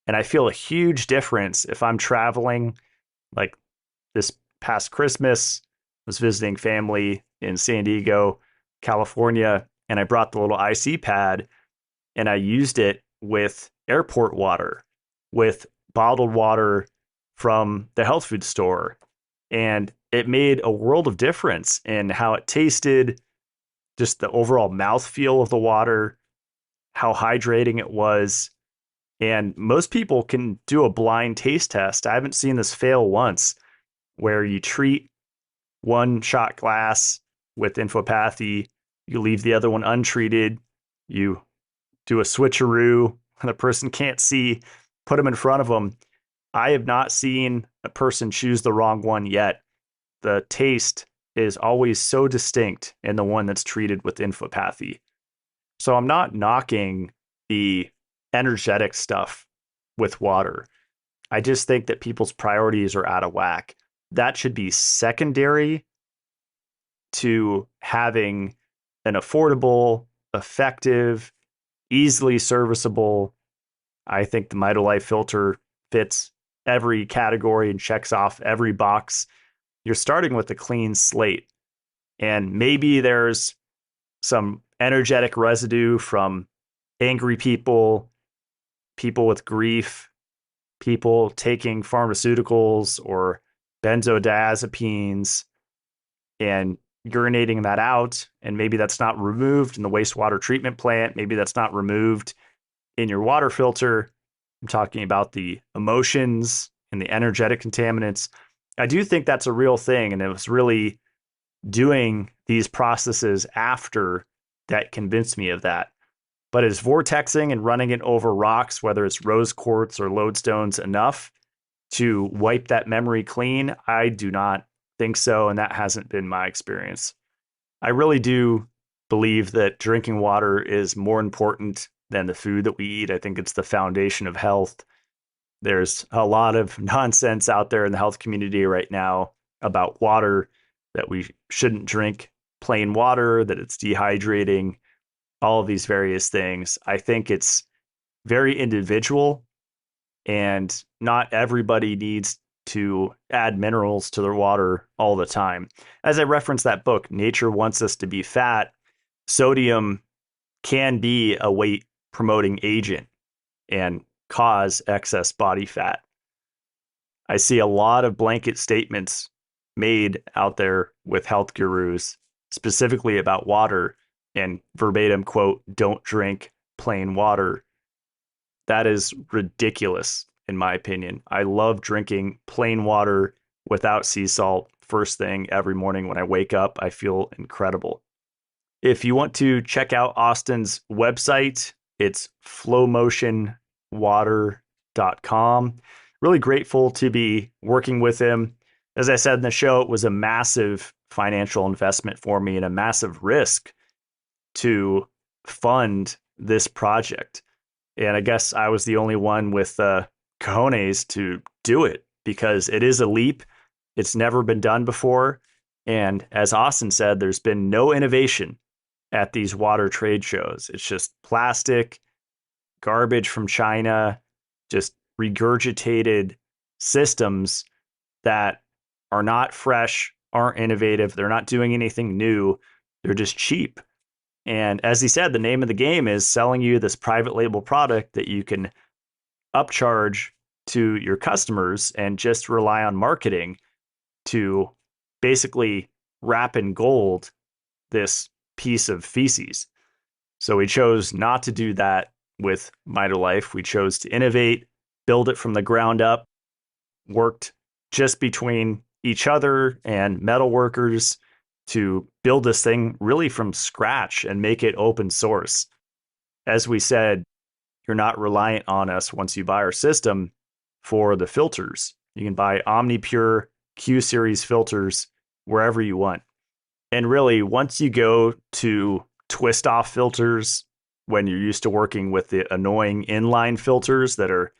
And I feel a huge difference if I'm traveling, like this past Christmas, I was visiting family in San Diego, California, and I brought the little IC pad and I used it with airport water, with bottled water from the health food store. And it made a world of difference in how it tasted, just the overall mouthfeel of the water, how hydrating it was. And most people can do a blind taste test. I haven't seen this fail once, where you treat one shot glass with Infopathy, you leave the other one untreated, you do a switcheroo, and the person can't see, put them in front of them. I have not seen a person choose the wrong one yet. The taste is always so distinct in the one that's treated with Infopathy. So I'm not knocking the energetic stuff with water. I just think that people's priorities are out of whack. That should be secondary to having an affordable, effective, easily serviceable. I think the Mitolife filter fits every category and checks off every box. You're starting with a clean slate. And maybe there's some energetic residue from angry people, people with grief, people taking pharmaceuticals or benzodiazepines and urinating that out. And maybe that's not removed in the wastewater treatment plant. Maybe that's not removed in your water filter. I'm talking about the emotions and the energetic contaminants. I do think that's a real thing. And it was really doing these processes after that convinced me of that. But is vortexing and running it over rocks, whether it's rose quartz or lodestones, enough to wipe that memory clean? I do not think so, and that hasn't been my experience. I really do believe that drinking water is more important than the food that we eat. I think it's the foundation of health. There's a lot of nonsense out there in the health community right now about water, that we shouldn't drink plain water, that it's dehydrating, all of these various things. I think it's very individual, and not everybody needs to add minerals to their water all the time. As I referenced that book, Nature Wants Us to Be Fat, sodium can be a weight promoting agent and cause excess body fat. I see a lot of blanket statements made out there with health gurus, specifically about water, and verbatim quote, "Don't drink plain water." That is ridiculous, in my opinion. I love drinking plain water without sea salt first thing every morning when I wake up. I feel incredible. If you want to check out Austin's website, it's flowmotionwater.com. Really grateful to be working with him. As I said in the show, it was a massive financial investment for me and a massive risk to fund this project. And I guess I was the only one with cojones to do it, because it is a leap. It's never been done before. And as Austin said, there's been no innovation at these water trade shows. It's just plastic, garbage from China, just regurgitated systems that are not fresh, aren't innovative. They're not doing anything new. They're just cheap. And as he said, the name of the game is selling you this private label product that you can upcharge to your customers and just rely on marketing to basically wrap in gold this piece of feces. So we chose not to do that with Mitolife. We chose to innovate, build it from the ground up, worked just between each other and metal workers to build this thing really from scratch and make it open source. As we said, you're not reliant on us once you buy our system for the filters. You can buy OmniPure Q series filters wherever you want. And really, once you go to twist off filters, when you're used to working with the annoying inline filters that are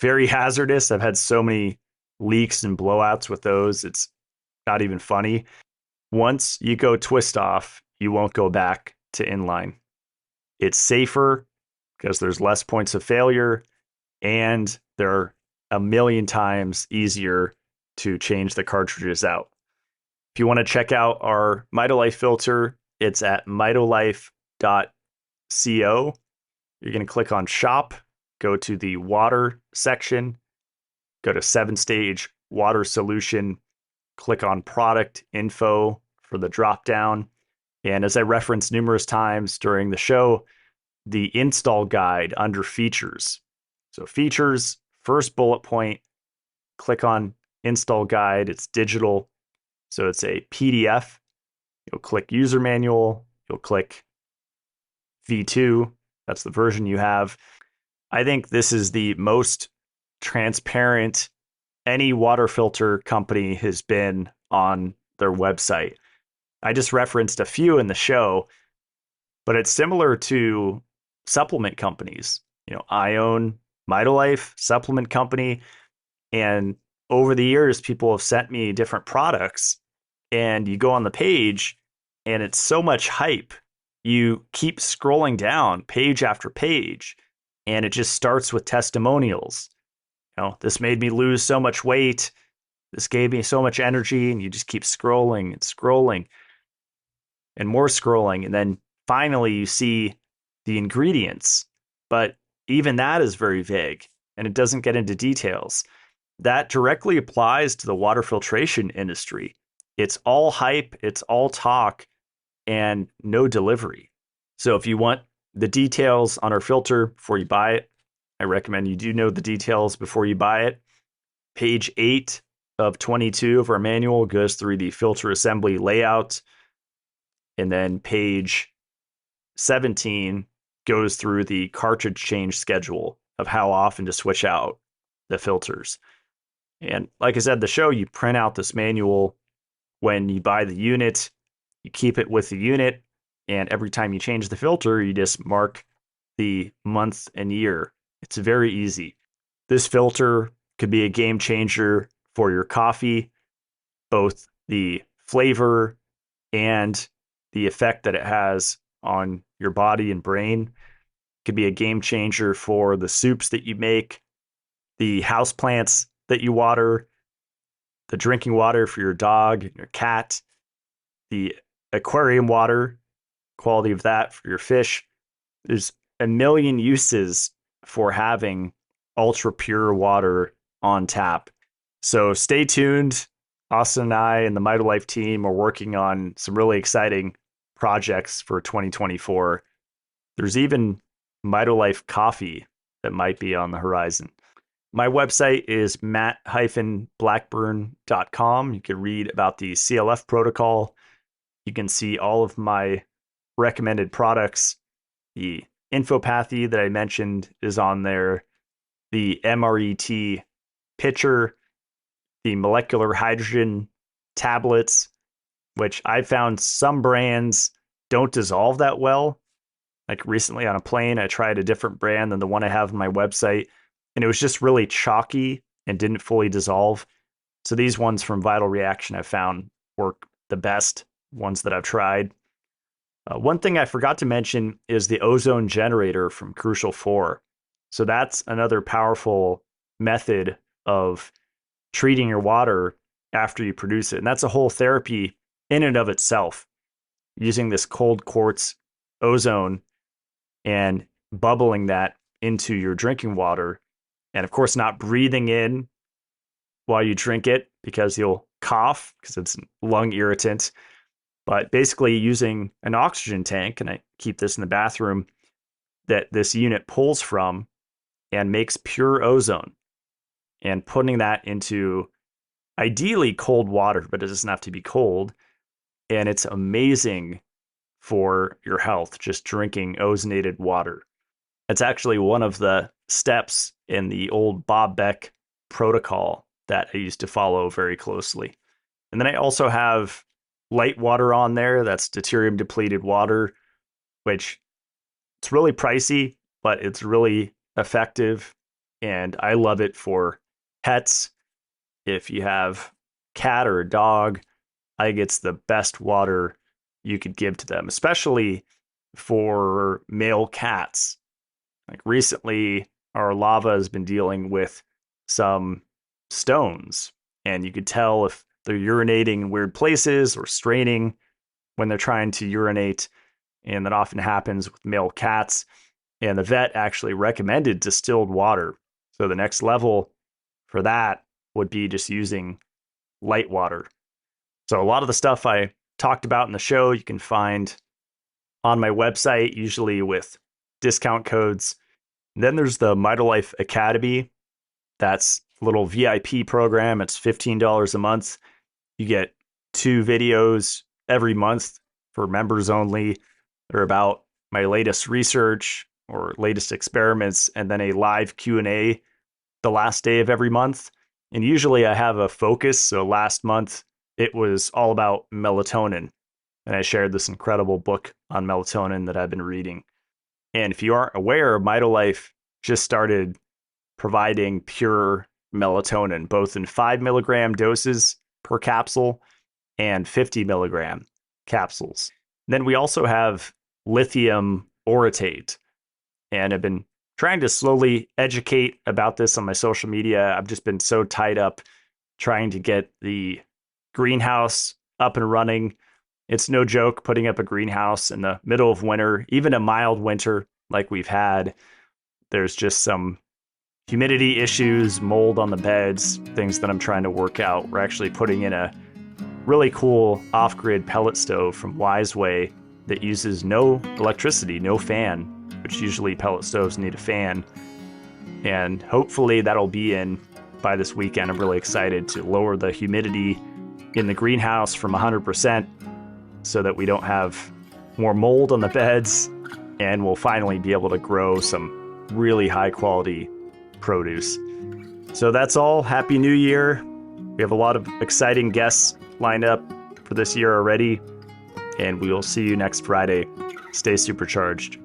very hazardous, I've had so many leaks and blowouts with those, it's not even funny. Once you go twist off, you won't go back to inline. It's safer because there's less points of failure, and they're a million times easier to change the cartridges out. If you want to check out our Mitolife filter, it's at mitolife.co. You're going to click on shop, go to the water section, go to 7-stage water solution, click on product info for the drop down. And as I referenced numerous times during the show, the install guide under features. So features, first bullet point, click on install guide. It's digital. So it's a PDF. You'll click user manual. You'll click V2. That's the version you have. I think this is the most transparent any water filter company has been on their website. I just referenced a few in the show, but it's similar to supplement companies. I own Mitolife supplement company, and over the years, people have sent me different products, and you go on the page, and it's so much hype. You keep scrolling down page after page, and it just starts with testimonials. This made me lose so much weight. This gave me so much energy, and you just keep scrolling and scrolling and more scrolling. And then finally you see the ingredients, but even that is very vague and it doesn't get into details. That directly applies to the water filtration industry. It's all hype, it's all talk, and no delivery. So if you want the details on our filter before you buy it, I recommend you do know the details before you buy it. Page 8 of 22 of our manual goes through the filter assembly layout. And then page 17 goes through the cartridge change schedule of how often to switch out the filters. And like I said, the show, you print out this manual when you buy the unit, you keep it with the unit, and every time you change the filter, you just mark the month and year. It's very easy. This filter could be a game changer for your coffee, both the flavor and the effect that it has on your body and brain. It could be a game changer for the soups that you make, the houseplants that you water, the drinking water for your dog and your cat, the aquarium water, quality of that for your fish. There's a million uses for having ultra pure water on tap. So stay tuned. Austin and I and the Mitolife team are working on some really exciting projects for 2024. There's even Mitolife coffee that might be on the horizon. My website is matt-blackburn.com. You can read about the CLF protocol. You can see all of my recommended products. The infopathy that I mentioned is on there. The MRET pitcher, the molecular hydrogen tablets, which I found some brands don't dissolve that well. Like recently on a plane, I tried a different brand than the one I have on my website, and it was just really chalky and didn't fully dissolve. So these ones from Vital Reaction I found work the best, ones that I've tried. One thing I forgot to mention is the ozone generator from Crucial 4. So that's another powerful method of treating your water after you produce it. And that's a whole therapy in and of itself, using this cold quartz ozone and bubbling that into your drinking water And of course, not breathing in while you drink it because you'll cough because it's a lung irritant. But basically using an oxygen tank, and I keep this in the bathroom, that this unit pulls from and makes pure ozone, and putting that into ideally cold water, but it doesn't have to be cold. And it's amazing for your health, just drinking ozonated water. It's actually one of the steps in the old Bob Beck protocol that I used to follow very closely. And then I also have light water on there. That's deuterium depleted water, which it's really pricey, but it's really effective. And I love it for pets. If you have a cat or a dog, I think it's the best water you could give to them, especially for male cats. Like recently, our lava has been dealing with some stones, and you could tell if they're urinating in weird places or straining when they're trying to urinate. And that often happens with male cats. And the vet actually recommended distilled water. So the next level for that would be just using light water. So a lot of the stuff I talked about in the show, you can find on my website, usually with discount codes. And then there's the Mitolife Academy. That's a little VIP program. It's $15 a month. You get 2 videos every month for members only. They're about my latest research or latest experiments, and then a live Q&A the last day of every month. And usually I have a focus. So last month, it was all about melatonin. And I shared this incredible book on melatonin that I've been reading. And if you aren't aware, Mitolife just started providing pure melatonin, both in 5 milligram doses per capsule and 50 milligram capsules. And then we also have lithium orotate. And I've been trying to slowly educate about this on my social media. I've just been so tied up trying to get the greenhouse up and running. It's no joke putting up a greenhouse in the middle of winter, even a mild winter like we've had. There's just some humidity issues, mold on the beds, things that I'm trying to work out. We're actually putting in a really cool off-grid pellet stove from Wiseway that uses no electricity, no fan, which usually pellet stoves need a fan. And hopefully that'll be in by this weekend. I'm really excited to lower the humidity in the greenhouse from 100% so that we don't have more mold on the beds, and we'll finally be able to grow some really high quality produce. So that's all. Happy New Year. We have a lot of exciting guests lined up for this year already, and we will see you next Friday. Stay supercharged.